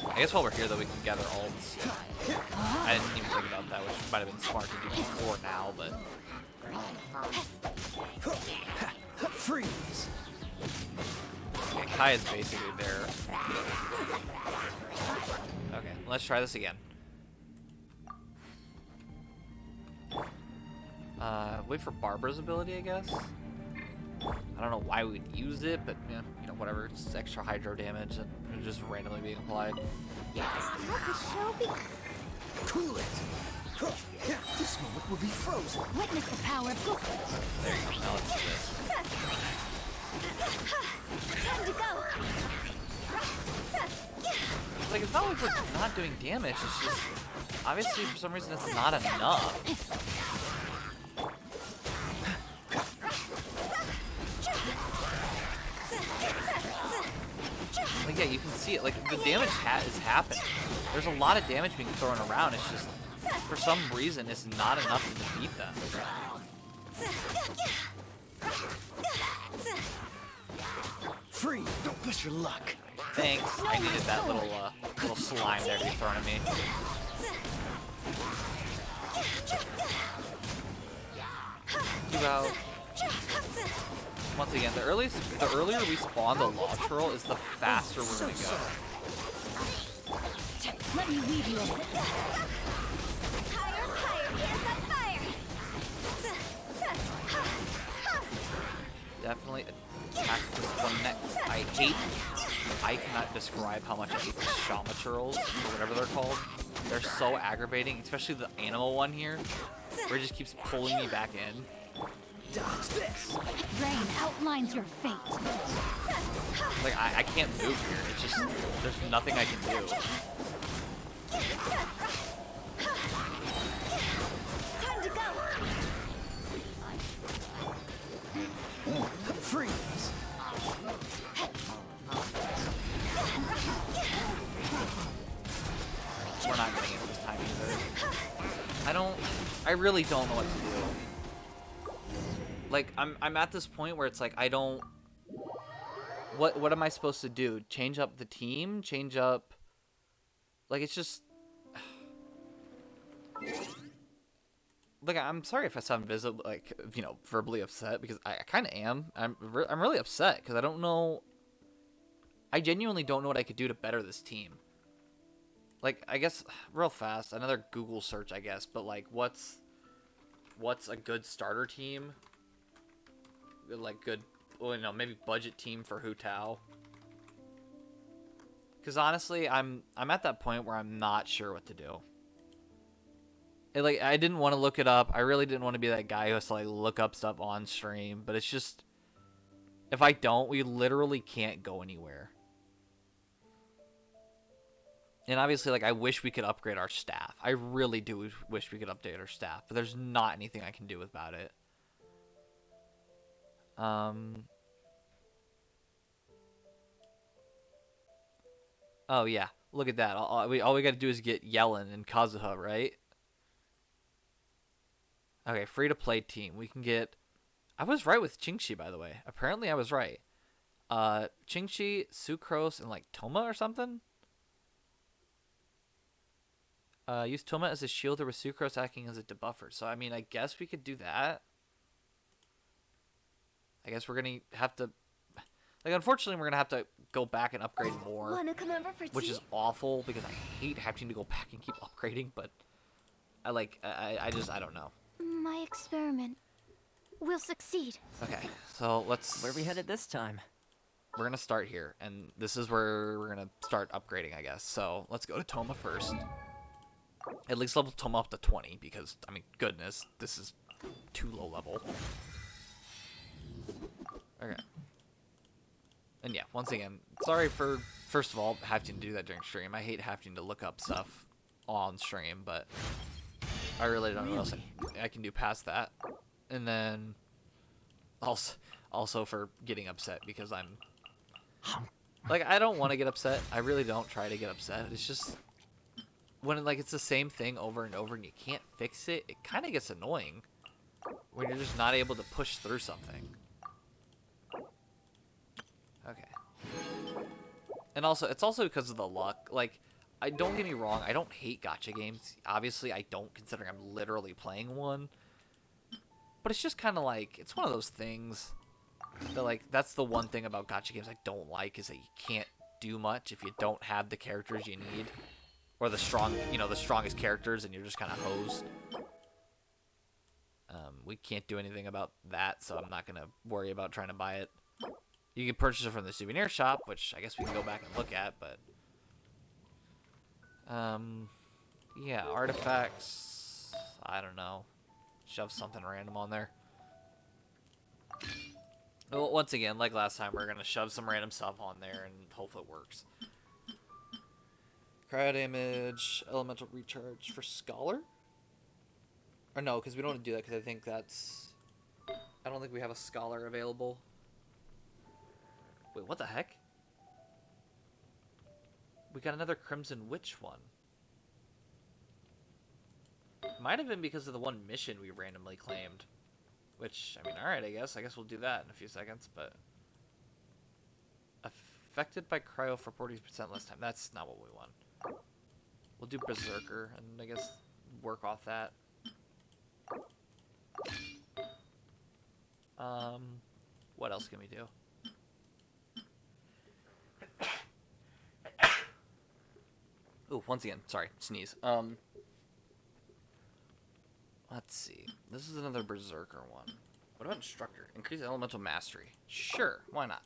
I guess while we're here though we can gather ults. I didn't even think about that, which might have been smart to do before now, but... Freeze. Okay, Kai is basically there. Okay, let's try this again. Wait for Barbara's ability, I guess? I don't know why we'd use it, but yeah, you know, whatever. It's extra hydro damage and it's just randomly being applied. Cool it. This moment will be frozen. Witness the power of There you go. Now let's do this. Time to go. Like, it's not like we're not doing damage. It's just obviously for some reason it's not enough. Like, yeah, you can see it. Like, the damage is happening. There's a lot of damage being thrown around. It's just, for some reason, it's not enough to defeat them. Free. Don't push your luck. Thanks. I needed that little slime there to be thrown at me. Two out. Once again, the earlier we spawn the law troll is the faster we're gonna go. Let me lead you a bit. Definitely attack this one next. I cannot describe how much I hate the Shama churls, or whatever they're called. They're so aggravating, especially the animal one here, where it just keeps pulling me back in. Dodge this. Rain outlines your fate. Like, I can't move here. It's just, there's nothing I can do. Time to go. Freeze. We're not getting it this time either. I really don't know what to do. Like, I'm at this point where it's like, I don't, what am I supposed to do? Change up the team? Change up, like, it's just, like, I'm sorry if I sound like, you know, verbally upset, because I kind of am. I'm really upset, because I don't know, I genuinely don't know what I could do to better this team. Like, I guess, real fast, another Google search, I guess, but, like, what's a good starter team? Like, good, well, you know, maybe budget team for Hu Tao. Because, honestly, I'm at that point where I'm not sure what to do. Like, I didn't want to look it up. I really didn't want to be that guy who has to, like, look up stuff on stream. But it's just, if I don't, we literally can't go anywhere. And obviously, like, I wish we could upgrade our staff. I really do wish we could update our staff. But there's not anything I can do about it. Oh, yeah. Look at that. All we got to do is get Yellen and Kazuha, right? Okay, free-to-play team. We can get... I was right with Qingxi, by the way. Apparently, I was right. Qingxi, Sucrose, and, like, Toma or something? Use Toma as a shielder with Sucrose acting as a debuffer. So, I mean, I guess we could do that. I guess we're going to have to... Like, unfortunately, we're going to have to go back and upgrade more. Wanna come over for tea? Which is awful, because I hate having to go back and keep upgrading, but... I don't know. My experiment will succeed. Okay, so let's... Where are we headed this time? We're going to start here, and this is where we're going to start upgrading, I guess. So, let's go to Toma first. At least level Toma up to 20, because, I mean, goodness, this is too low level. Okay. And yeah, once again, sorry for, first of all, having to do that during stream. I hate having to look up stuff on stream, but I really don't know what else I can do past that. And then, also for getting upset, because I'm, like, I don't want to get upset. I really don't try to get upset. It's just, when, like, it's the same thing over and over and you can't fix it, it kind of gets annoying when you're just not able to push through something. Okay. And also, it's also because of the luck. Like, don't get me wrong, I don't hate gacha games. Obviously, I don't, considering I'm literally playing one. But it's just kind of like, it's one of those things that, like, that's the one thing about gacha games I don't like, is that you can't do much if you don't have the characters you need. Or the strongest characters, and you're just kind of hosed. We can't do anything about that, so I'm not going to worry about trying to buy it. You can purchase it from the souvenir shop, which I guess we can go back and look at, but... yeah, artifacts... I don't know. Shove something random on there. Well, once again, like last time, we're going to shove some random stuff on there, and hopefully it works. Cryo damage, elemental recharge for Scholar? Or no, because we don't want to do that, because I think that's... I don't think we have a Scholar available. Wait, what the heck? We got another Crimson Witch one. Might have been because of the one mission we randomly claimed. Which, I mean, alright, I guess. I guess we'll do that in a few seconds, but... Affected by cryo for 40% less time. That's not what we want. We'll do Berserker, and I guess work off that. What else can we do? Ooh, once again, sorry, sneeze. Let's see. This is another Berserker one. What about Instructor? Increase elemental mastery. Sure, why not?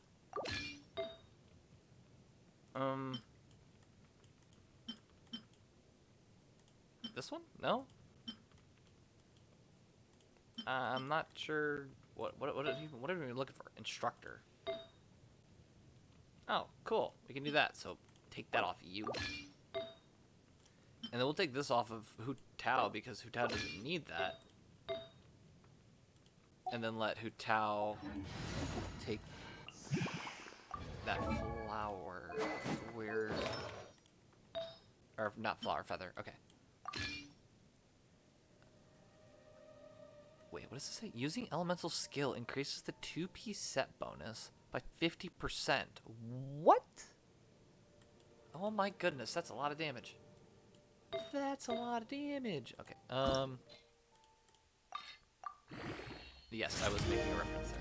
This one? No? I'm not sure what are we looking for? Instructor. Oh, cool. We can do that. So take that off you. And then we'll take this off of Hu Tao because Hu Tao doesn't need that. And then let Hu Tao take that flower. Where? Or not flower, feather. Okay. Wait, what does it say? Using elemental skill increases the 2-piece set bonus by 50%. What? Oh my goodness, that's a lot of damage. That's a lot of damage. Okay. Yes, I was making a reference there.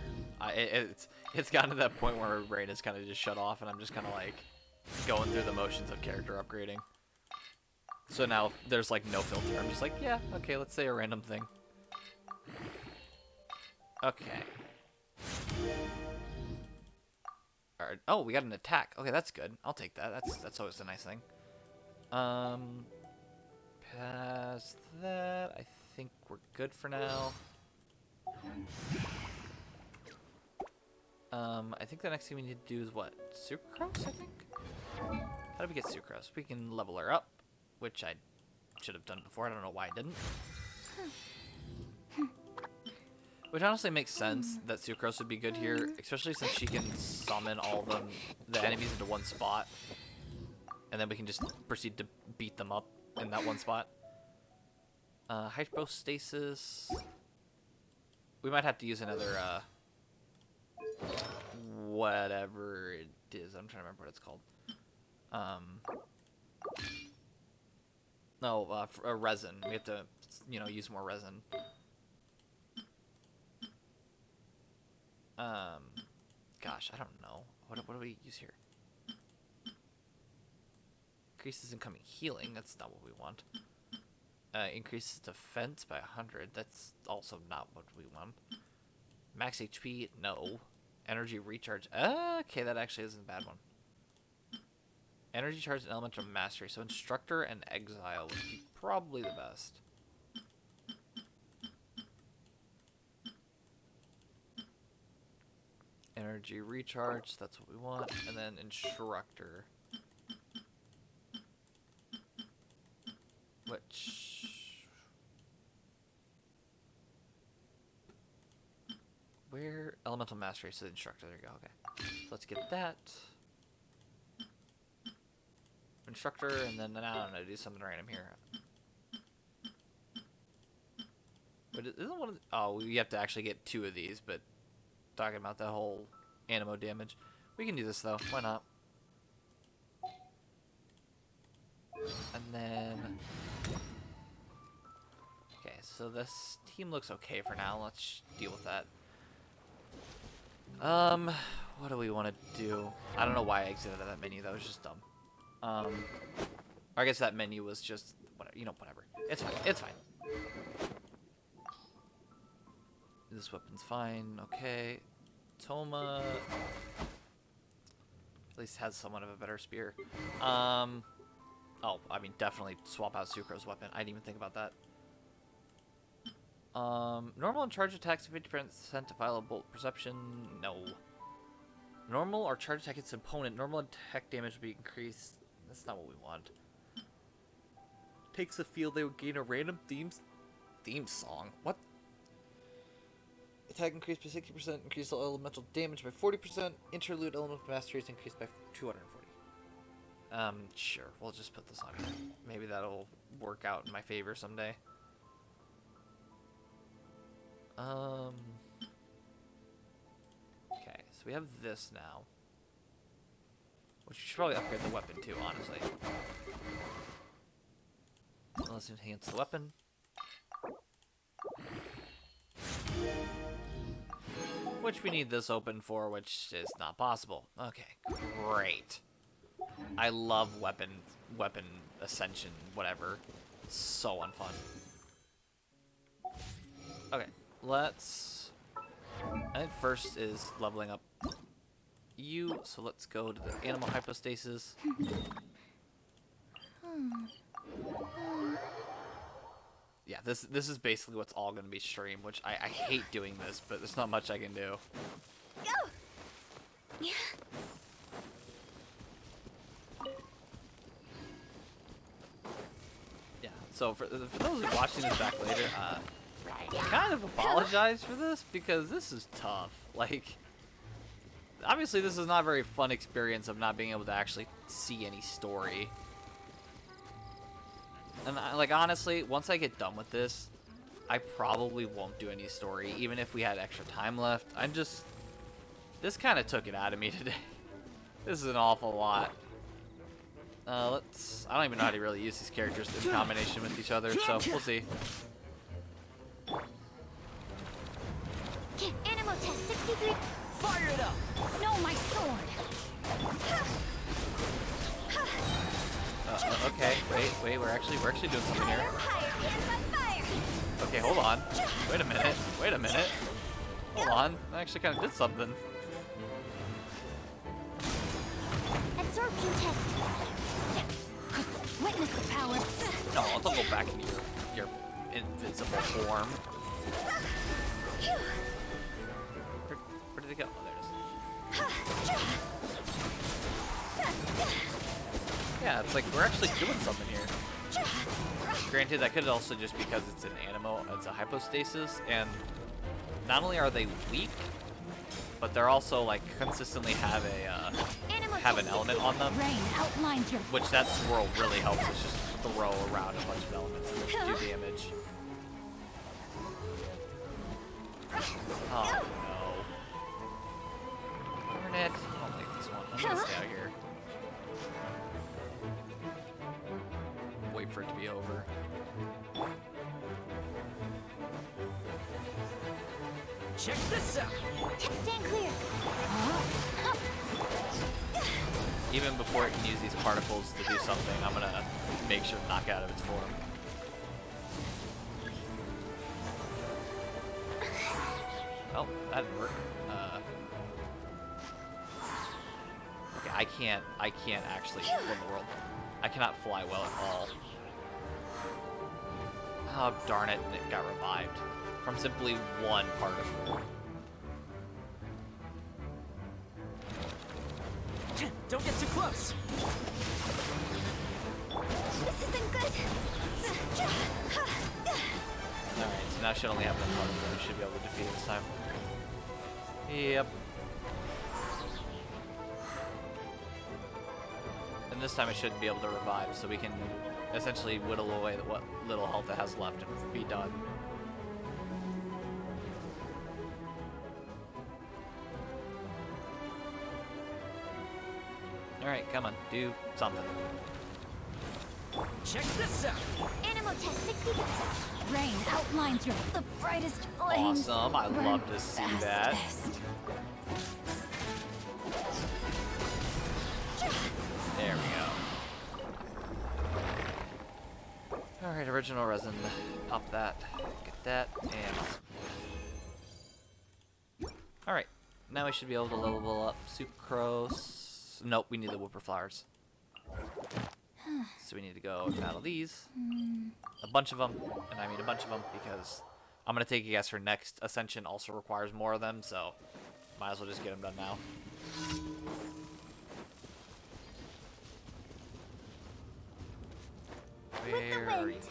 It's gotten to that point where my brain is kind of just shut off, and I'm just kind of like going through the motions of character upgrading. So now there's like no filter. I'm just like, yeah, okay, let's say a random thing. Okay. Alright. Oh, we got an attack. Okay, that's good. I'll take that. That's always a nice thing. Past that, I think we're good for now. I think the next thing we need to do is what? Sucrose, I think? How do we get Sucrose? We can level her up, which I should have done before. I don't know why I didn't. Which honestly makes sense that Sucrose would be good here, especially since she can summon all the enemies into one spot. And then we can just proceed to beat them up in that one spot. Hypostasis. We might have to use another, whatever it is. I'm trying to remember what it's called. No, resin. We have to, use more resin. Gosh, I don't know. What do we use here? Increases incoming healing. That's not what we want. Increases defense by 100. That's also not what we want. Max HP. No. Energy recharge. Okay, that actually isn't a bad one. Energy charge and elemental mastery. So instructor and exile would be probably the best. Energy recharge, that's what we want. And then instructor. Which... Where? Elemental mastery, so instructor, there you go, okay. So let's get that. Instructor, and then, I don't know, do something random here. But isn't one of the, oh, we have to actually get 2 of these, but talking about that whole animo damage. We can do this, though. Why not? And then... Okay, so this team looks okay for now. Let's deal with that. What do we want to do? I don't know why I exited that menu. That was just dumb. Or I guess that menu was just... whatever. It's fine. It's fine. This weapon's fine. Okay. Toma... At least has somewhat of a better spear. Oh, I mean, definitely swap out Sucro's weapon. I didn't even think about that. Normal and charge attacks 50% available perception. No. Normal or charge attack its opponent. Normal attack damage will be increased. That's not what we want. Takes the field, they will gain a random theme song. What? Attack increased by 60%, increased elemental damage by 40%, interlude elemental mastery is increased by 240. Sure, we'll just put this on here. Maybe that'll work out in my favor someday. Okay, so we have this now. Which we should probably upgrade the weapon too, honestly. Let's enhance the weapon. Which we need this open for, which is not possible. Okay, great. I love weapon ascension, whatever. It's so unfun. Okay, let's... I think first is leveling up you, so let's go to the animal hypostasis. yeah, this is basically what's all gonna be streamed, which I hate doing this, but there's not much I can do. Go! Yeah. Yeah. So for those who are watching this back later, kind of apologize for this because this is tough. Like, obviously this is not a very fun experience of not being able to actually see any story. And like honestly, once I get done with this, I probably won't do any story, even if we had extra time left. This kind of took it out of me today. This is an awful lot. I don't even know how to really use these characters in combination with each other, so we'll see. Animal test 63. Fire it up! No, my sword. Okay, wait, we're actually doing something here. Higher, hands on fire. Okay, hold on. Wait a minute. Hold on. I actually kind of did something. Absorption test. Witness the power. No, don't go back into your invincible form. Where did it go? Oh, there it is. Yeah, it's like we're actually doing something here. Granted, that could also just because it's an it's a hypostasis, and not only are they weak, but they're also like consistently have an element on them, Rain outlines your which that swirl really helps. It's just throw around a bunch of elements and do damage. Oh no! Darn it! I don't like this one. I'm gonna stay out here. Wait for it to be over. Check this out! stand clear. Even before it can use these particles to do something, I'm gonna make sure to knock it out of its form. Oh, that didn't work. Okay, I can't actually win the world. I cannot fly well at all. Oh, darn it, it got revived from simply one particle. Don't get too close! This isn't good. Alright, so now it should only have one particle. We should be able to defeat it this time. Yep. And this time it shouldn't be able to revive, so we can essentially whittle away what little health it has left and be done. Alright, come on, do something. Check this out! Animal test 60. Rain outlines the brightest flames. Awesome, I burn love to see that. fastest. There we go. Alright, original resin. Pop that. Get that. And awesome. Alright. Now we should be able to level up sucrose. Nope, we need the whooper flowers. So we need to go battle these. A bunch of them. And I mean a bunch of them because I'm going to take a guess her next ascension also requires more of them. So might as well just get them done now. Where are you at?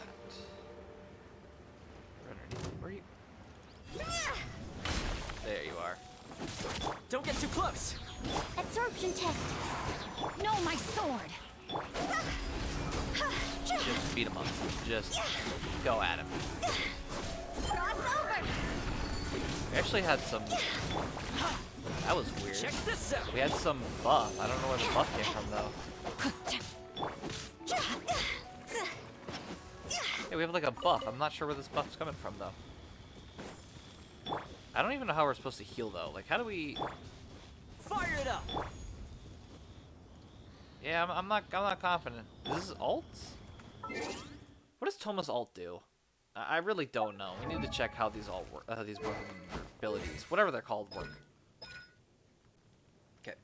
Where are you? There you are. Don't get too close! Absorption test. No, my sword. Just beat him up. Just go at him. Cross over. We actually had some... That was weird. Check this out! We had some buff. I don't know where the buff came from, though. Yeah, we have like a buff. I'm not sure where this buff's coming from, though. I don't even know how we're supposed to heal, though. Like, how do we... Fire it up! Yeah, I'm not confident. Is this ults? What does Toma's ult do? I really don't know. We need to check how these ult work. These abilities, whatever they're called, work. Okay.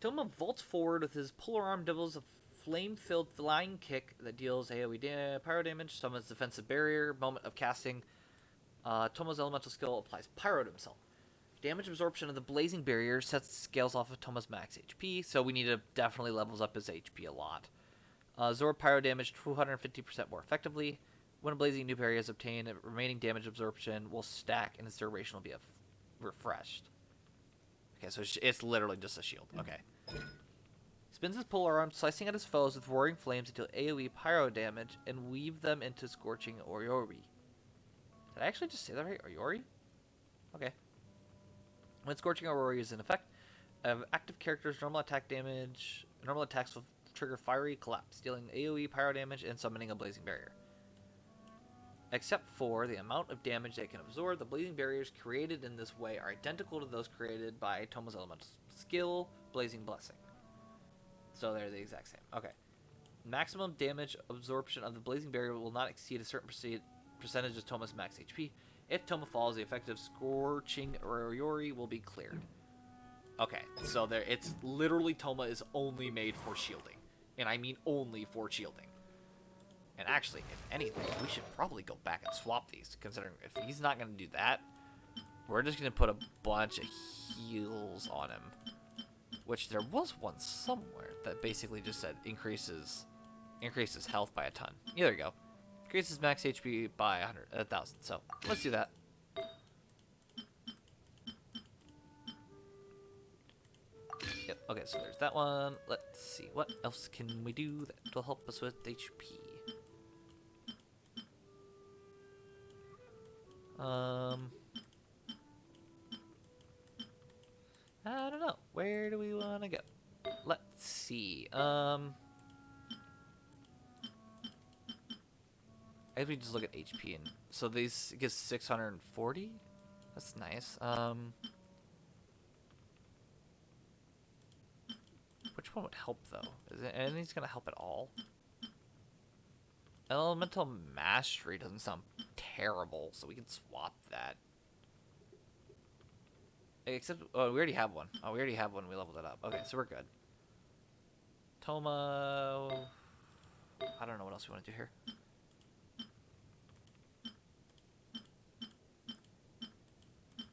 Toma vaults forward with his polar arm doubles a flame-filled flying kick that deals AoE pyro damage, summons defensive barrier, moment of casting. Tomo's elemental skill applies pyro to himself. Damage absorption of the blazing barrier sets scales off of Tomo's max HP, so we need to definitely levels up his HP a lot. Absorb pyro damage 250% more effectively. When a blazing new barrier is obtained, remaining damage absorption will stack and its duration will be refreshed. Okay, so it's literally just a shield. Okay. Spins his polar arm, slicing at his foes with roaring flames until AoE pyro damage and weave them into scorching Oyori. Did I actually just say that right? Oyori? Okay. When Scorching Aurora is in effect, active characters' normal attacks will trigger Fiery Collapse, dealing AoE pyro damage and summoning a blazing barrier. Except for the amount of damage they can absorb, the blazing barriers created in this way are identical to those created by Tomo's elemental skill, Blazing Blessing. So they're the exact same. Okay. Maximum damage absorption of the blazing barrier will not exceed a certain percentage of Tomo's max HP. If Toma falls, the effective Scorching Oyori will be cleared. Okay, so it's literally Toma is only made for shielding. And I mean only for shielding. And actually, if anything, we should probably go back and swap these, considering if he's not going to do that, we're just going to put a bunch of heals on him. Which there was one somewhere that basically just said increases health by a ton. Yeah, there you go. Increases max HP by 1,000. So let's do that. Yep. Okay, so there's that one. Let's see what else can we do that will help us with HP. I don't know. Where do we want to go? Let's see. I guess we just look at HP, and so these gives 640. That's nice. Which one would help though? Is it anything's gonna help at all? Elemental Mastery doesn't sound terrible, so we can swap that. Except, oh, we already have one. Oh, we already have one. We leveled it up. Okay, so we're good. Toma. I don't know what else we want to do here.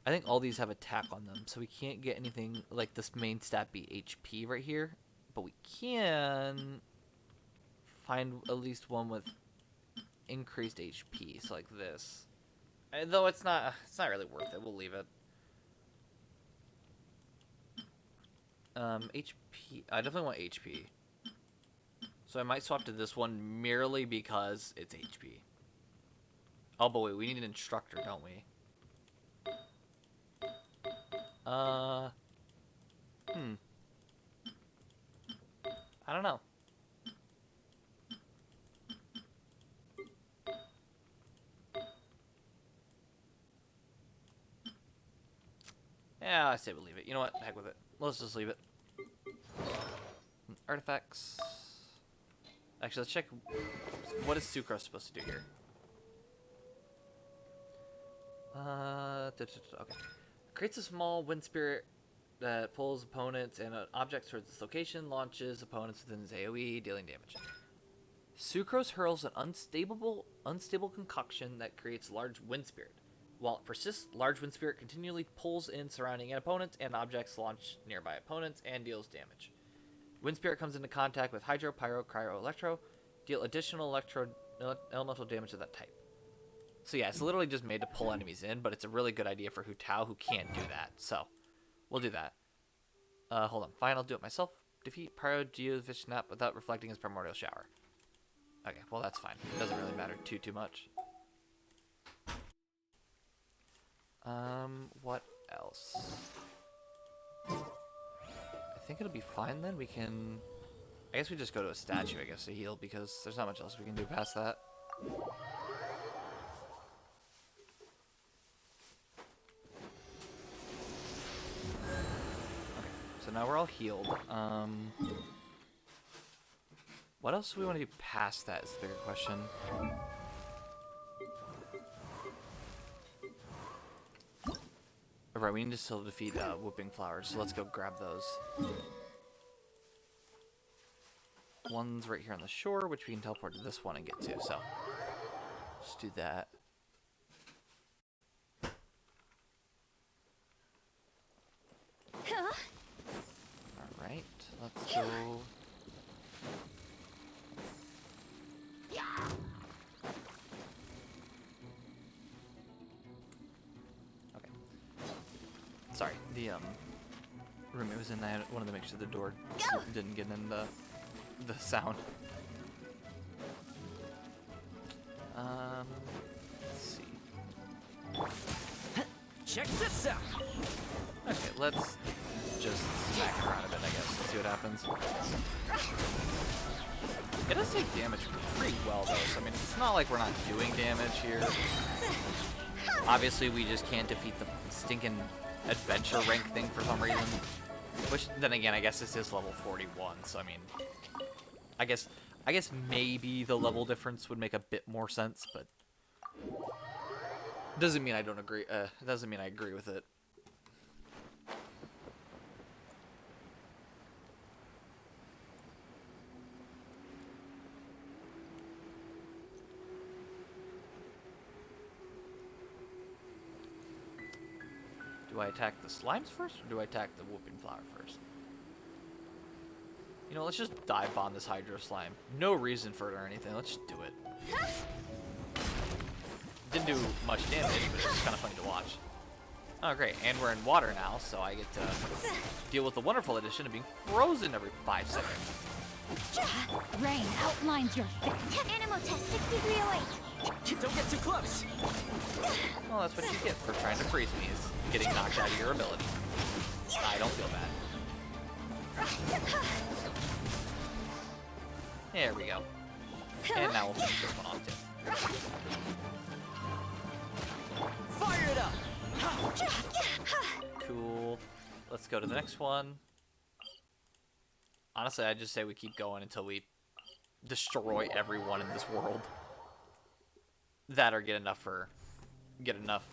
I think all these have attack on them, so we can't get anything like this main stat be HP right here, but we can find at least one with increased HP, so like this. Though it's not really worth it. We'll leave it. HP. I definitely want HP, so I might swap to this one merely because it's HP. Oh, but wait, we need an instructor, don't we? I don't know. Yeah, I say we'll leave it. You know what? Heck with it. Let's just leave it. Artifacts. Actually, let's check. What is Sucrose supposed to do here? Okay. Creates a small wind spirit that pulls opponents and objects towards this location, launches opponents within his AoE, dealing damage. Sucrose hurls an unstable concoction that creates large wind spirit. While it persists, large wind spirit continually pulls in surrounding opponents and objects launched nearby opponents and deals damage. Wind spirit comes into contact with Hydro, Pyro, Cryo, Electro, deal additional elemental damage of that type. So yeah, it's literally just made to pull enemies in, but it's a really good idea for Hu Tao, who can't do that. So, we'll do that. Hold on. Fine, I'll do it myself. Defeat Pyro Geofish Snap without reflecting his Primordial Shower. Okay, well that's fine. It doesn't really matter too much. What else? I think it'll be fine then. We can... I guess we just go to a statue, I guess, to heal, because there's not much else we can do past that. So now we're all healed. What else do we want to do past that is the bigger question. Alright, we need to still defeat Whooping Flowers, so let's go grab those. One's right here on the shore, which we can teleport to this one and get to, so let's do that. Alright, let's go. Okay. Sorry, the room it was in, I wanted to make sure the door didn't get in the sound. Let's see. Check this out. Okay, let's just smack it around a bit, I guess, and see what happens. It does take damage pretty well, though, so I mean, it's not like we're not doing damage here. Obviously, we just can't defeat the stinking adventure rank thing for some reason. Which, then again, I guess this is level 41, so I mean, I guess maybe the level difference would make a bit more sense, but doesn't mean I don't agree. Doesn't mean I agree with it. Do I attack the slimes first, or do I attack the whooping flower first? You know, let's just dive bomb this hydro slime. No reason for it or anything. Let's just do it. Didn't do much damage, but it's kind of funny to watch. Oh, great. And we're in water now, so I get to deal with the wonderful addition of being frozen every 5 seconds. Rain outlines your face. Animal test 6308. Don't get too close. Well, that's what you get for trying to freeze me, is getting knocked out of your ability. I don't feel bad. There we go. And now we'll finish this one off too. Fire it up. Cool. Let's go to the next one. Honestly, I just say we keep going until we destroy everyone in this world. That or get enough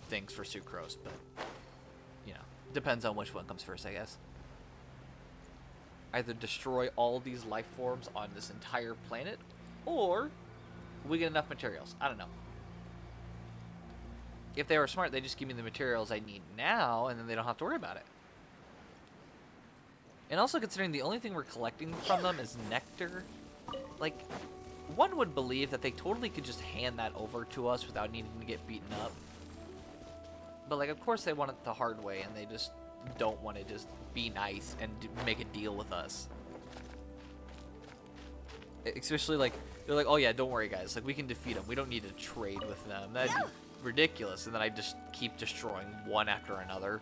things for sucrose, but you know, depends on which one comes first, I guess. Either destroy all these life forms on this entire planet, or we get enough materials. I don't know. If they were smart, they just give me the materials I need now, and then they don't have to worry about it. And also considering the only thing we're collecting from them is nectar, like, one would believe that they totally could just hand that over to us without needing to get beaten up. But, like, of course they want it the hard way, and they just don't want to just be nice and make a deal with us. Especially, like, they're like, oh yeah, don't worry guys, like, we can defeat them. We don't need to trade with them. That'd be ridiculous. And then I just keep destroying one after another.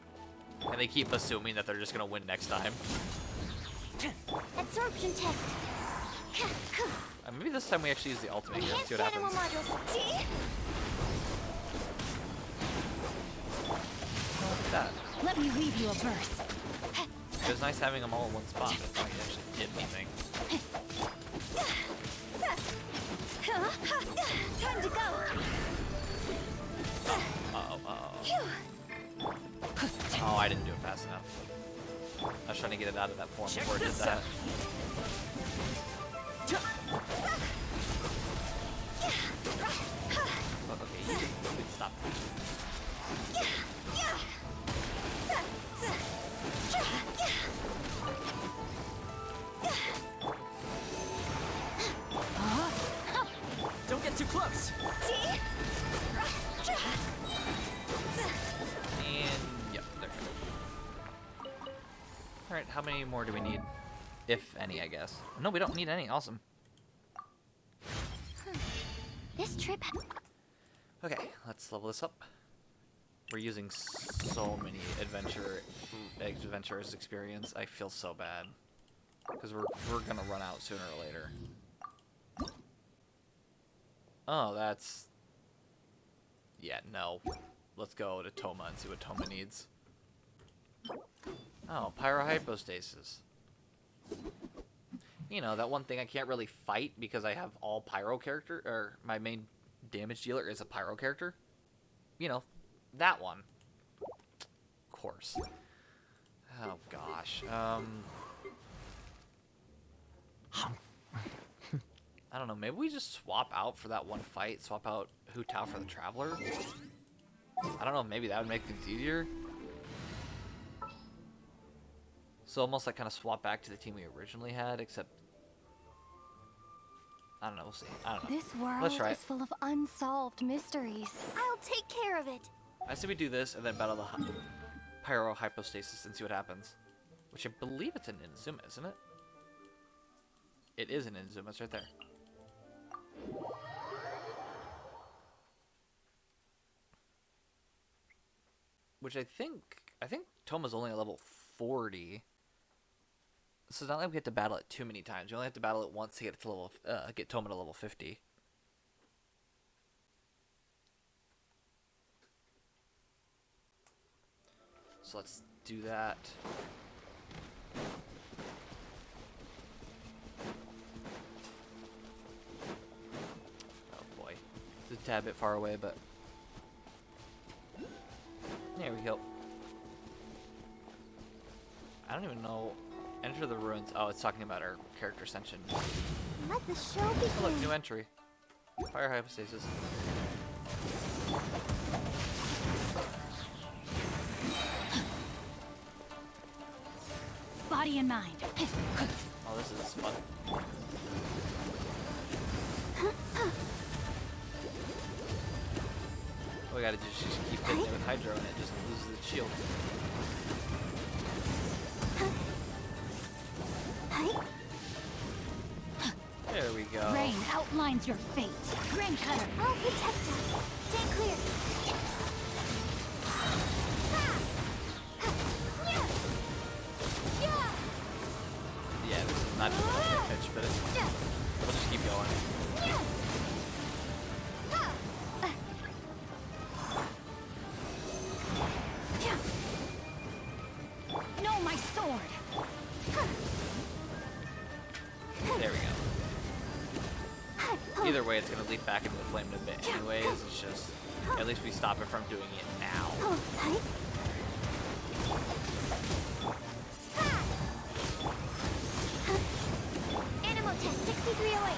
And they keep assuming that they're just going to win next time. Absorption test. Maybe this time we actually use the ultimate here. Let's see what Animal happens. modules. See? Look at that. Let me leave you a verse. It was nice having them all in one spot. I thought he actually did anything. Time to go. Oh, I didn't do it fast enough. I was trying to get it out of that form before I did that. Oh, okay, you can stop. Don't get too close. And, yep, there we go. Alright, how many more do we need? If any, I guess. No, we don't need any. Awesome. This trip. Okay, let's level this up. We're using so many adventurers experience. I feel so bad. Because we're gonna run out sooner or later. Oh, that's... Yeah, no. Let's go to Toma and see what Toma needs. Oh, pyrohypostasis. You know, that one thing I can't really fight because I have all pyro character, or my main damage dealer is a pyro character. You know, that one. Of course. Oh, gosh. I don't know, maybe we just swap out for that one fight, swap out Hu Tao for the Traveler? I don't know, maybe that would make things easier. So almost like kind of swap back to the team we originally had, except... I don't know, we'll see. I don't know. This world Let's try is it. full of unsolved mysteries. I'll take care of it. I say we do this and then battle the Pyro Hypostasis and see what happens. Which I believe it's an Inazuma, isn't it? It is an Inazuma, it's right there. Which I think Toma's only at level 40. So it's not like we have to battle it too many times. You only have to battle it once to get it to level, get Toma to level 50. So let's do that. Oh boy, it's a tad bit far away, but there we go. I don't even know. Enter the ruins. Oh, it's talking about our character ascension. Let the show Oh, look, begin. new entry. Fire hypostasis. Body and mind. Oh, this is fun. All we gotta do is just keep hitting it with Hydro and it just loses its shield. There we go. Rain outlines your fate. Rain cutter. I'll protect us. Stay clear. Yeah, this is not just a pitch, but we'll just keep going. No, my sword. There we go. Either way, it's gonna leap back into the flame in a bit anyways. It's just, at least we stop it from doing it now. Animal test 6308.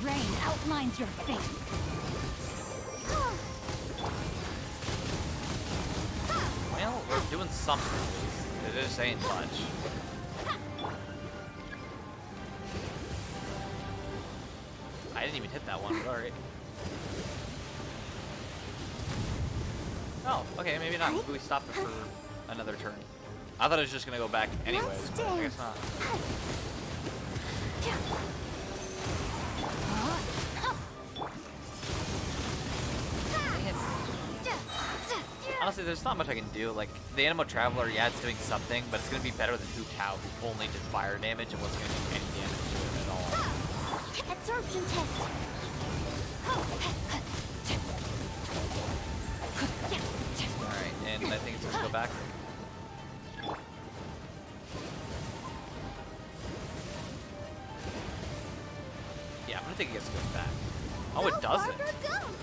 Rain outlines your fate. Well, we're doing something. It just ain't much. I didn't even hit that one, but alright. Oh, okay, maybe not. Maybe we stop it for another turn. I thought it was just gonna go back anyways, but I guess not. Honestly, there's not much I can do. Like, the Animo Traveler, yeah, it's doing something, but it's going to be better than Hu Tao, who only did fire damage and wasn't going to do any damage to him at all. Absorption test. Alright, and I think it's going to go back. Yeah, I'm going to think it gets to go back. Oh, it doesn't.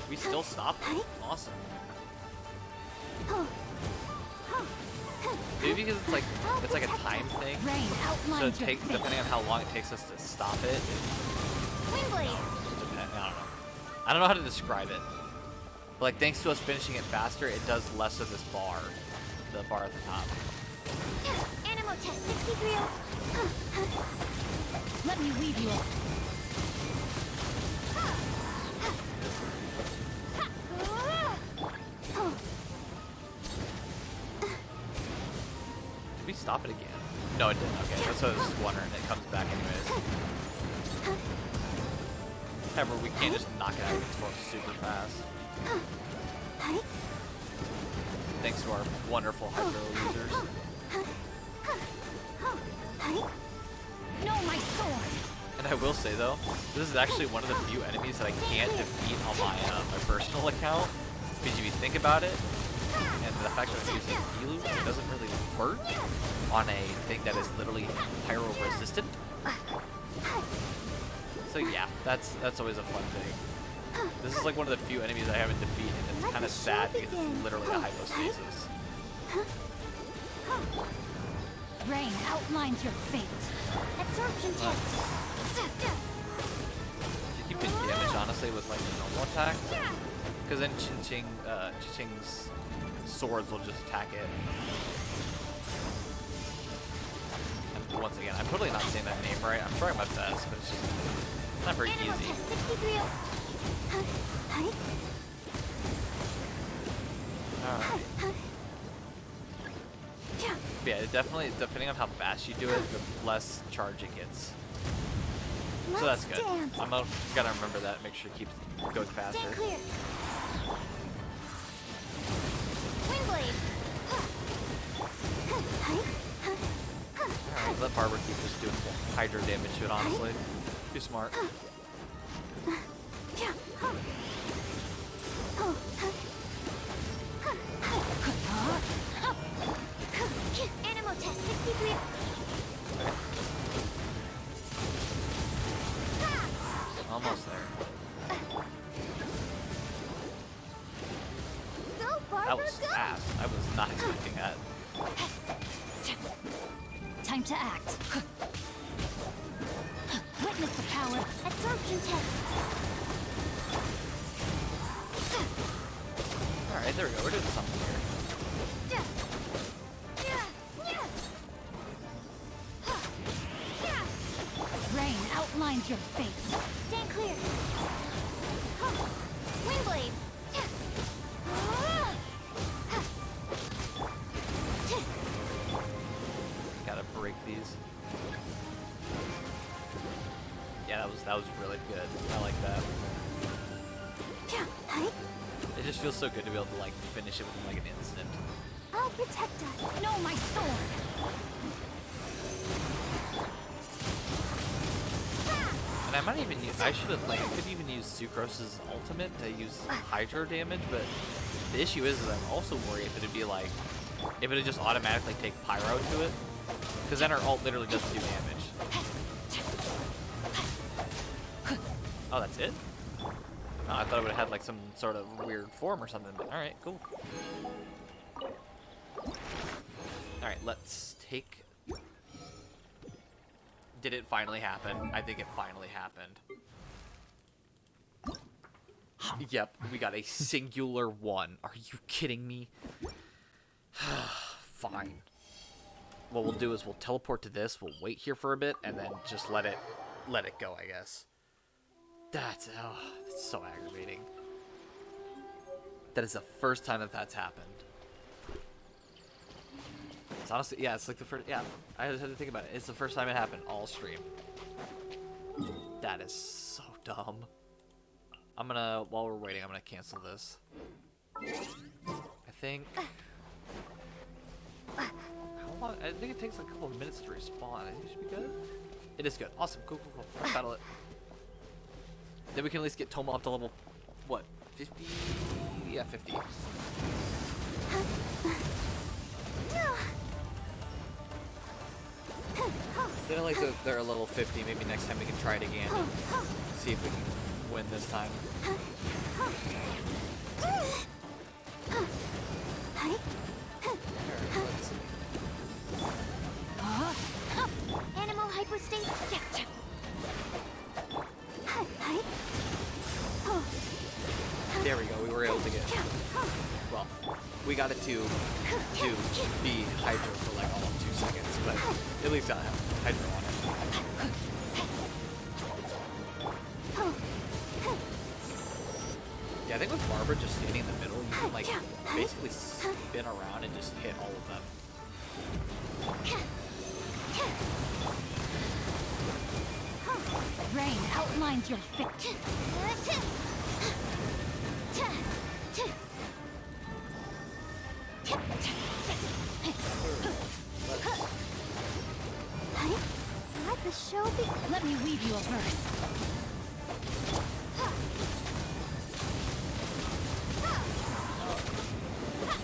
We still stop it. Awesome. Maybe because it's like a time thing. Rain So it outlines your takes, fate. depending on how long it takes us to stop it. Windblade. I don't know how to describe it. But like, thanks to us finishing it faster, it does less of this bar, the bar at the top. Animal test 6308. Let me weave you up. Did we stop it again? No, it didn't. Okay, that's what I was wondering. It comes back anyways. However, we can't just knock it out of its form super fast. Thanks to our wonderful hydro users. No, my sword. And I will say though, this is actually one of the few enemies that I can't defeat on my personal account. Because if you think about it, and the fact that I'm using Elu, it doesn't really work on a thing that is literally pyro resistant. So yeah, that's always a fun thing. This is like one of the few enemies I haven't defeated, and it's kind of sad because it's literally a hypostasis. Rain outlines your fate. Absorption test. You keep doing damage, honestly, with like the normal attack. Because then Ching's swords will just attack it. And once again, I'm totally not saying that name right. I'm trying my best, but it's just not very Animal easy. test 63. Alright. Yeah, it definitely, depending on how fast you do it, the less charge it gets. So that's good. I'm gonna remember that and make sure it keeps going faster. Stand clear. Windblade. Alright, let Barber keep just doing hydro damage to it, honestly. Too smart. Animal test 63. Almost there. Go, Barber, That was go. fast. I was not expecting that. Time to act. Witness the power. Absorption test. Alright, there we go. We're doing something here. Rain outlines your fate. Stand clear. Windblade. Gotta break these. Yeah, that was really good. I like that. It just feels so good to be able to like finish it within like an instant. I'll protect us. No, my sword. And I might even use, I should have like, could even use Sucrose's ultimate to use hydro damage, but the issue is that I'm also worried if it'd be like, if it'd just automatically take pyro to it, because then our ult literally doesn't do damage. Oh, that's it? Oh, I thought it would have had like some sort of weird form or something, but alright, cool. Alright, let's take... Did it finally happen? I think it finally happened. Yep, we got a singular one. Are you kidding me? Fine. What we'll do is we'll teleport to this, we'll wait here for a bit, and then just let it go, I guess. That's so aggravating. That is the first time that's happened. It's honestly, yeah, it's like the first, yeah, I just had to think about it. It's the first time it happened all stream. That is so dumb. I'm gonna, while we're waiting, I'm gonna cancel this. I think, how long, I think it takes like a couple of minutes to respawn. I think it should be good. It is good. Awesome, cool. Let's battle it. Then we can at least get Toma up to level, what, 50? Yeah, 50. Then like they're a level 50, maybe next time we can try it again and see if we can win this time. Let's see. Animal hypostasis. There we go, we were able to get, well, we got it to be hydro for like almost 2 seconds, but at least I have hydro on it. Yeah, I think with Barbara just standing in the middle, you can like basically spin around and just hit all of them. Rain outlines your fate. Let the show be. Let me weave you a verse.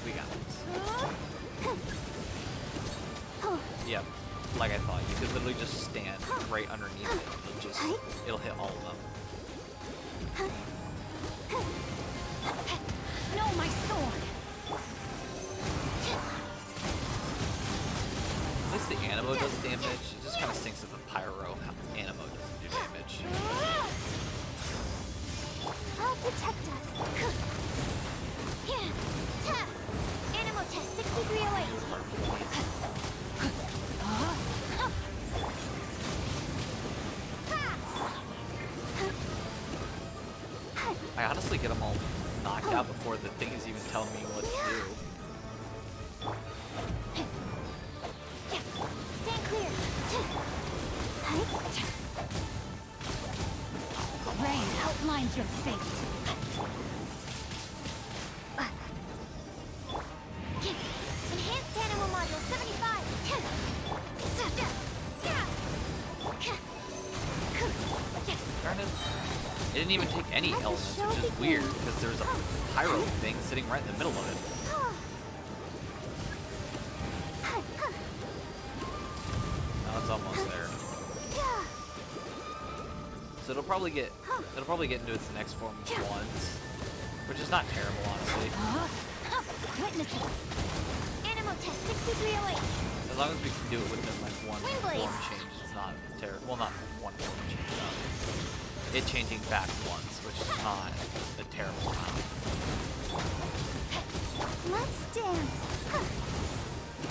We got this. Yep, like I thought, you could literally just stand right underneath it and just, it'll hit all of them. No, my sword. This the Animo does damage, it just kind of stinks that the Pyro Animo doesn't do damage. I'll protect us. Animo test 6308. I honestly get them all knocked out before the thing is even telling me what to do. Stand clear. Rain outlines your fate. Enhanced animal module 75. Darn it. It didn't even take any elements, which is weird, because there's a pyro thing sitting right in the middle of it. Now it's almost there. So it'll probably get into its next form once, which is not terrible, honestly. Witness it. Animo test 6308. As long as we can do it within like one Windblade. form change, it's not terrible. Well, not one form change. It changing back once, which is not a terrible amount. Let's dance. I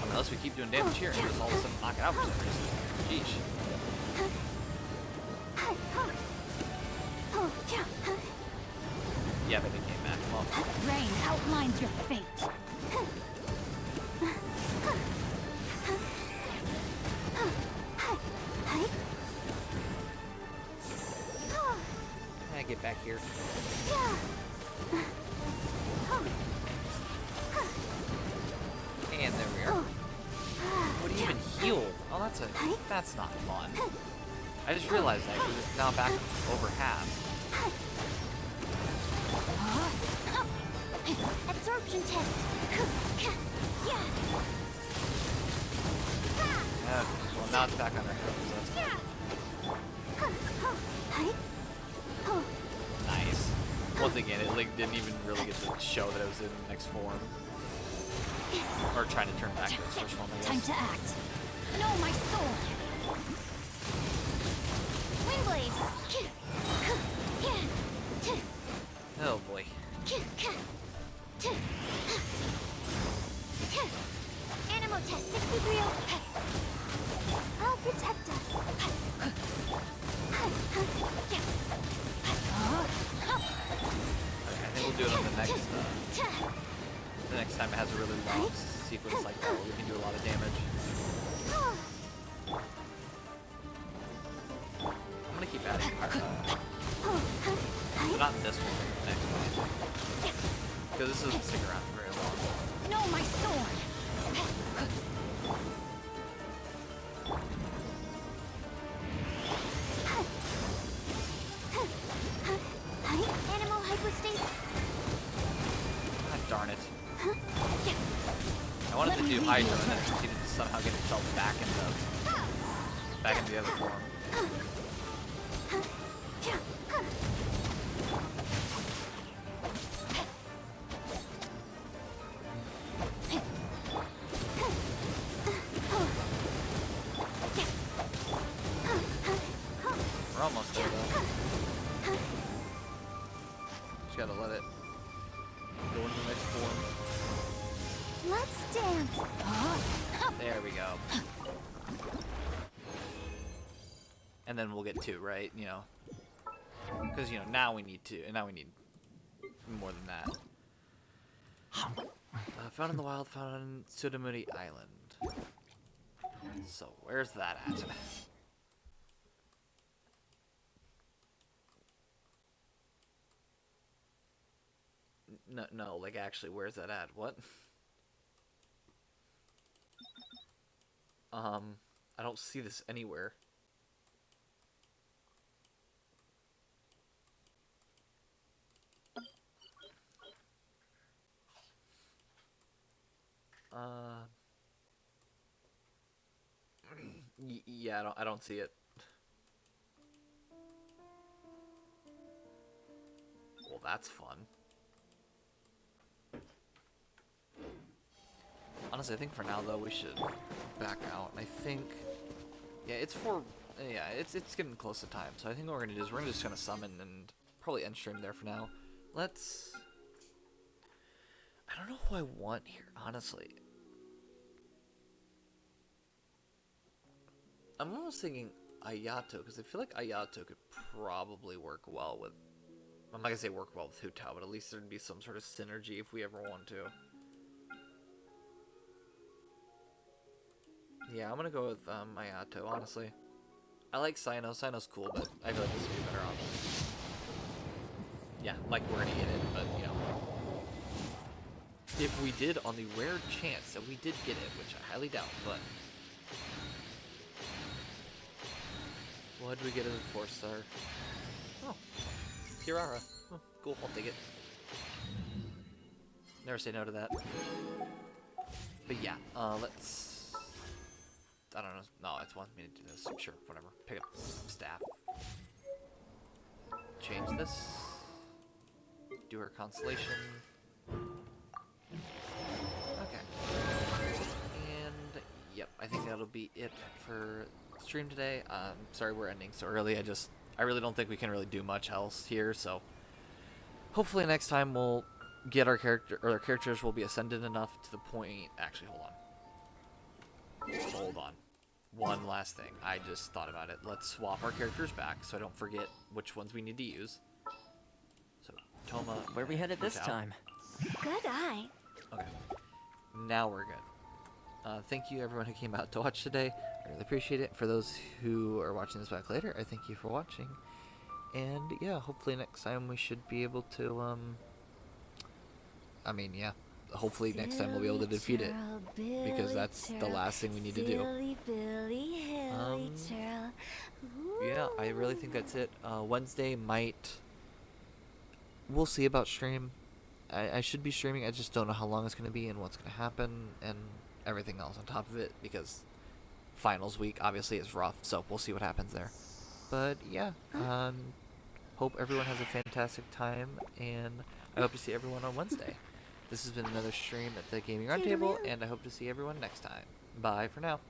mean, unless we keep doing damage here and just all of a sudden knock it out for some reason. Sheesh. Yeah, but it came back. Well, Rain outlines your fate. get back here. And there we are. What do you even heal? Oh, that's not fun. I just realized that because it's now back over half. Absorption test. Well, now it's back on our head, so that's fine. Nice. Once again, it like didn't even really get to show that it was in the next form. Or trying to turn back to its first form, I guess. Time to act. No, my sword. Windblade. Oh boy. Animal test 63. I'll protect us. Okay, I think we'll do it on the next time it has a really long sequence like that where we can do a lot of damage. I'm gonna keep adding but not in this one, but the next one. Because this doesn't stick around for very long. No, my sword. Animal hypostasis. God darn it. I wanted to do Hydra and then it needed to somehow get itself back into the other form. We're almost there though. Just gotta let it go into the next form. Let's dance. There we go. And then we'll get two, right? You know, because you know now we need two, and now we need more than that. Found in the wild, found on Sumeru Island. So where's that at? No, like actually, where's that at? What? I don't see this anywhere. Yeah, I don't see it. Well, that's fun. Honestly, I think for now though we should back out. And I think, yeah, it's getting close to time. So I think what we're gonna do is we're just gonna summon and probably end stream there for now. Let's. I don't know who I want here, honestly. I'm almost thinking Ayato, because I feel like Ayato could probably work well with... I'm not going to say work well with Hu Tao, but at least there'd be some sort of synergy if we ever want to. Yeah, I'm going to go with Ayato, honestly. I like Sino. Sino's cool, but I feel like this would be a better option. Yeah, like we're going to get it, but, you know. If we did, on the rare chance that we did get it, which I highly doubt, but... What did we get as a 4-star? Oh, Kirara. Oh, cool, I'll take it. Never say no to that. But yeah, let's... I don't know. No, it's wanting me to do this. Sure, whatever. Pick up staff. Change this. Do her constellation. Okay. And, yep, I think that'll be it for stream today. Sorry we're ending so early. I really don't think we can really do much else here, so hopefully next time we'll get our characters will be ascended enough to the point. Actually, hold on. One last thing. I just thought about it. Let's swap our characters back so I don't forget which ones we need to use. So Toma, Where are we headed this time? Good eye. Okay. Now we're good. Thank you everyone who came out to watch today. I really appreciate it. For those who are watching this back later, I thank you for watching. And yeah, hopefully next time we should be able to, I mean, yeah. Hopefully next time we'll be able to defeat it. Because that's the last thing we need to do. Yeah, I really think that's it. Wednesday might... We'll see about stream. I should be streaming. I just don't know how long it's going to be and what's going to happen and everything else on top of it, because finals week obviously is rough, so we'll see what happens there. But yeah, hope everyone has a fantastic time, and I hope to see everyone on Wednesday. This has been another stream at the Gaming Roundtable, and I hope to see everyone next time. Bye for now.